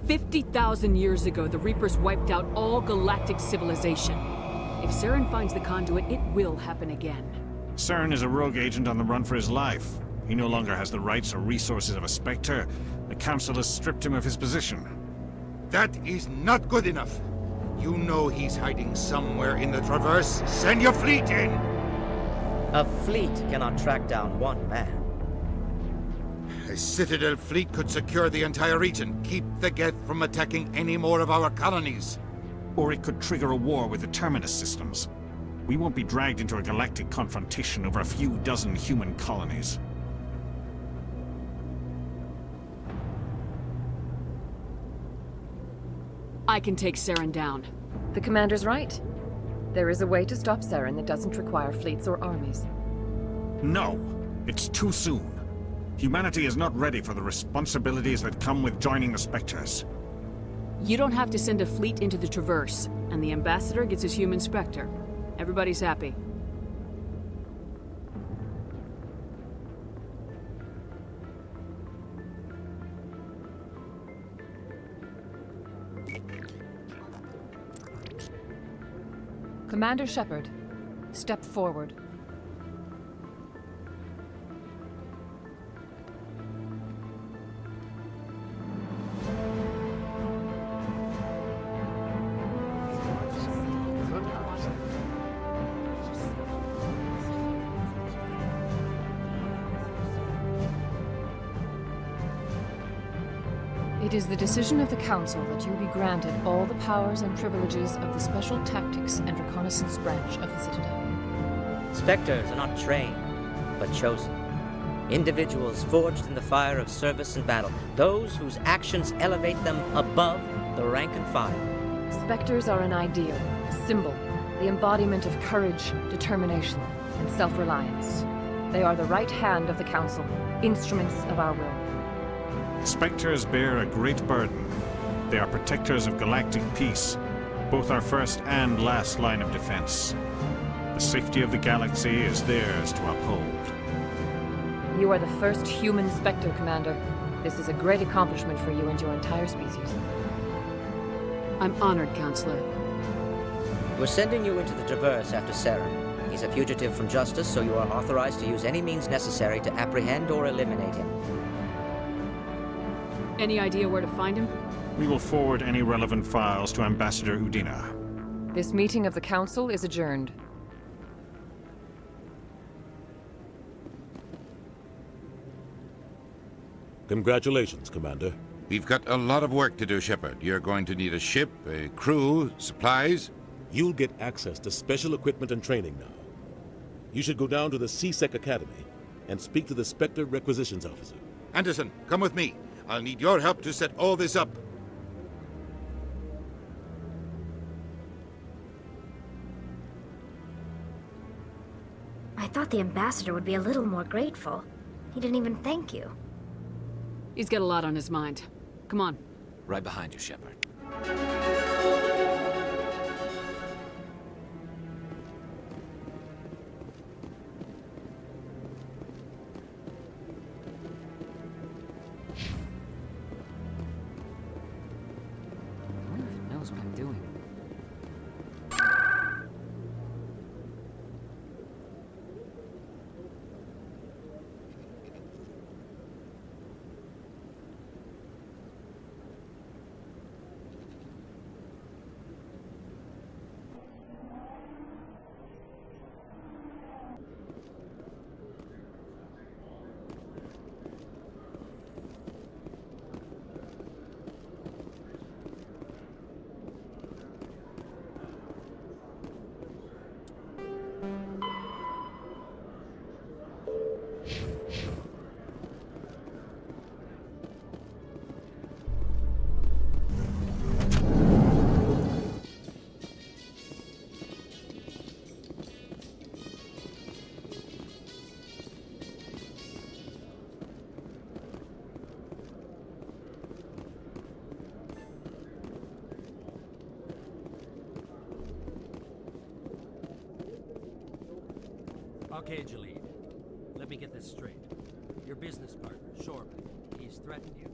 50,000 years ago, the Reapers wiped out all galactic civilization. If Saren finds the conduit, it will happen again. Saren is a rogue agent on the run for his life. He no longer has the rights or resources of a Spectre. The Council has stripped him of his position. That is not good enough. You know he's hiding somewhere in the Traverse. Send your fleet in! A fleet cannot track down one man. A Citadel fleet could secure the entire region, keep the Geth from attacking any more of our colonies. Or it could trigger a war with the Terminus systems. We won't be dragged into a galactic confrontation over a few dozen human colonies. I can take Saren down. The Commander's right. There is a way to stop Saren that doesn't require fleets or armies. No! It's too soon. Humanity is not ready for the responsibilities that come with joining the Spectres. You don't have to send a fleet into the Traverse, and the Ambassador gets his human Spectre. Everybody's happy. Commander Shepard, step forward. It is the decision of the Council that you be granted all the powers and privileges of the Special Tactics and Reconnaissance branch of the Citadel. Spectres are not trained, but chosen. Individuals forged in the fire of service and battle. Those whose actions elevate them above the rank and file. Spectres are an ideal, a symbol, the embodiment of courage, determination, and self-reliance. They are the right hand of the Council, instruments of our will. Spectres bear a great burden. They are protectors of galactic peace, both our first and last line of defense. The safety of the galaxy is theirs to uphold. You are the first human Spectre, Commander. This is a great accomplishment for you and your entire species. I'm honored, Counselor. We're sending you into the Traverse after Saren. He's a fugitive from justice, so you are authorized to use any means necessary to apprehend or eliminate him. Any idea where to find him? We will forward any relevant files to Ambassador Udina. This meeting of the Council is adjourned. Congratulations, Commander. We've got a lot of work to do, Shepard. You're going to need a ship, a crew, supplies. You'll get access to special equipment and training now. You should go down to the C-Sec Academy and speak to the Spectre Requisitions Officer. Anderson, come with me. I'll need your help to set all this up. I thought the ambassador would be a little more grateful. He didn't even thank you. He's got a lot on his mind. Come on. Right behind you, Shepard. I wonder if it knows what I'm doing. Okay, Jalid. Let me get this straight. Your business partner, Shoreman, he's threatened you.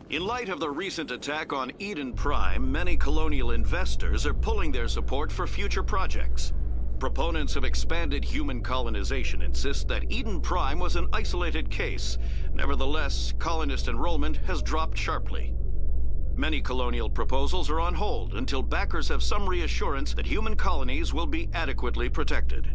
In light of the recent attack on Eden Prime, many colonial investors are pulling their support for future projects. Proponents of expanded human colonization insist that Eden Prime was an isolated case. Nevertheless, colonist enrollment has dropped sharply. Many colonial proposals are on hold until backers have some reassurance that human colonies will be adequately protected.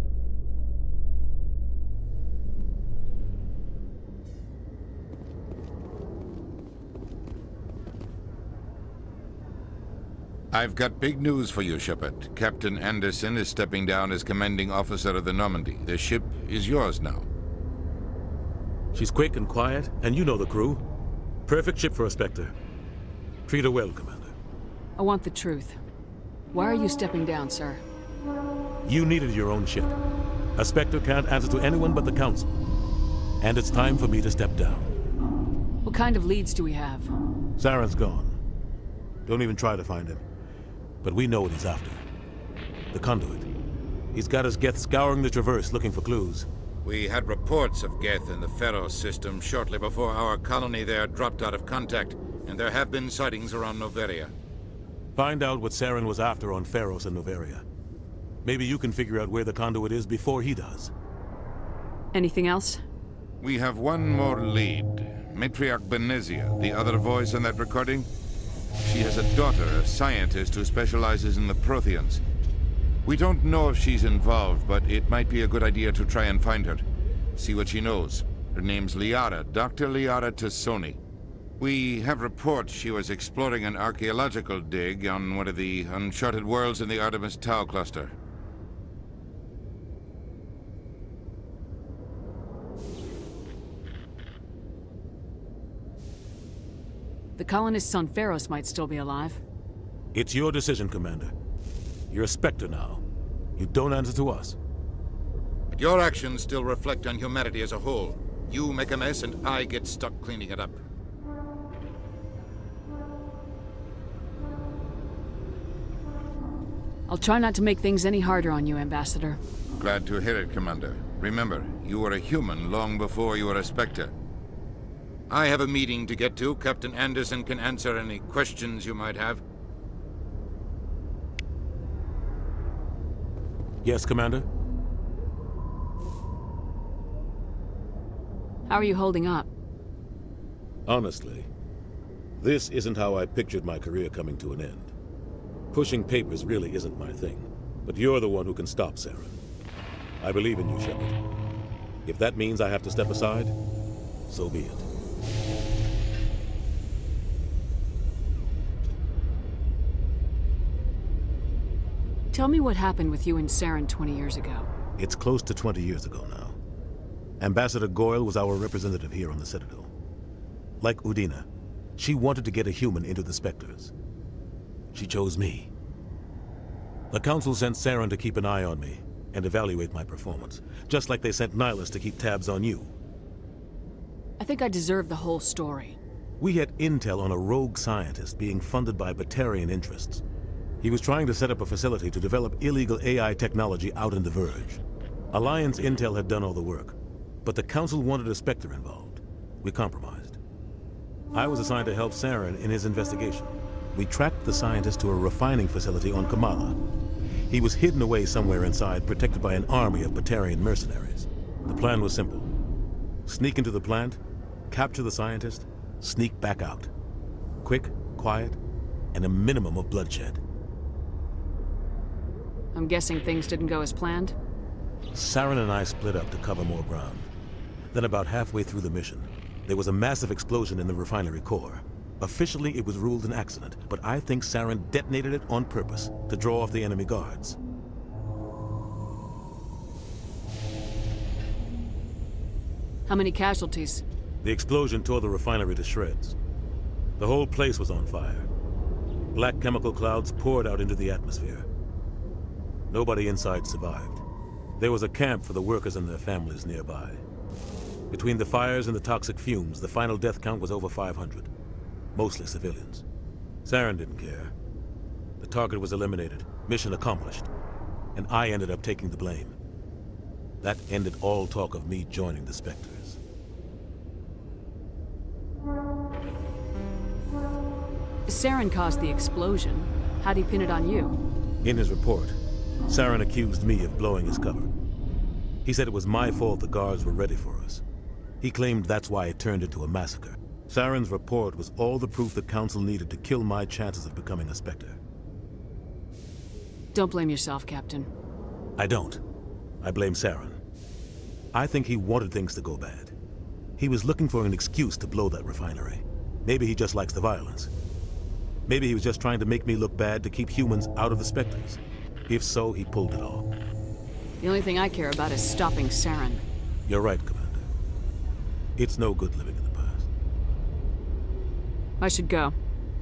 I've got big news for you, Shepard. Captain Anderson is stepping down as commanding officer of the Normandy. The ship is yours now. She's quick and quiet, and you know the crew. Perfect ship for a Spectre. Treat her well, Commander. I want the truth. Why are you stepping down, sir? You needed your own ship. A Spectre can't answer to anyone but the Council. And it's time for me to step down. What kind of leads do we have? Saren's gone. Don't even try to find him. But we know what he's after. The Conduit. He's got his Geth scouring the Traverse looking for clues. We had reports of Geth in the Pharos system shortly before our colony there dropped out of contact, and there have been sightings around Noveria. Find out what Saren was after on Pharos and Noveria. Maybe you can figure out where the Conduit is before he does. Anything else? We have one more lead. Matriarch Benezia, the other voice in that recording. She has a daughter, a scientist who specializes in the Protheans. We don't know if she's involved, but it might be a good idea to try and find her. See what she knows. Her name's Liara, Dr. Liara Tassoni. We have reports she was exploring an archaeological dig on one of the uncharted worlds in the Artemis Tau cluster. The colonists on Pharos might still be alive. It's your decision, Commander. You're a Spectre now. You don't answer to us. But your actions still reflect on humanity as a whole. You make a mess and I get stuck cleaning it up. I'll try not to make things any harder on you, Ambassador. Glad to hear it, Commander. Remember, you were a human long before you were a Spectre. I have a meeting to get to. Captain Anderson can answer any questions you might have. Yes, Commander? How are you holding up? Honestly, this isn't how I pictured my career coming to an end. Pushing papers really isn't my thing, but you're the one who can stop Saren. I believe in you, Shepard. If that means I have to step aside, so be it. Tell me what happened with you and Saren 20 years ago. It's close to 20 years ago now. Ambassador Goyle was our representative here on the Citadel. Like Udina, she wanted to get a human into the Spectres. She chose me. The Council sent Saren to keep an eye on me and evaluate my performance, just like they sent Nihilus to keep tabs on you. I think I deserve the whole story. We had intel on a rogue scientist being funded by Batarian interests. He was trying to set up a facility to develop illegal AI technology out in the Verge. Alliance intel had done all the work, but the Council wanted a Spectre involved. We compromised. I was assigned to help Saren in his investigation. We tracked the scientist to a refining facility on Kamala. He was hidden away somewhere inside, protected by an army of Batarian mercenaries. The plan was simple. Sneak into the plant, capture the scientist, sneak back out. Quick, quiet, and a minimum of bloodshed. I'm guessing things didn't go as planned? Saren and I split up to cover more ground. Then about halfway through the mission, there was a massive explosion in the refinery core. Officially, it was ruled an accident, but I think Saren detonated it on purpose to draw off the enemy guards. How many casualties? The explosion tore the refinery to shreds. The whole place was on fire. Black chemical clouds poured out into the atmosphere. Nobody inside survived. There was a camp for the workers and their families nearby. Between the fires and the toxic fumes, the final death count was over 500. Mostly civilians. Saren didn't care. The target was eliminated, mission accomplished, and I ended up taking the blame. That ended all talk of me joining the Spectres. Saren caused the explosion. How'd he pin it on you? In his report, Saren accused me of blowing his cover. He said it was my fault the guards were ready for us. He claimed that's why it turned into a massacre. Saren's report was all the proof the Council needed to kill my chances of becoming a Spectre. Don't blame yourself, Captain. I don't. I blame Saren. I think he wanted things to go bad. He was looking for an excuse to blow that refinery. Maybe he just likes the violence. Maybe he was just trying to make me look bad to keep humans out of the Spectres. If so, he pulled it off. The only thing I care about is stopping Saren. You're right, Commander. It's no good living in the past. I should go.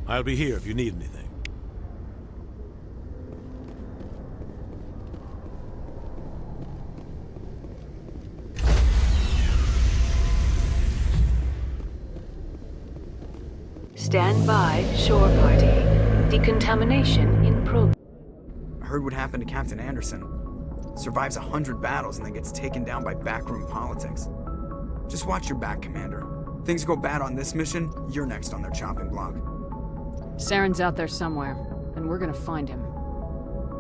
I'll be here if you need anything. Stand by, shore party. Decontamination in progress. I heard what happened to Captain Anderson. Survives 100 battles and then gets taken down by backroom politics. Just watch your back, Commander. Things go bad on this mission, you're next on their chopping block. Saren's out there somewhere, and we're gonna find him.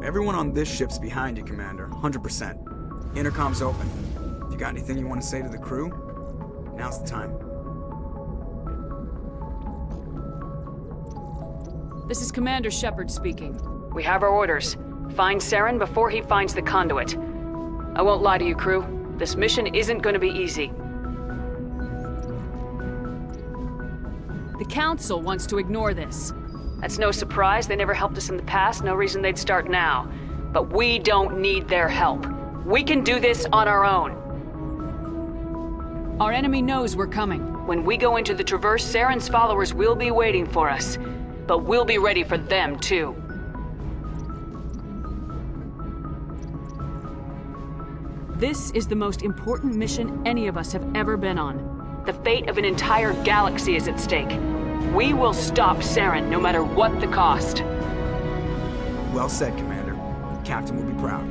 Everyone on this ship's behind you, Commander, 100%. Intercom's open. If you got anything you want to say to the crew, now's the time. This is Commander Shepard speaking. We have our orders. Find Saren before he finds the conduit. I won't lie to you, crew. This mission isn't going to be easy. The Council wants to ignore this. That's no surprise. They never helped us in the past. No reason they'd start now. But we don't need their help. We can do this on our own. Our enemy knows we're coming. When we go into the Traverse, Saren's followers will be waiting for us. But we'll be ready for them, too. This is the most important mission any of us have ever been on. The fate of an entire galaxy is at stake. We will stop Saren, no matter what the cost. Well said, Commander. Captain will be proud.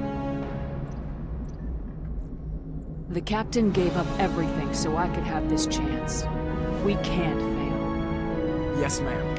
The Captain gave up everything so I could have this chance. We can't fail. Yes, ma'am.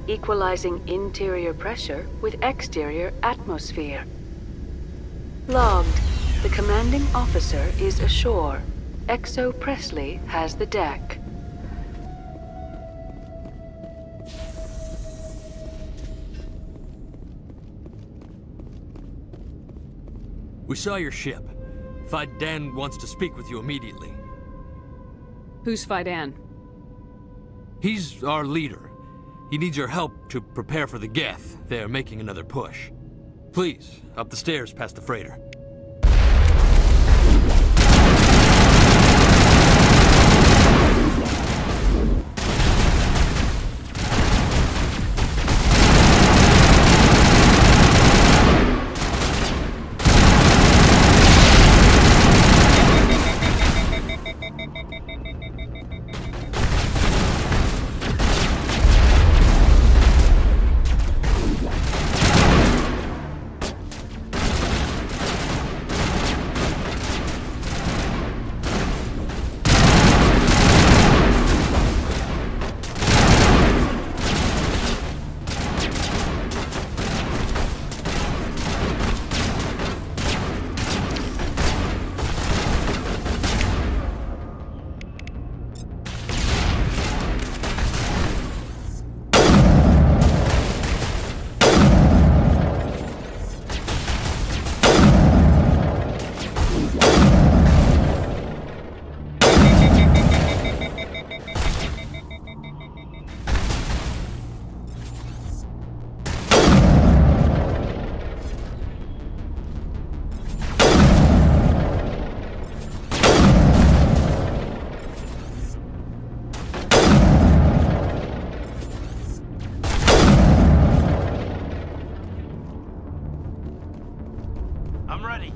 Equalizing interior pressure with exterior atmosphere. Logged. The commanding officer is ashore. Exo Presley has the deck. We saw your ship. Faidan wants to speak with you immediately. Who's Faidan? He's our leader. He needs your help to prepare for the Geth. They're making another push. Please, up the stairs past the freighter. I'm ready.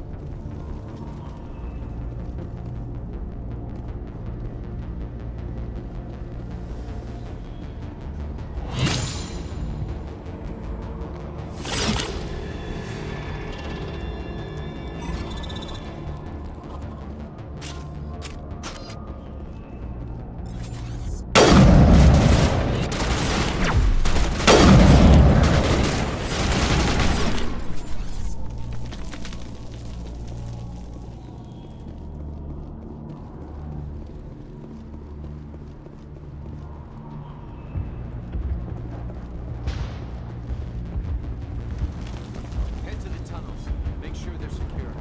Head to the tunnels. Make sure they're secure.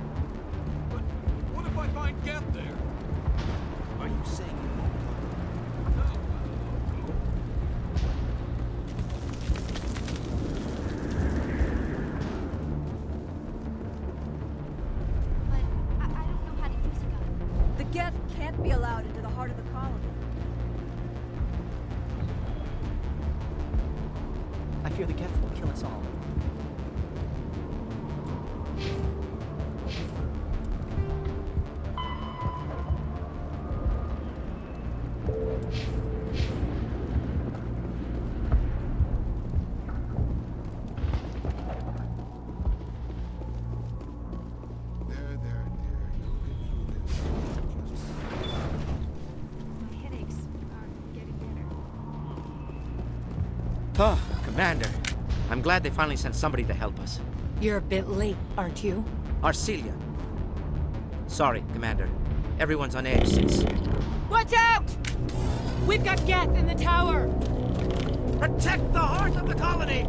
But what if I find Geth there? Are you saying you won't come? No. I don't know how to use a gun. The Geth can't be allowed into the heart of the colony. I fear the Geth will kill us all. My headaches are getting better. Oh, Commander. I'm glad they finally sent somebody to help us. You're a bit late, aren't you? Arcelia. Sorry, Commander. Everyone's on edge since... Watch out! We've got Geth in the tower! Protect the heart of the colony!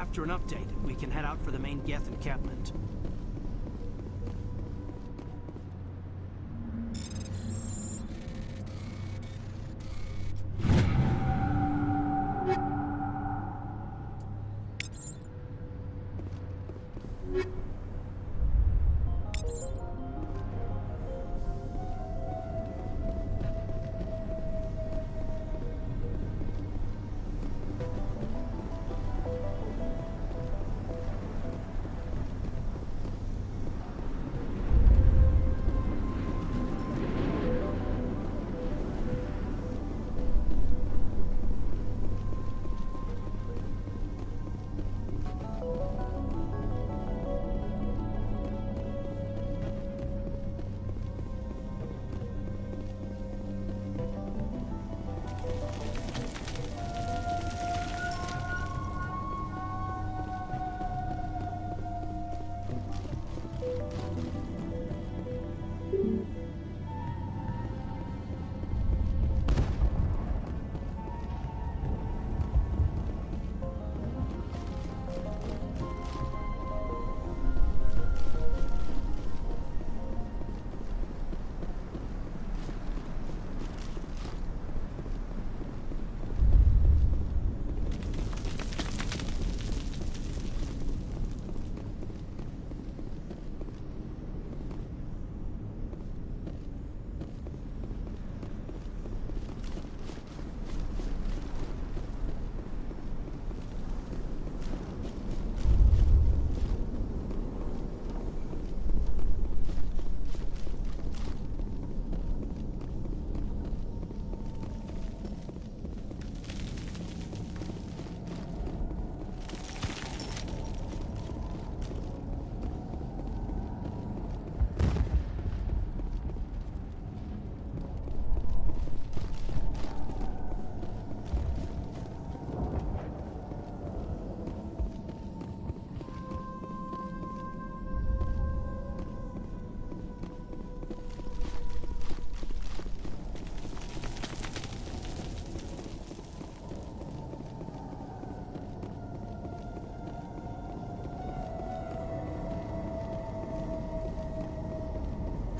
After an update, we can head out for the main Geth encampment.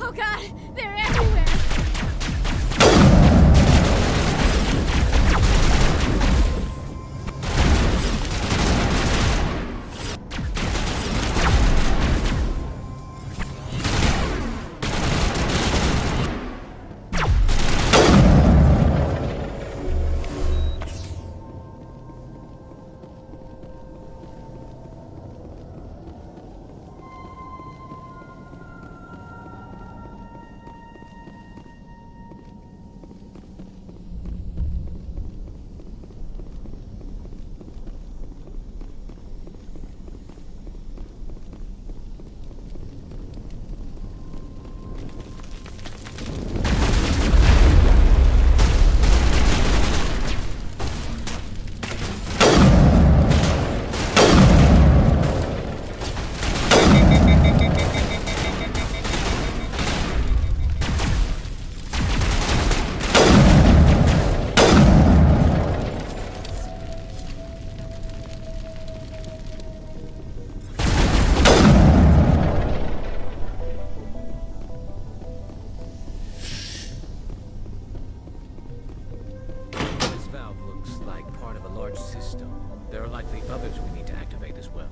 Oh god, they're everywhere! There are likely others we need to activate as well.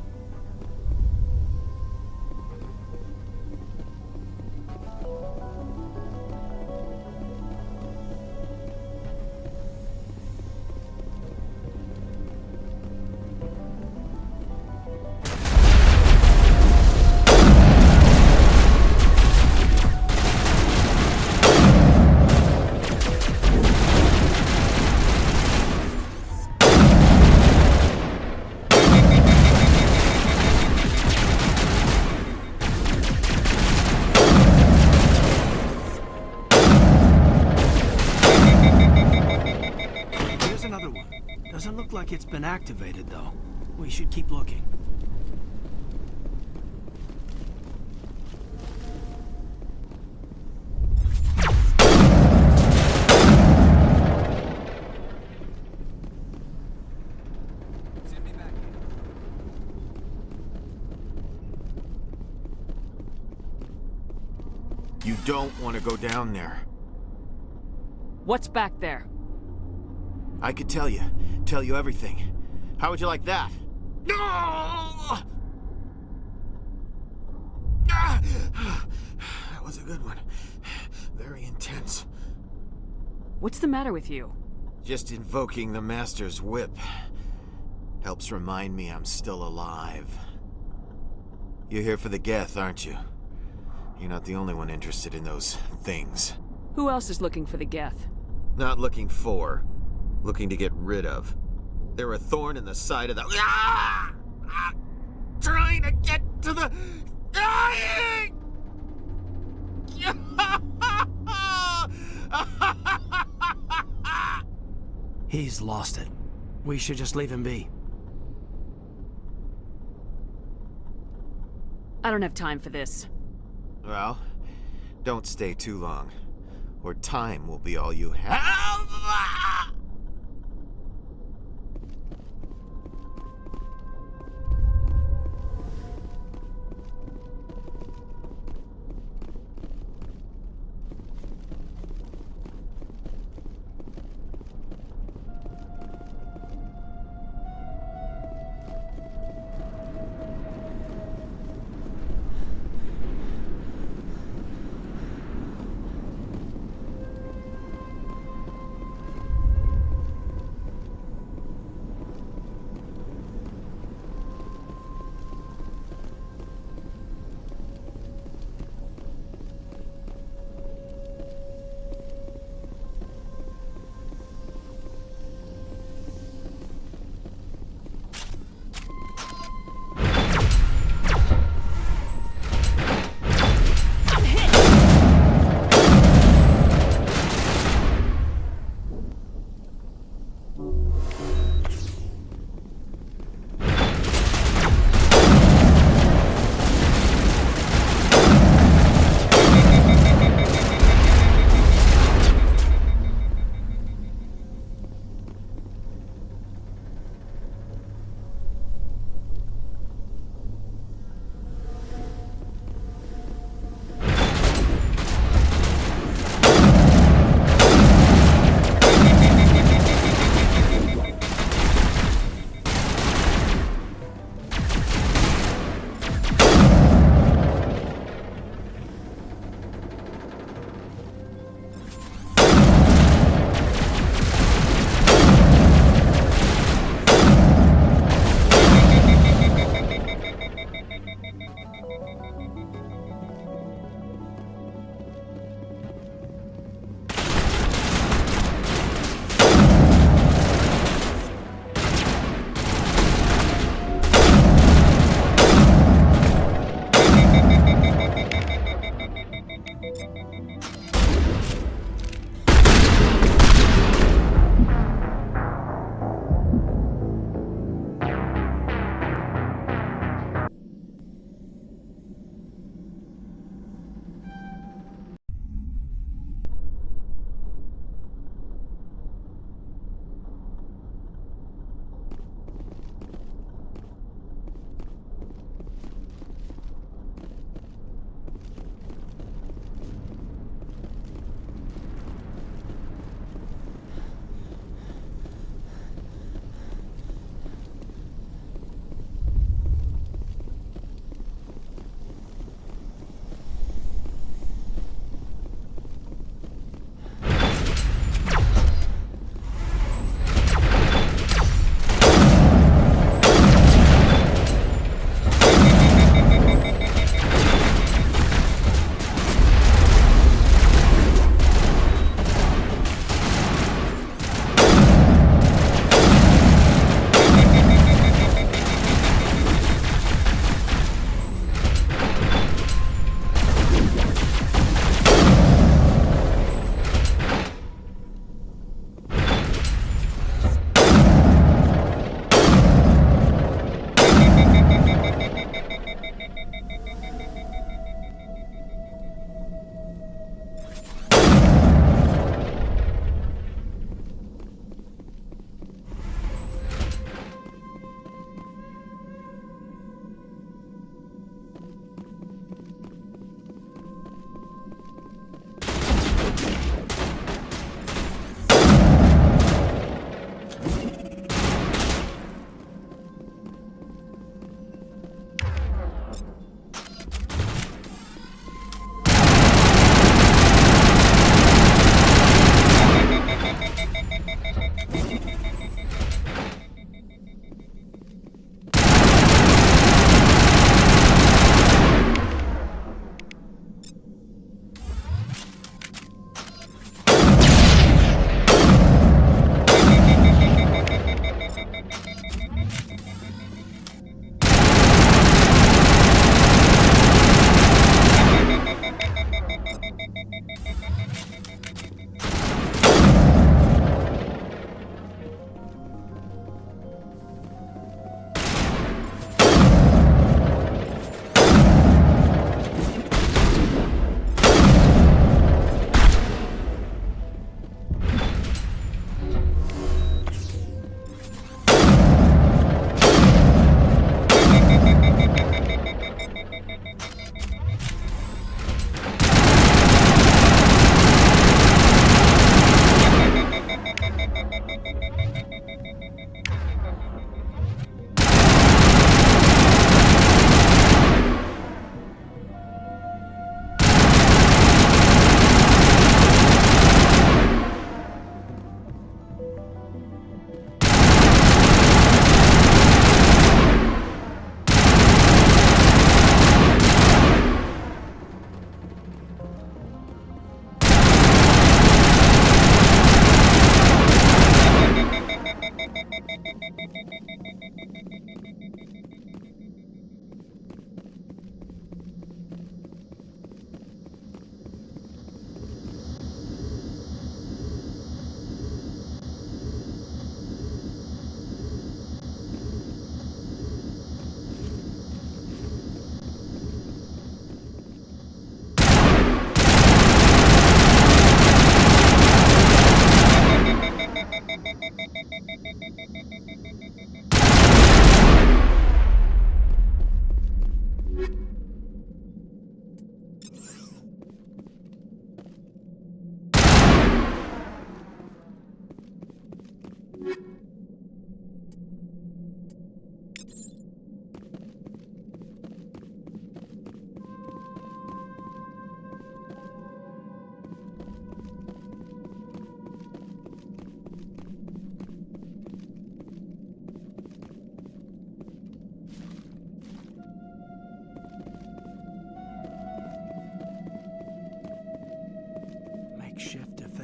Doesn't look like it's been activated, though. We should keep looking. You don't want to go down there. What's back there? I could tell you everything. How would you like that? That was a good one. Very intense. What's the matter with you? Just invoking the Master's whip helps remind me I'm still alive. You're here for the Geth, aren't you? You're not the only one interested in those things. Who else is looking for the Geth? Not looking for, looking to get rid of. They're a thorn in the side of the... Trying to get to the... Dying! He's lost it. We should just leave him be. I don't have time for this. Well, don't stay too long, or time will be all you have.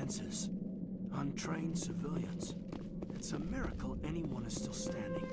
defenses. Untrained civilians. It's a miracle anyone is still standing.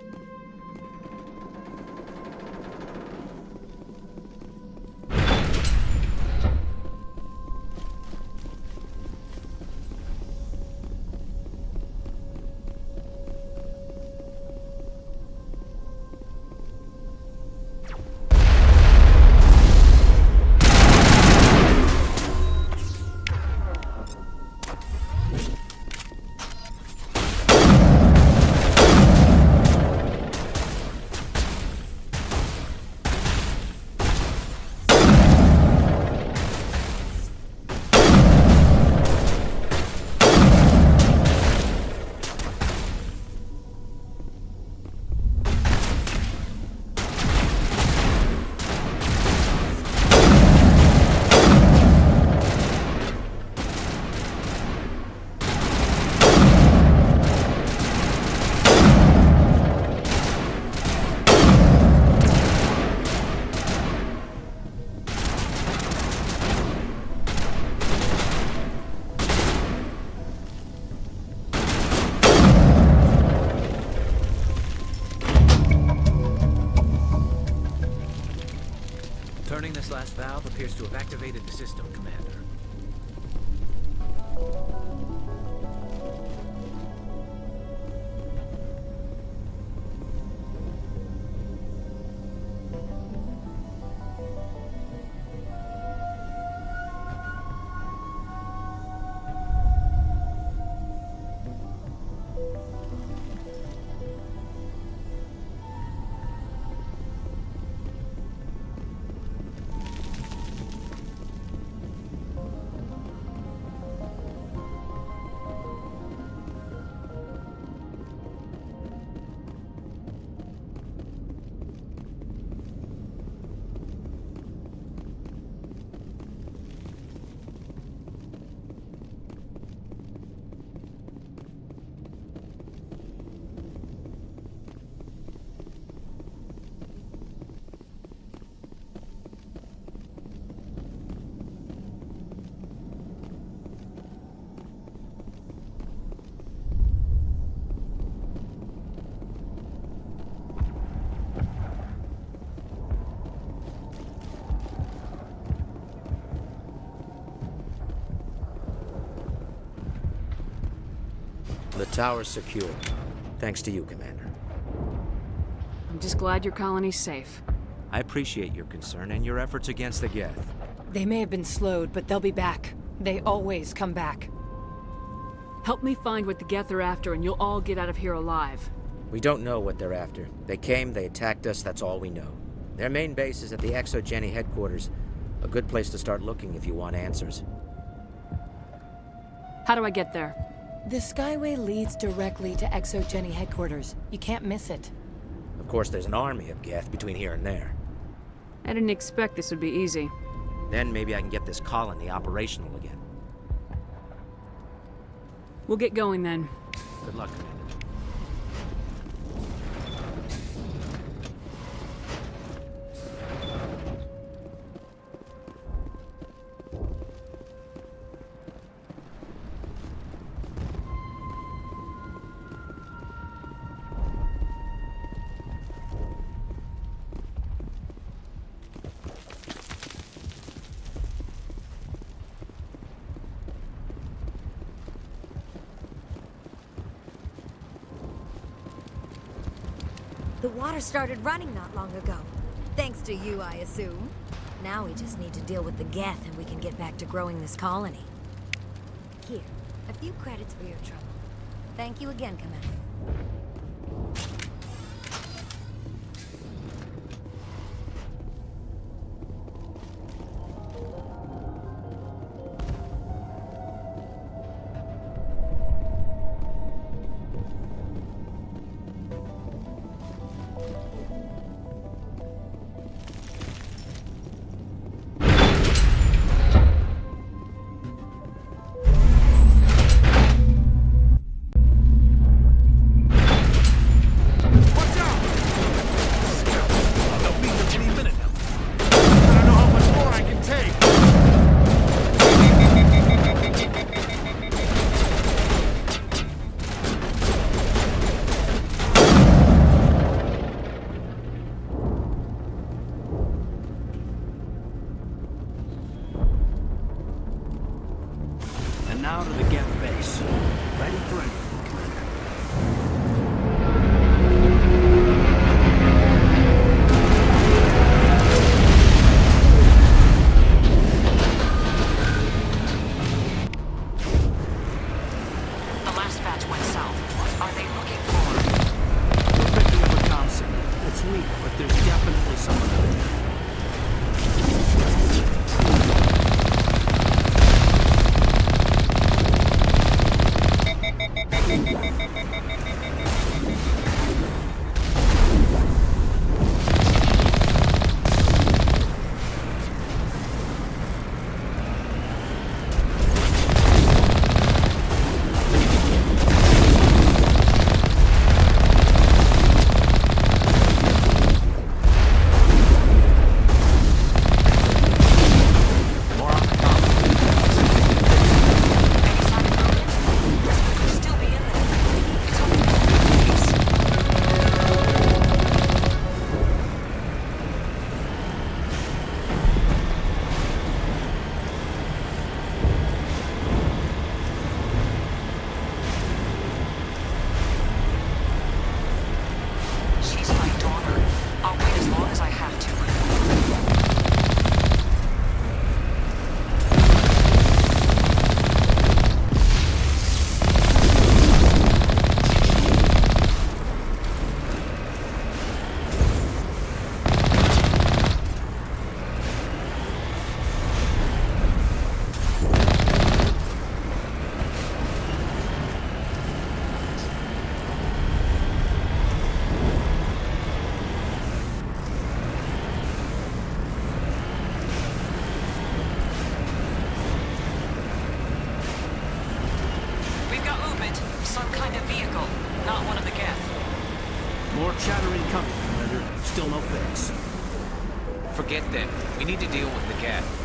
Turning this last valve appears to have activated the system, Commander. The tower's secure. Thanks to you, Commander. I'm just glad your colony's safe. I appreciate your concern and your efforts against the Geth. They may have been slowed, but they'll be back. They always come back. Help me find what the Geth are after, and you'll all get out of here alive. We don't know what they're after. They came, they attacked us, that's all we know. Their main base is at the ExoGeni headquarters. A good place to start looking if you want answers. How do I get there? The Skyway leads directly to ExoGeni headquarters. You can't miss it. Of course, there's an army of Geth between here and there. I didn't expect this would be easy. Then maybe I can get this colony operational again. We'll get going then. Good luck, Commander. The water started running not long ago. Thanks to you, I assume. Now we just need to deal with the Geth and we can get back to growing this colony. Here, a few credits for your trouble. Thank you again, Commander. fix. Forget them. We need to deal with the Geth.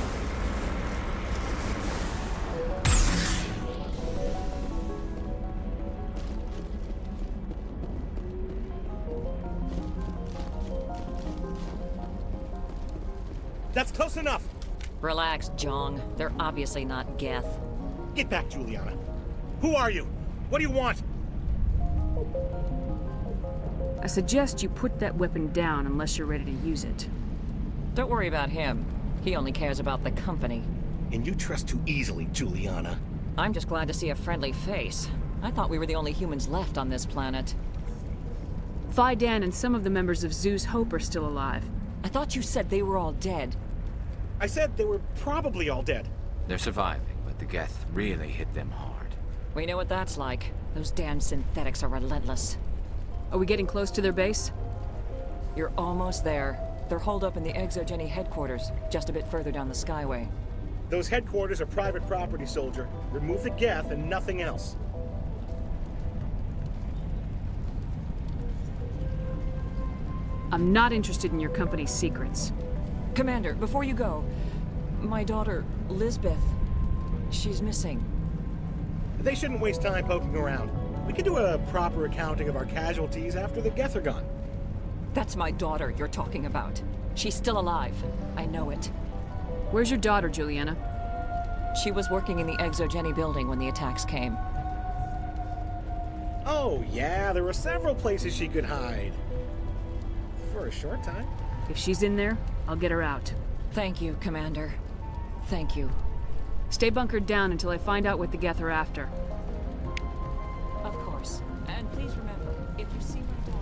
That's close enough. Relax, Jong. They're obviously not Geth. Get back, Juliana. Who are you? What do you want? I suggest you put that weapon down unless you're ready to use it. Don't worry about him. He only cares about the company. And you trust too easily, Juliana. I'm just glad to see a friendly face. I thought we were the only humans left on this planet. Phi Dan and some of the members of Zoo's Hope are still alive. I thought you said they were all dead. I said they were probably all dead. They're surviving, but the Geth really hit them hard. We know what that's like. Those damn synthetics are relentless. Are we getting close to their base? You're almost there. They're holed up in the Exogeny headquarters, just a bit further down the Skyway. Those headquarters are private property, soldier. Remove the Geth and nothing else. I'm not interested in your company's secrets. Commander, before you go, my daughter, Lisbeth, she's missing. They shouldn't waste time poking around. We can do a proper accounting of our casualties after the Geth are gone. That's my daughter you're talking about. She's still alive. I know it. Where's your daughter, Juliana? She was working in the Exogeny building when the attacks came. Oh, yeah, there were several places she could hide. For a short time. If she's in there, I'll get her out. Thank you, Commander. Thank you. Stay bunkered down until I find out what the Geth are after. Of course. And please remember, if you see my daughter...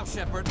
Shepard.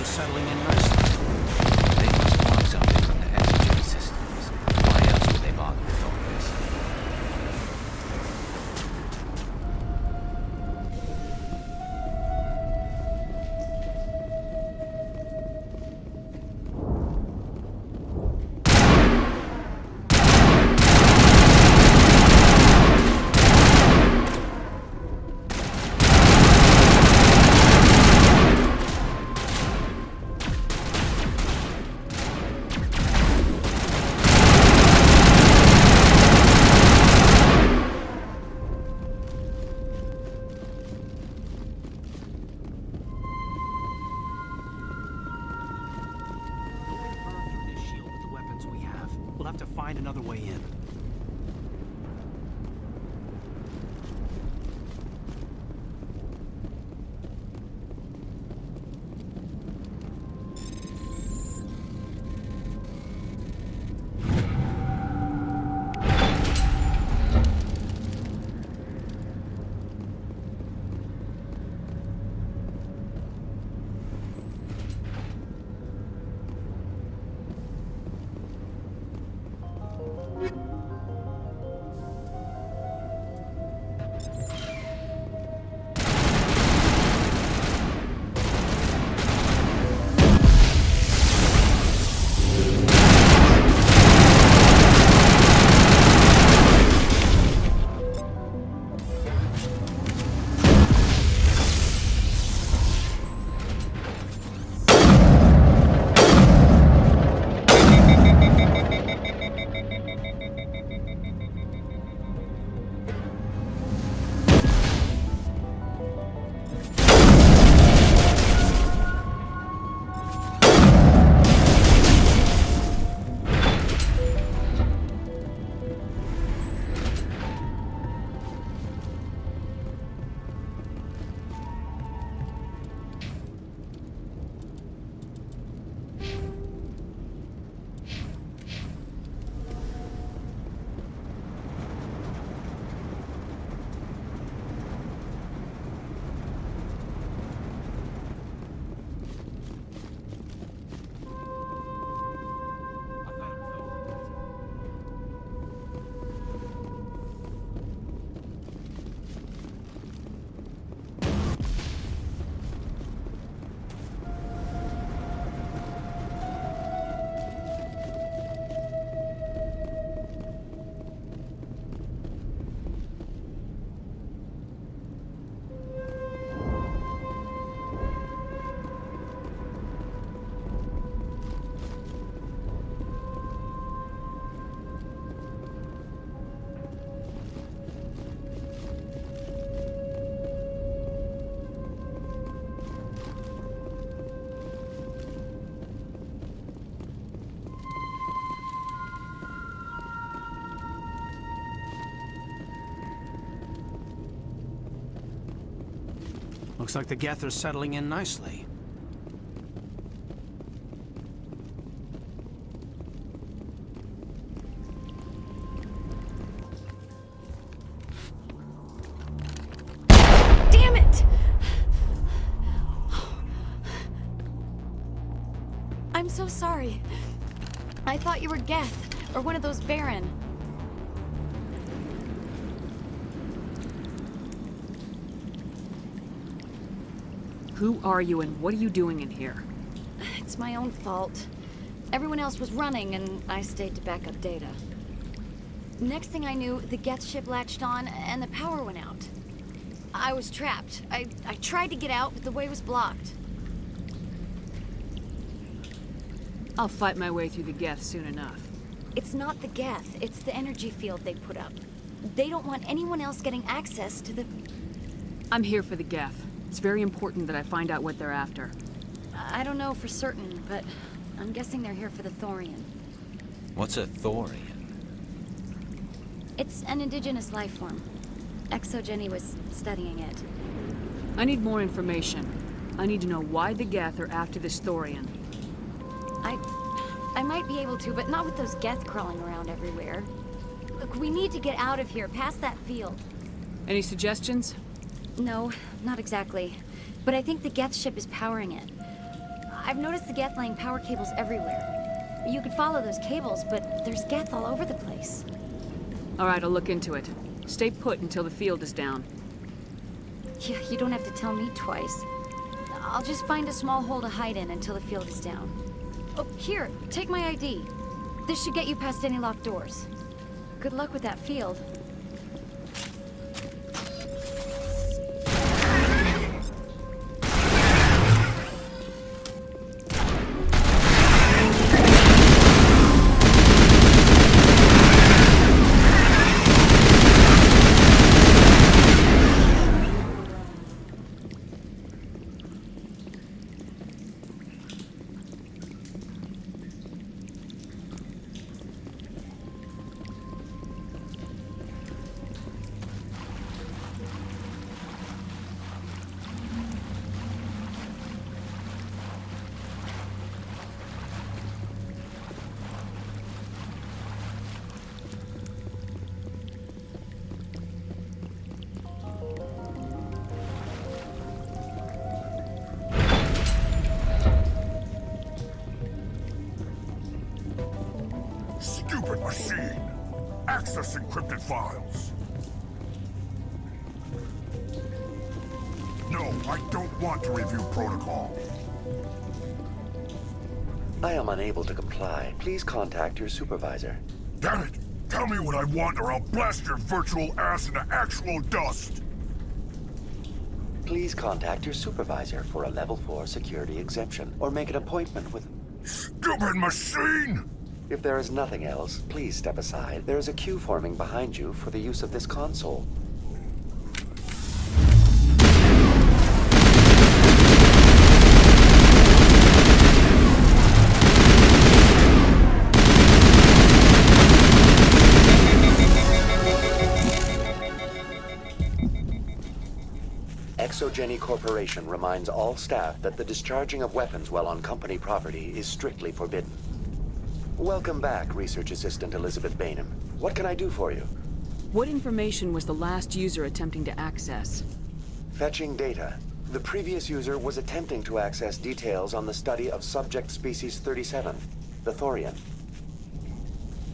Settling in nicely. They must want something from the exogen systems. Why else would they bother with all this? We'll have to find another way in. Looks like the Geth are settling in nicely. Damn it! I'm so sorry. I thought you were Geth, or one of those Baron. Who are you and what are you doing in here? It's my own fault. Everyone else was running and I stayed to back up data. Next thing I knew, the Geth ship latched on and the power went out. I was trapped. I tried to get out, but the way was blocked. I'll fight my way through the Geth soon enough. It's not the Geth, it's the energy field they put up. They don't want anyone else getting access to the... I'm here for the Geth. It's very important that I find out what they're after. I don't know for certain, but I'm guessing they're here for the Thorian. What's a Thorian? It's an indigenous life form. Exogeny was studying it. I need more information. I need to know why the Geth are after this Thorian. I might be able to, but not with those Geth crawling around everywhere. Look, we need to get out of here, past that field. Any suggestions? No, not exactly. But I think the Geth ship is powering it. I've noticed the Geth laying power cables everywhere. You could follow those cables, but there's Geth all over the place. All right, I'll look into it. Stay put until the field is down. Yeah, you don't have to tell me twice. I'll just find a small hole to hide in until the field is down. Oh, here, take my ID. This should get you past any locked doors. Good luck with that field. Stupid machine! Access encrypted files! No, I don't want to review protocol. I am unable to comply. Please contact your supervisor. Damn it! Tell me what I want or I'll blast your virtual ass into actual dust! Please contact your supervisor for a Level 4 security exemption, or make an appointment with... Stupid machine! If there is nothing else, please step aside. There is a queue forming behind you for the use of this console. Exogeny Corporation reminds all staff that the discharging of weapons while on company property is strictly forbidden. Welcome back, Research Assistant Elizabeth Bainham. What can I do for you? What information was the last user attempting to access? Fetching data. The previous user was attempting to access details on the study of subject species 37, the Thorian.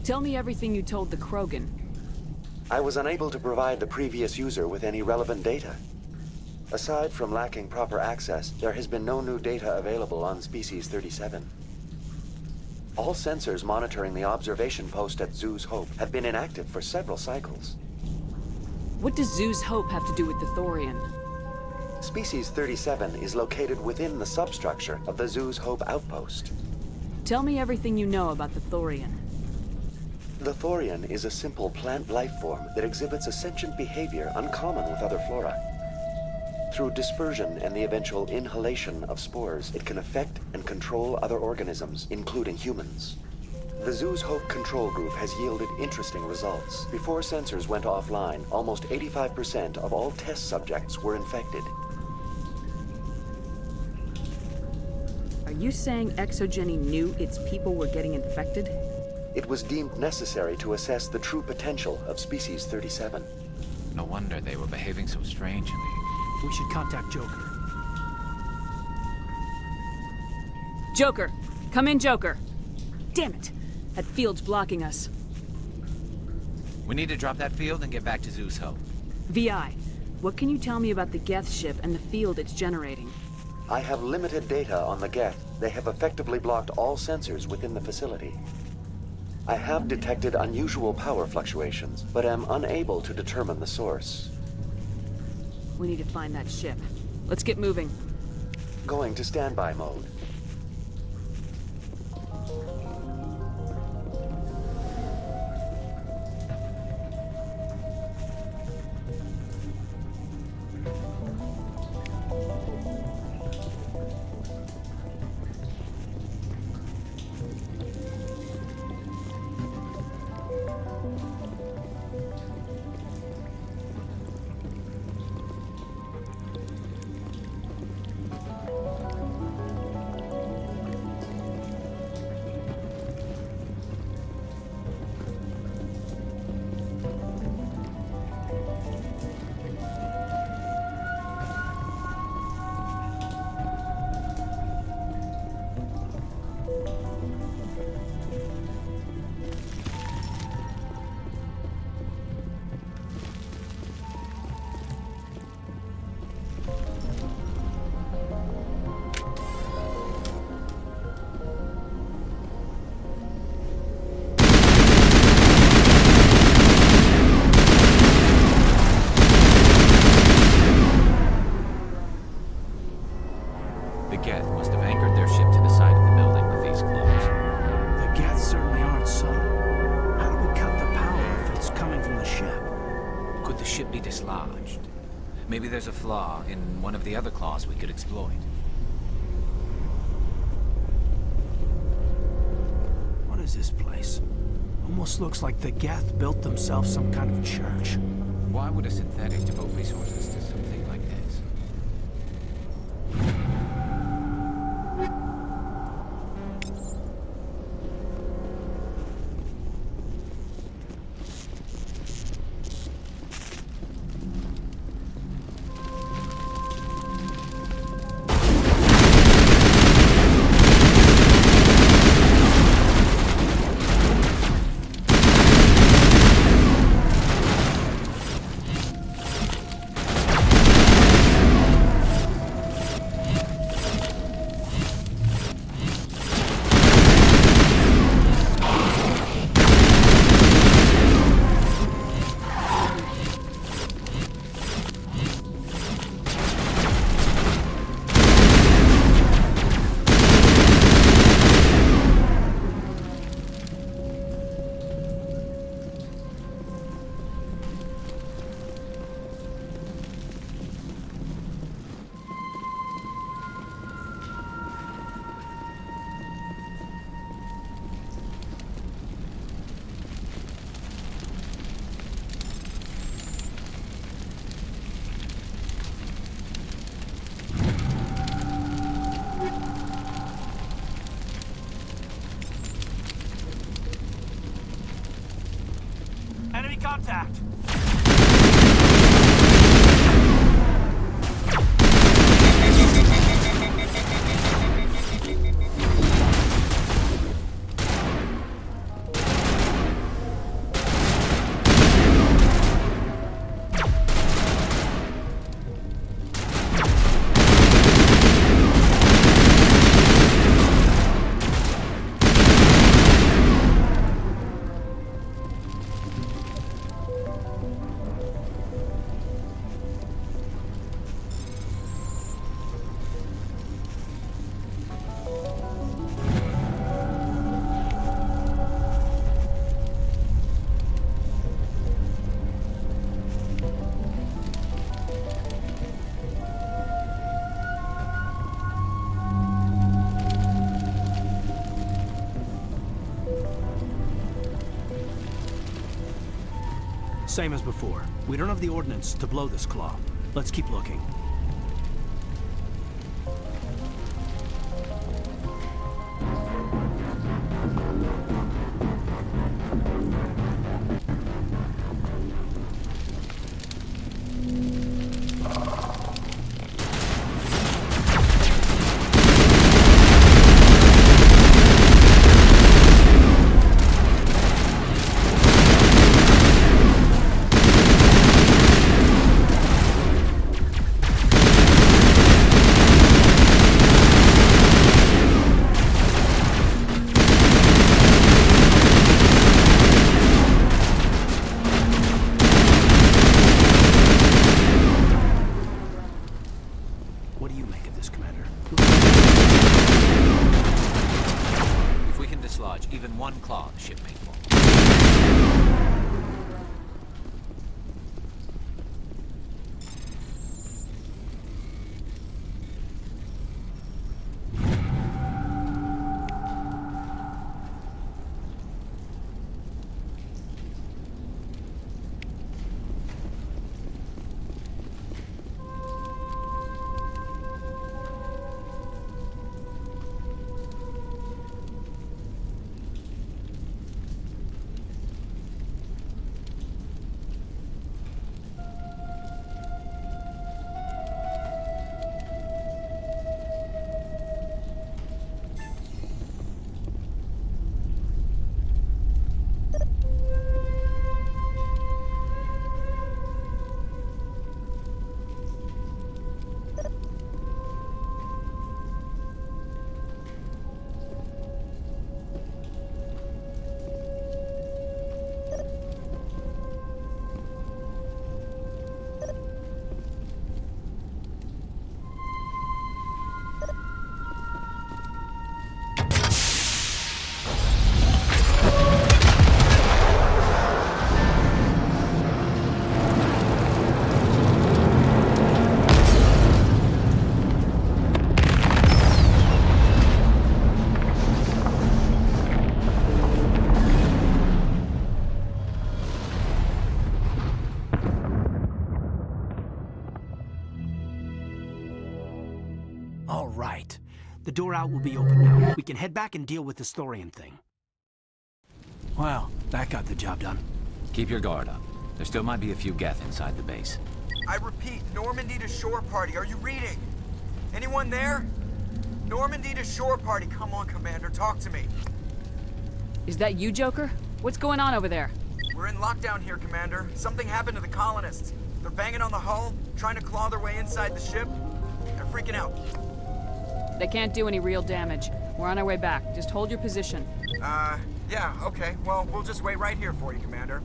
Tell me everything you told the Krogan. I was unable to provide the previous user with any relevant data. Aside from lacking proper access, there has been no new data available on species 37. All sensors monitoring the observation post at Zoo's Hope have been inactive for several cycles. What does Zoo's Hope have to do with the Thorian? Species 37 is located within the substructure of the Zoo's Hope outpost. Tell me everything you know about the Thorian. The Thorian is a simple plant life form that exhibits a sentient behavior uncommon with other flora. Through dispersion and the eventual inhalation of spores, it can affect and control other organisms, including humans. The Zoo's Hope control group has yielded interesting results. Before sensors went offline, almost 85% of all test subjects were infected. Are you saying Exogeny knew its people were getting infected? It was deemed necessary to assess the true potential of species 37. No wonder they were behaving so strangely. We should contact Joker. Joker! Come in, Joker! Damn it! That field's blocking us. We need to drop that field and get back to Zoo's Hope. VI, what can you tell me about the Geth ship and the field it's generating? I have limited data on the Geth. They have effectively blocked all sensors within the facility. I have detected unusual power fluctuations, but am unable to determine the source. We need to find that ship. Let's get moving. Going to standby mode. dislodged. Maybe there's a flaw in one of the other claws we could exploit. What is this place? Almost looks like the Geth built themselves some kind of church. Why would a synthetic devote resources to something like this? Enemy contact! Same as before. We don't have the ordnance to blow this claw. Let's keep looking. What do you make of this, Commander? If we can dislodge even one claw, the ship may fall. The door out will be open now. We can head back and deal with this Thorian thing. Well, that got the job done. Keep your guard up. There still might be a few Geth inside the base. I repeat, Normandy to shore party. Are you reading? Anyone there? Normandy to shore party. Come on, Commander, talk to me. Is that you, Joker? What's going on over there? We're in lockdown here, Commander. Something happened to the colonists. They're banging on the hull, trying to claw their way inside the ship. They're freaking out. They can't do any real damage. We're on our way back. Just hold your position. Yeah, okay. Well, we'll just wait right here for you, Commander.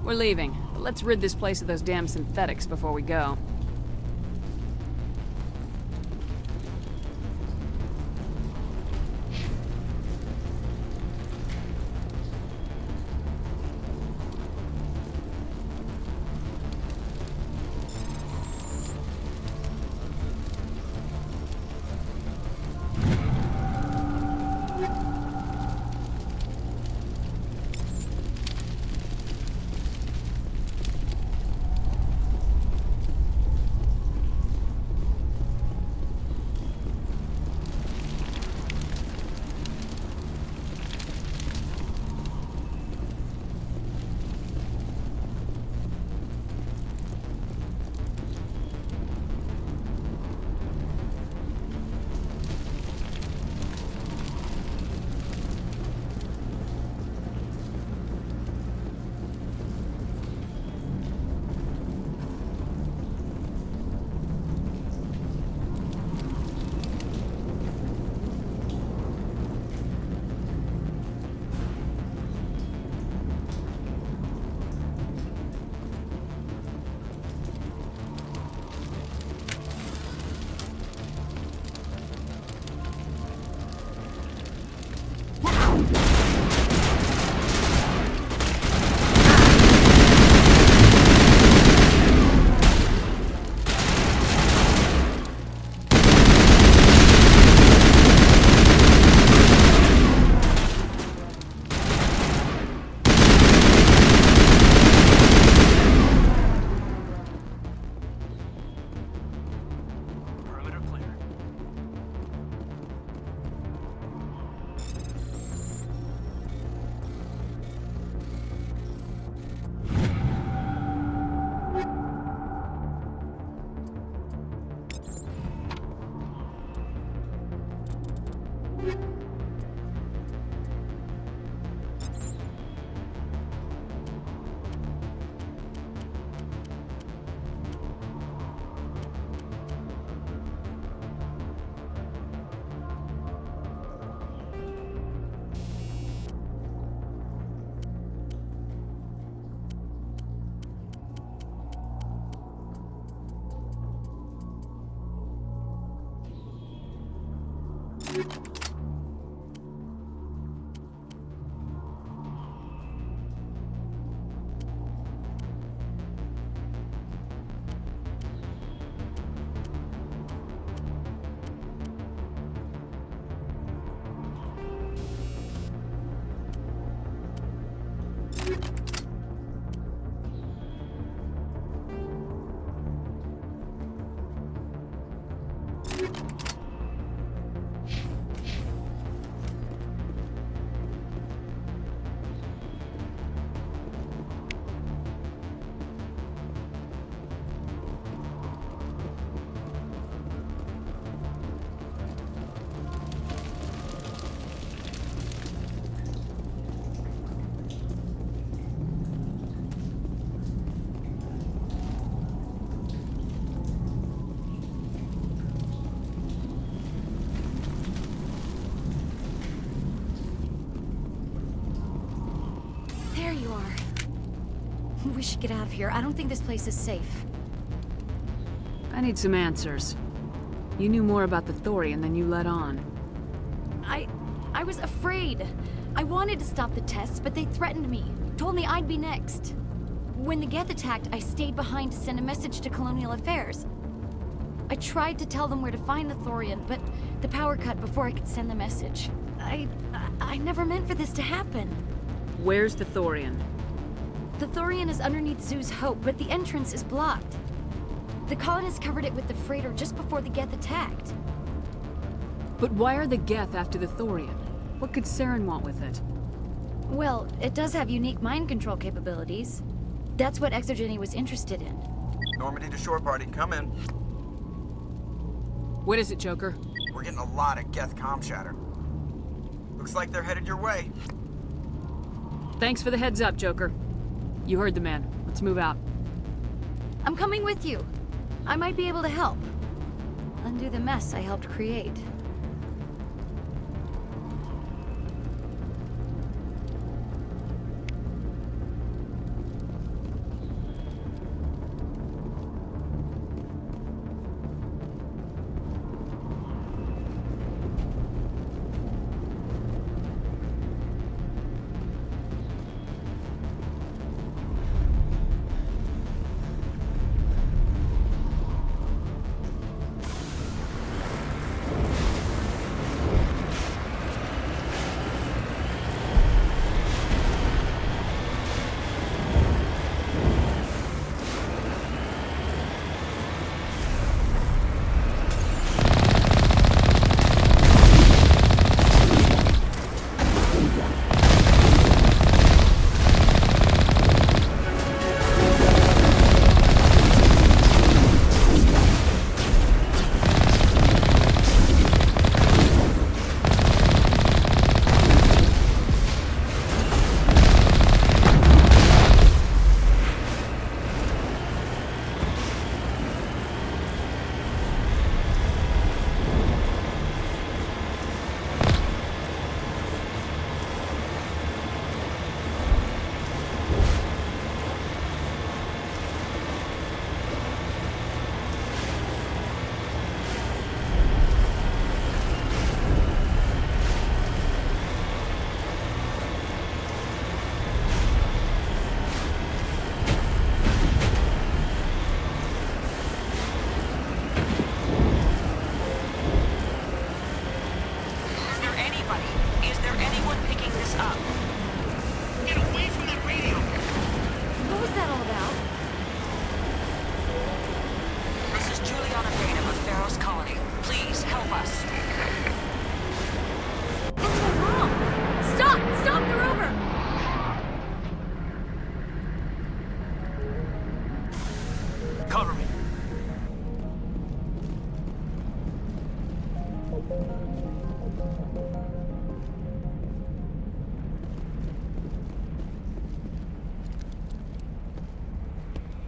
We're leaving, but let's rid this place of those damn synthetics before we go. We should get out of here. I don't think this place is safe. I need some answers. You knew more about the Thorian than you let on. I was afraid. I wanted to stop the tests, but they threatened me. Told me I'd be next. When the Geth attacked, I stayed behind to send a message to Colonial Affairs. I tried to tell them where to find the Thorian, but the power cut before I could send the message. I never meant for this to happen. Where's the Thorian? The Thorian is underneath Zoo's Hope, but the entrance is blocked. The colonists covered it with the freighter just before the Geth attacked. But why are the Geth after the Thorian? What could Saren want with it? Well, it does have unique mind control capabilities. That's what Exogeny was interested in. Normandy to shore party, come in. What is it, Joker? We're getting a lot of Geth comm chatter. Looks like they're headed your way. Thanks for the heads up, Joker. You heard the man. Let's move out. I'm coming with you. I might be able to help. Undo the mess I helped create.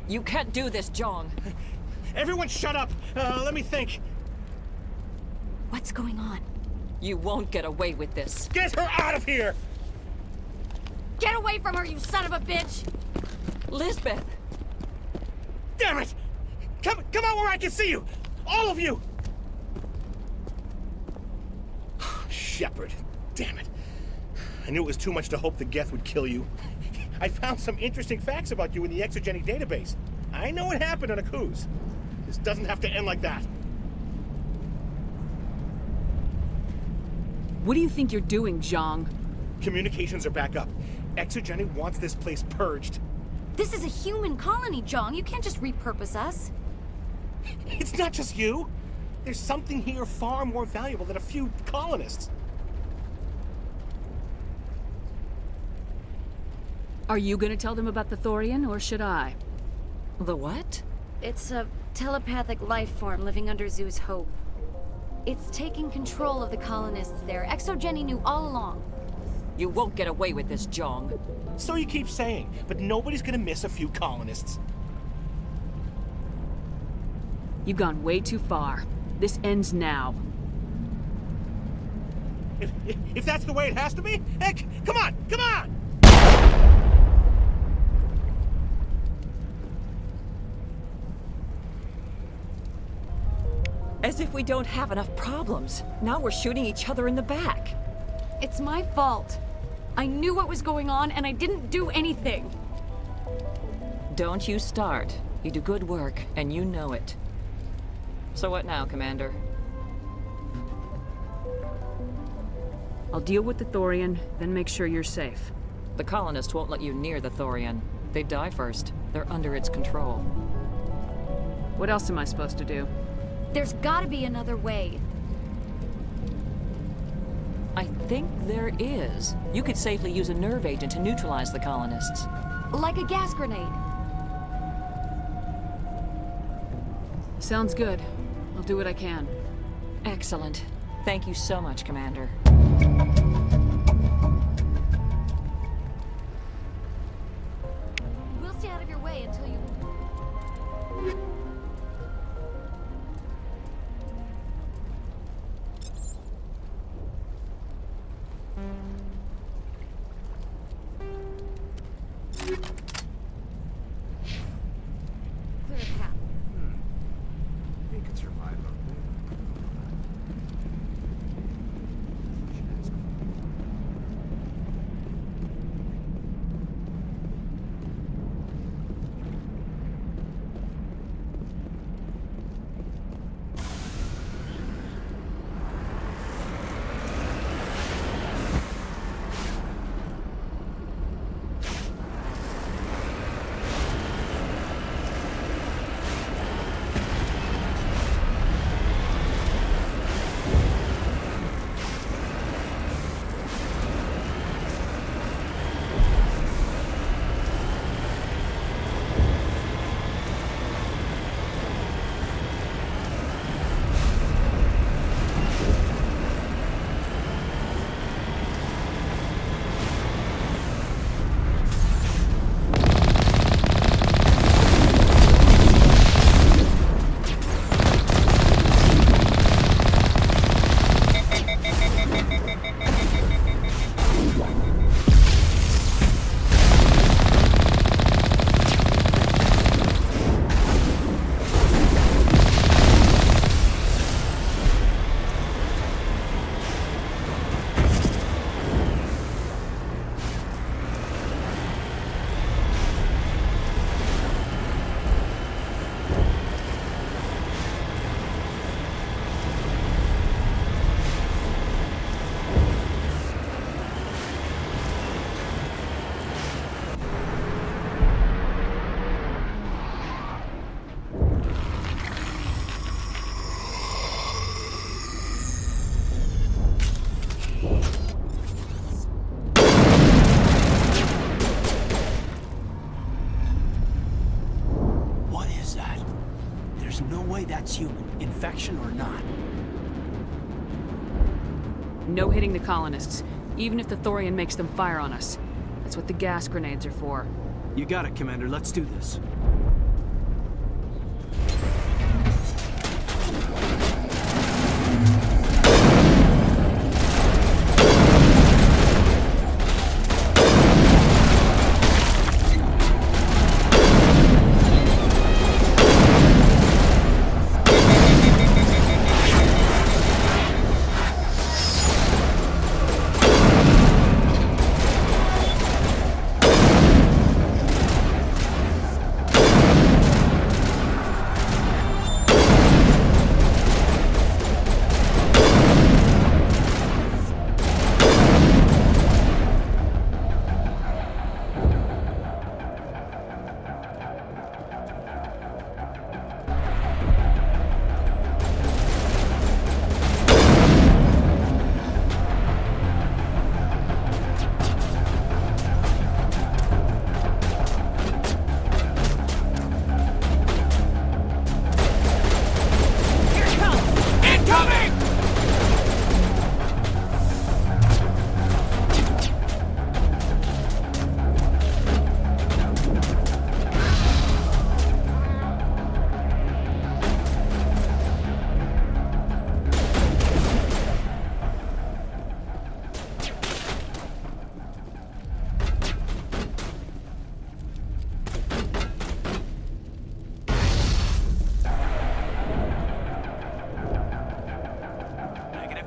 You can't do this, Jong. Everyone shut up! Let me think. What's going on? You won't get away with this. Get her out of here! Get away from her, you son of a bitch! Lisbeth! Damn it! Come out where I can see you! All of you! Shepard. Damn it. I knew it was too much to hope the Geth would kill you. I found some interesting facts about you in the Exogeny database. I know it happened on Akuz. This doesn't have to end like that. What do you think you're doing, Zhang? Communications are back up. Exogeny wants this place purged. This is a human colony, Jong. You can't just repurpose us. It's not just you. There's something here far more valuable than a few colonists. Are you gonna tell them about the Thorian, or should I? The what? It's a telepathic life form living under Zoo's Hope. It's taking control of the colonists there. Exogeny knew all along. You won't get away with this, Jong. So you keep saying, but nobody's gonna miss a few colonists. You've gone way too far. This ends now. If that's the way it has to be, heck, come on, come on! As if we don't have enough problems. Now we're shooting each other in the back. It's my fault. I knew what was going on, and I didn't do anything. Don't you start. You do good work, and you know it. So what now, Commander? I'll deal with the Thorian, then make sure you're safe. The colonists won't let you near the Thorian. They die first. They're under its control. What else am I supposed to do? There's gotta be another way. I think there is. You could safely use a nerve agent to neutralize the colonists. Like a gas grenade. Sounds good. I'll do what I can. Excellent. Thank you so much, Commander. We'll stay out of your way until you... Clear a path. He could survive out there. What is that? There's no way that's human, infection or not. No hitting the colonists, even if the Thorian makes them fire on us. That's what the gas grenades are for. You got it, Commander. Let's do this.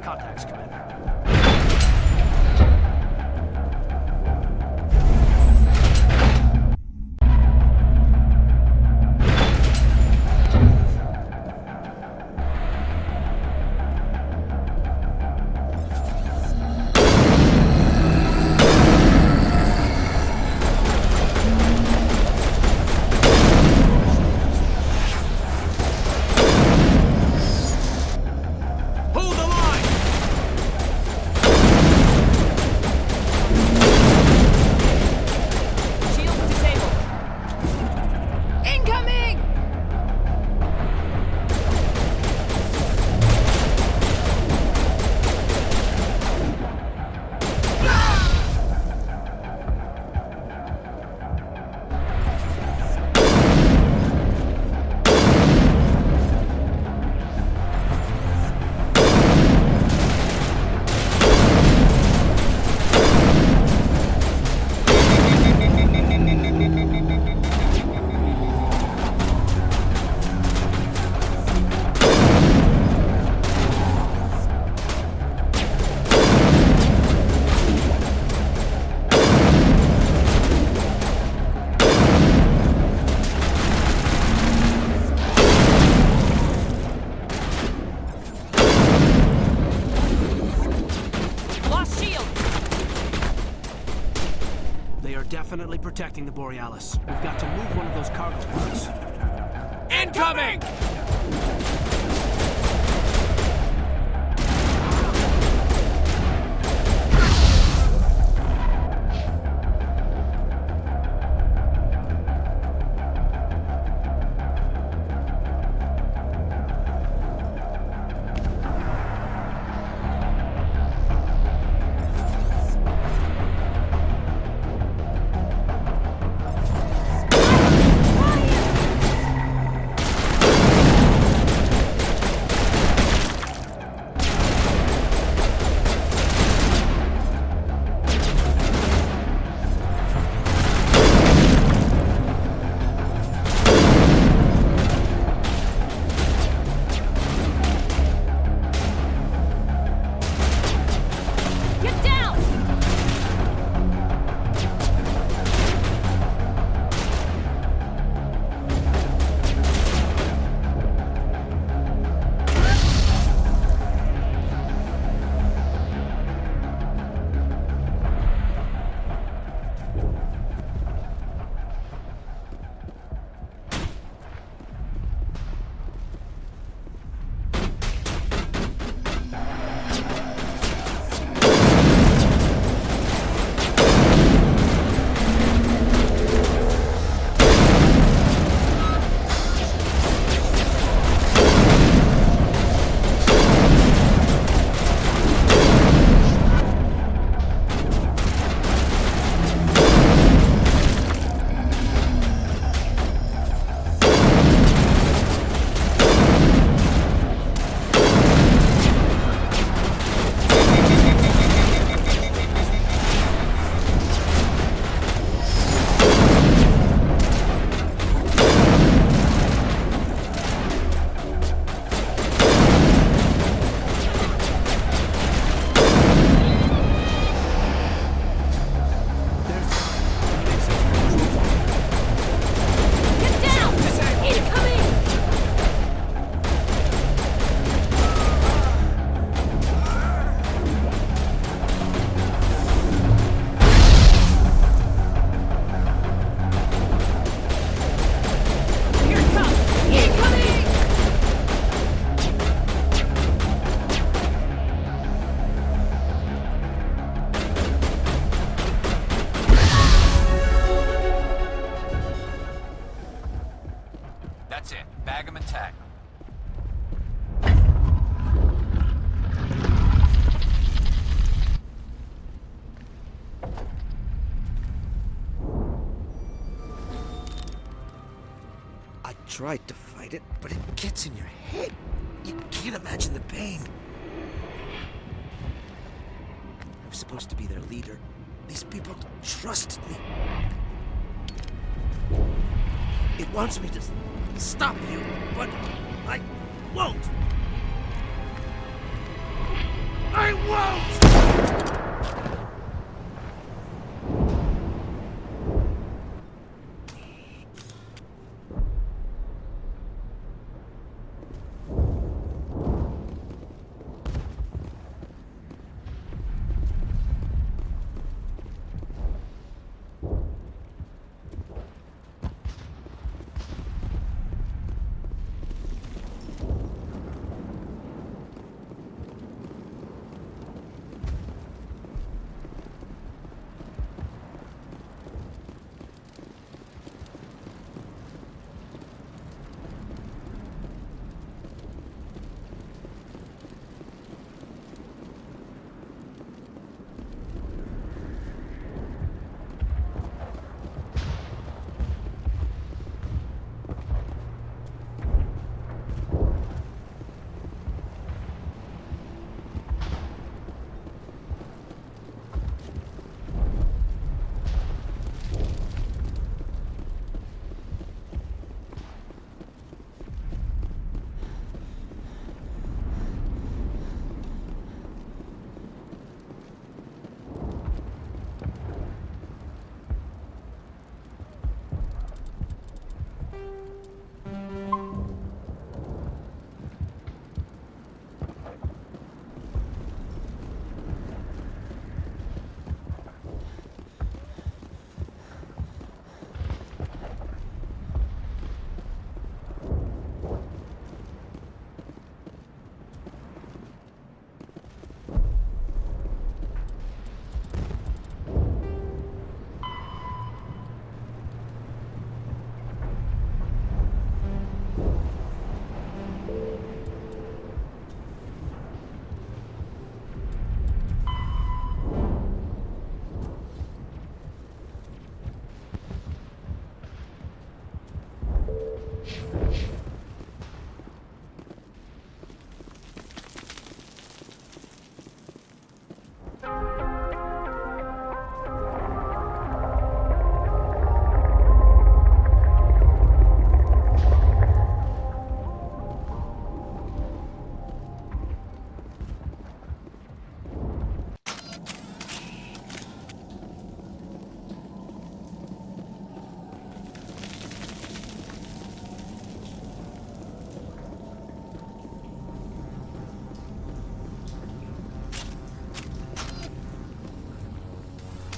Contacts, Commander. Hold the line! definitely protecting the Borealis. We've got to move one of those cargo pods. Incoming! That's it. Bag 'em and tag 'em. I tried to fight it, but it gets in your head. You can't imagine the pain. I was supposed to be their leader. These people trusted me. It wants me to stop you, but I won't. I won't!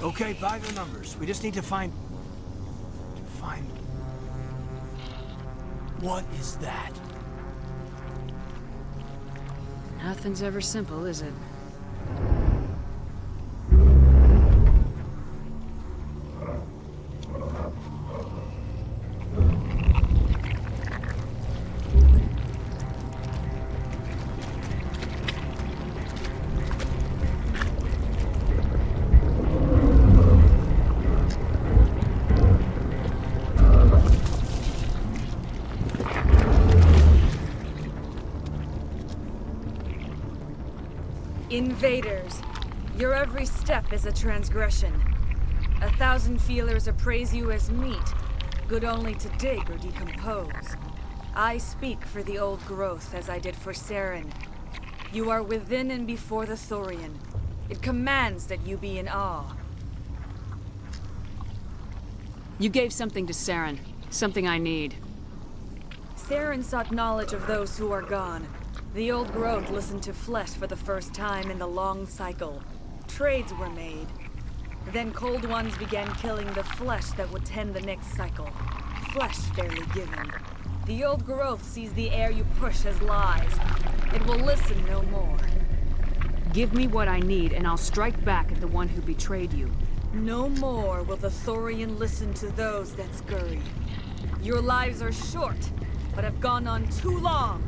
Okay, by the numbers. We just need to find... What is that? Nothing's ever simple, is it? Invaders, your every step is a transgression. 1,000 feelers appraise you as meat, good only to dig or decompose. I speak for the old growth as I did for Saren. You are within and before the Thorian. It commands that you be in awe. You gave something to Saren. Something I need. Saren sought knowledge of those who are gone. The old growth listened to flesh for the first time in the long cycle. Trades were made. Then cold ones began killing the flesh that would tend the next cycle. Flesh fairly given. The old growth sees the air you push as lies. It will listen no more. Give me what I need, and I'll strike back at the one who betrayed you. No more will the Thorian listen to those that scurry. Your lives are short, but have gone on too long.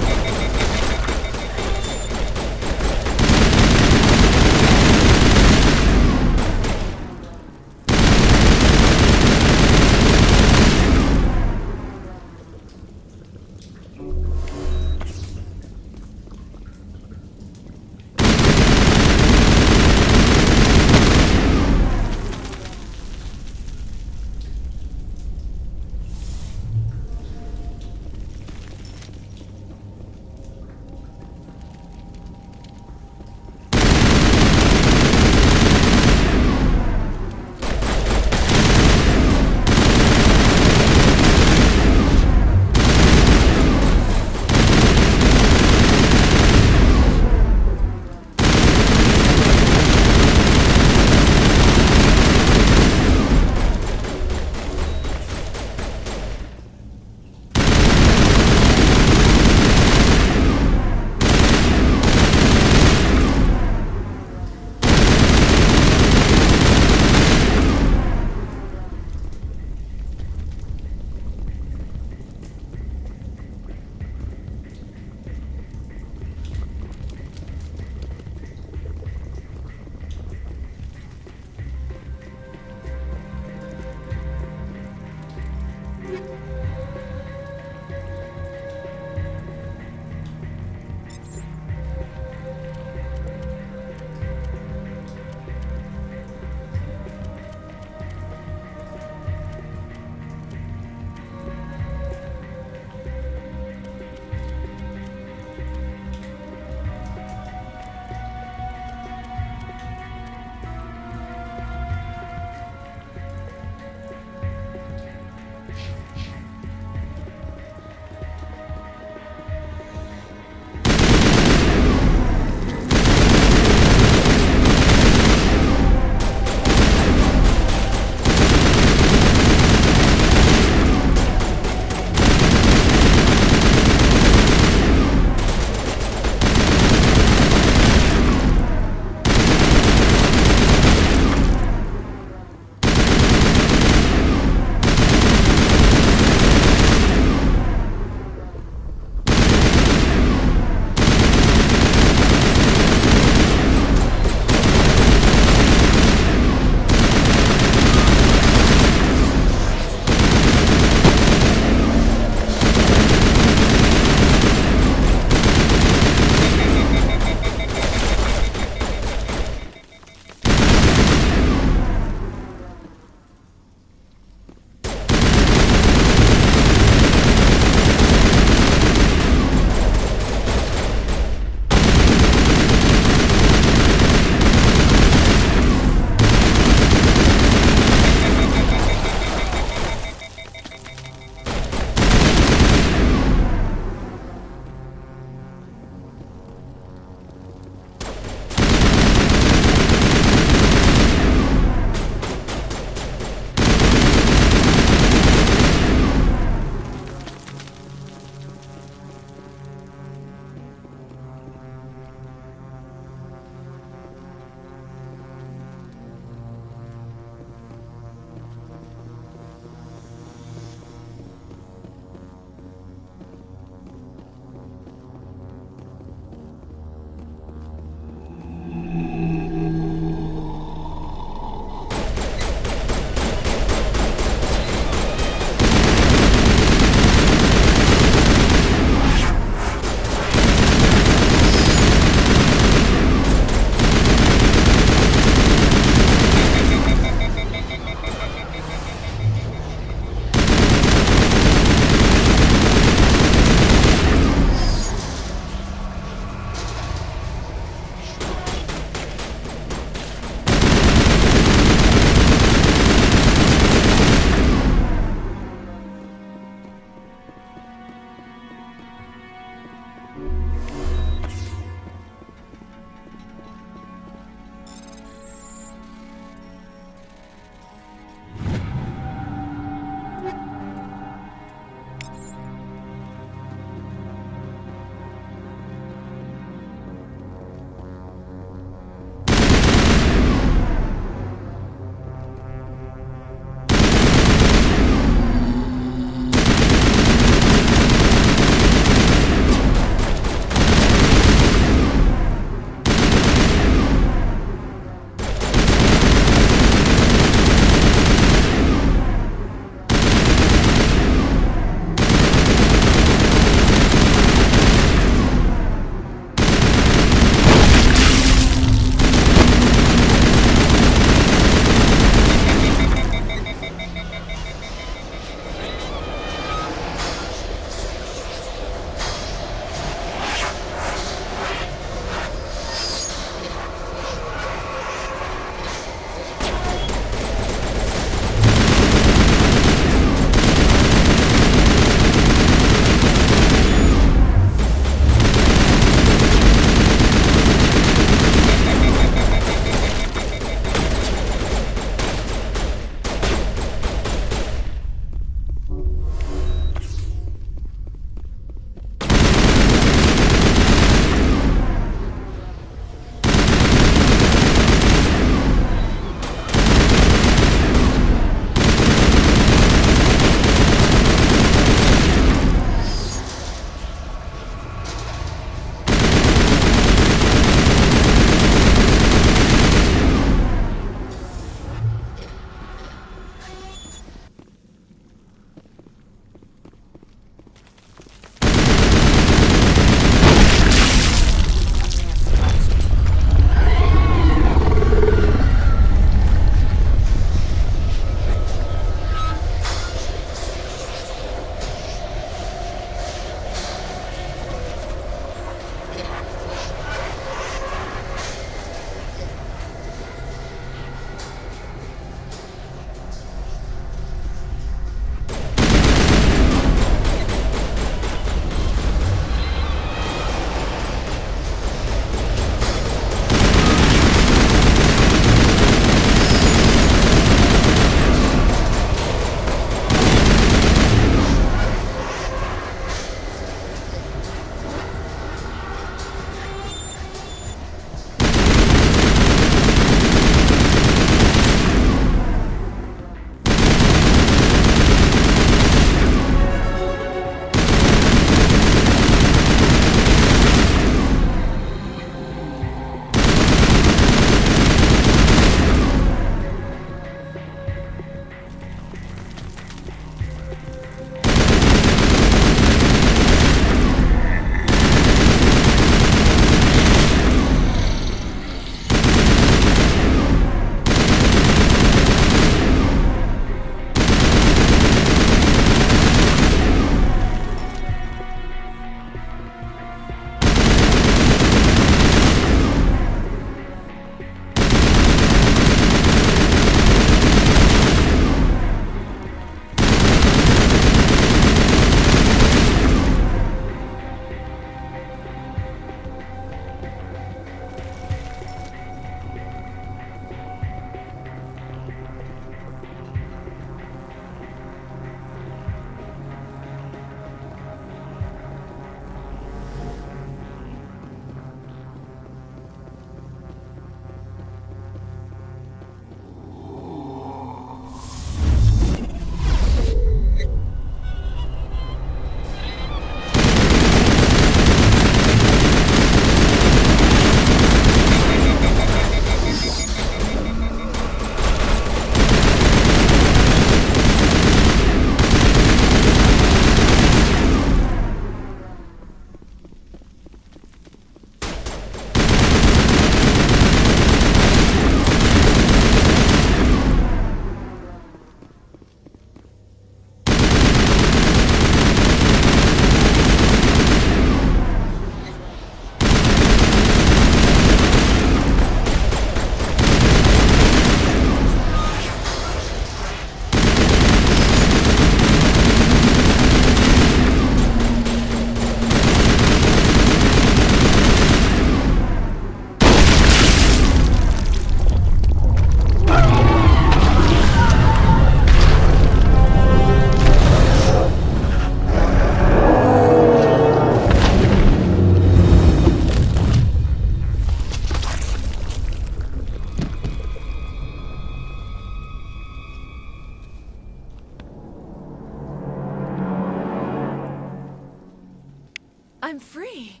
I'm free.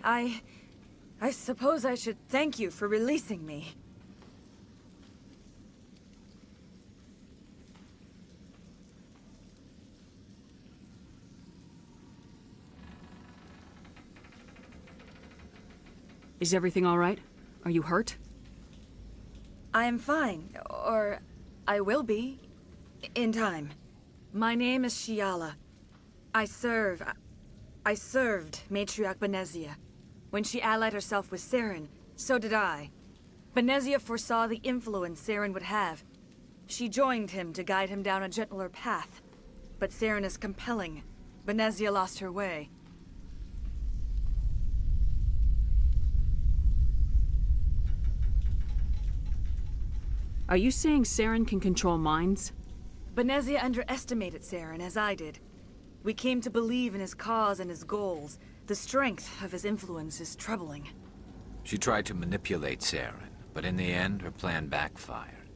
I suppose I should thank you for releasing me. Is everything all right? Are you hurt? I am fine, or I will be, in time. My name is Shiala. I served Matriarch Benezia. When she allied herself with Saren, so did I. Benezia foresaw the influence Saren would have. She joined him to guide him down a gentler path. But Saren is compelling. Benezia lost her way. Are you saying Saren can control minds? Benezia underestimated Saren, as I did. We came to believe in his cause and his goals. The strength of his influence is troubling. She tried to manipulate Saren, but in the end, her plan backfired.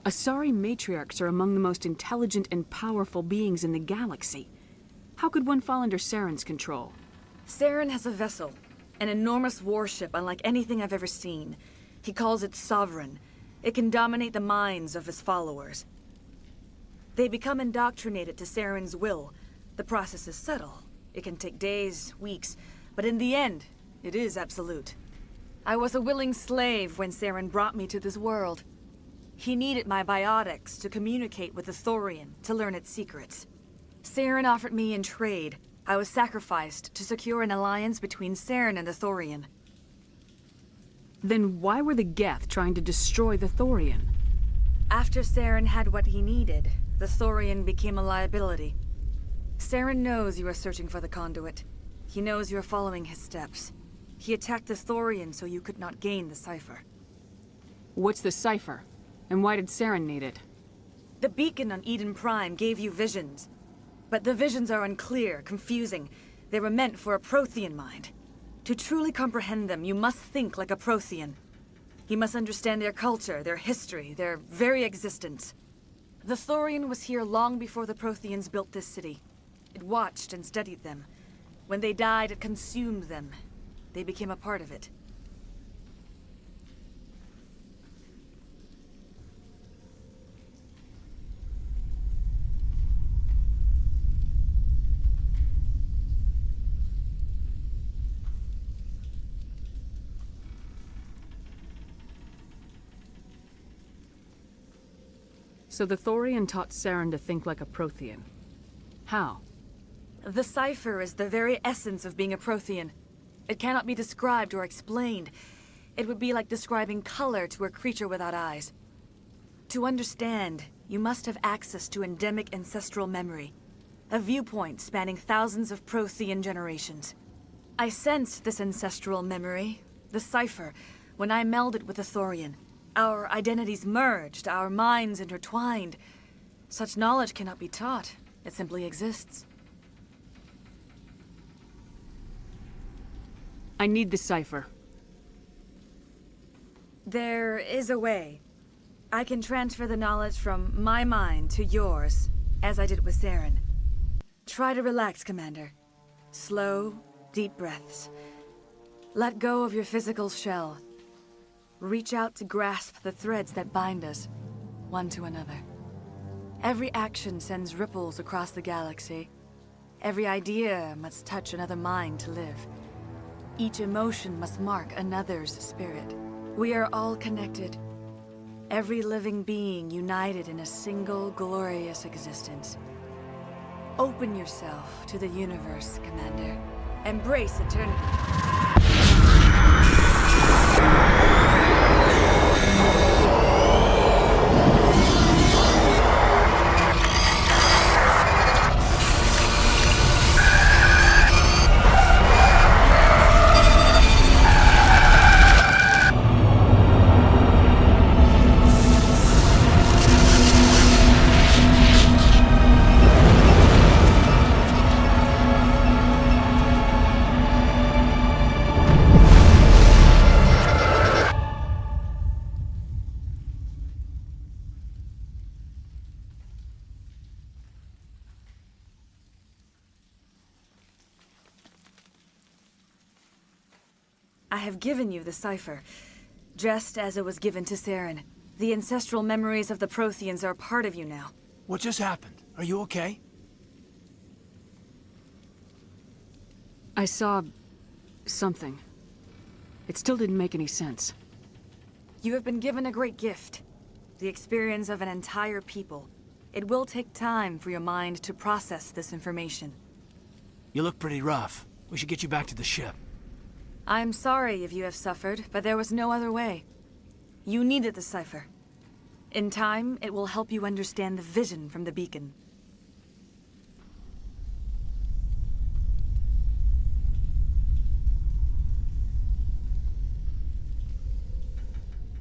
Asari matriarchs are among the most intelligent and powerful beings in the galaxy. How could one fall under Saren's control? Saren has a vessel, an enormous warship unlike anything I've ever seen. He calls it Sovereign. It can dominate the minds of his followers. They become indoctrinated to Saren's will. The process is subtle. It can take days, weeks, but in the end, it is absolute. I was a willing slave when Saren brought me to this world. He needed my biotics to communicate with the Thorian, to learn its secrets. Saren offered me in trade. I was sacrificed to secure an alliance between Saren and the Thorian. Then why were the Geth trying to destroy the Thorian? After Saren had what he needed, the Thorian became a liability. Saren knows you are searching for the conduit. He knows you are following his steps. He attacked the Thorian so you could not gain the cipher. What's the cipher? And why did Saren need it? The beacon on Eden Prime gave you visions. But the visions are unclear, confusing. They were meant for a Prothean mind. To truly comprehend them, you must think like a Prothean. You must understand their culture, their history, their very existence. The Thorian was here long before the Protheans built this city. It watched and studied them. When they died, it consumed them. They became a part of it. So the Thorian taught Saren to think like a Prothean. How? The cipher is the very essence of being a Prothean. It cannot be described or explained. It would be like describing color to a creature without eyes. To understand, you must have access to endemic ancestral memory, a viewpoint spanning thousands of Prothean generations. I sensed this ancestral memory, the cipher, when I melded with the Thorian. Our identities merged, our minds intertwined. Such knowledge cannot be taught. It simply exists. I need the cipher. There is a way. I can transfer the knowledge from my mind to yours, as I did with Saren. Try to relax, Commander. Slow, deep breaths. Let go of your physical shell. Reach out to grasp the threads that bind us, one to another. Every action sends ripples across the galaxy. Every idea must touch another mind to live. Each emotion must mark another's spirit. We are all connected. Every living being united in a single glorious existence. Open yourself to the universe, Commander. Embrace eternity. I have given you the cipher, just as it was given to Saren. The ancestral memories of the Protheans are part of you now. What just happened? Are you okay? I saw... something. It still didn't make any sense. You have been given a great gift. The experience of an entire people. It will take time for your mind to process this information. You look pretty rough. We should get you back to the ship. I'm sorry if you have suffered, but there was no other way. You needed the cipher. In time, it will help you understand the vision from the beacon.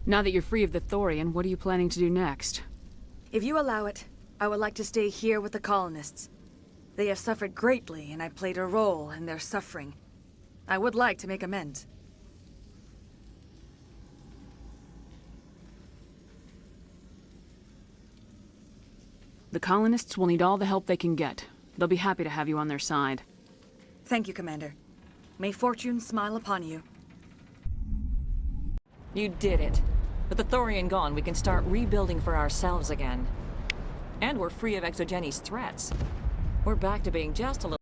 Now that you're free of the Thorian, what are you planning to do next? If you allow it, I would like to stay here with the colonists. They have suffered greatly, and I played a role in their suffering. I would like to make amends. The colonists will need all the help they can get. They'll be happy to have you on their side. Thank you, Commander. May fortune smile upon you. You did it. With the Thorian gone, we can start rebuilding for ourselves again. And we're free of Exogeni's threats. We're back to being just a little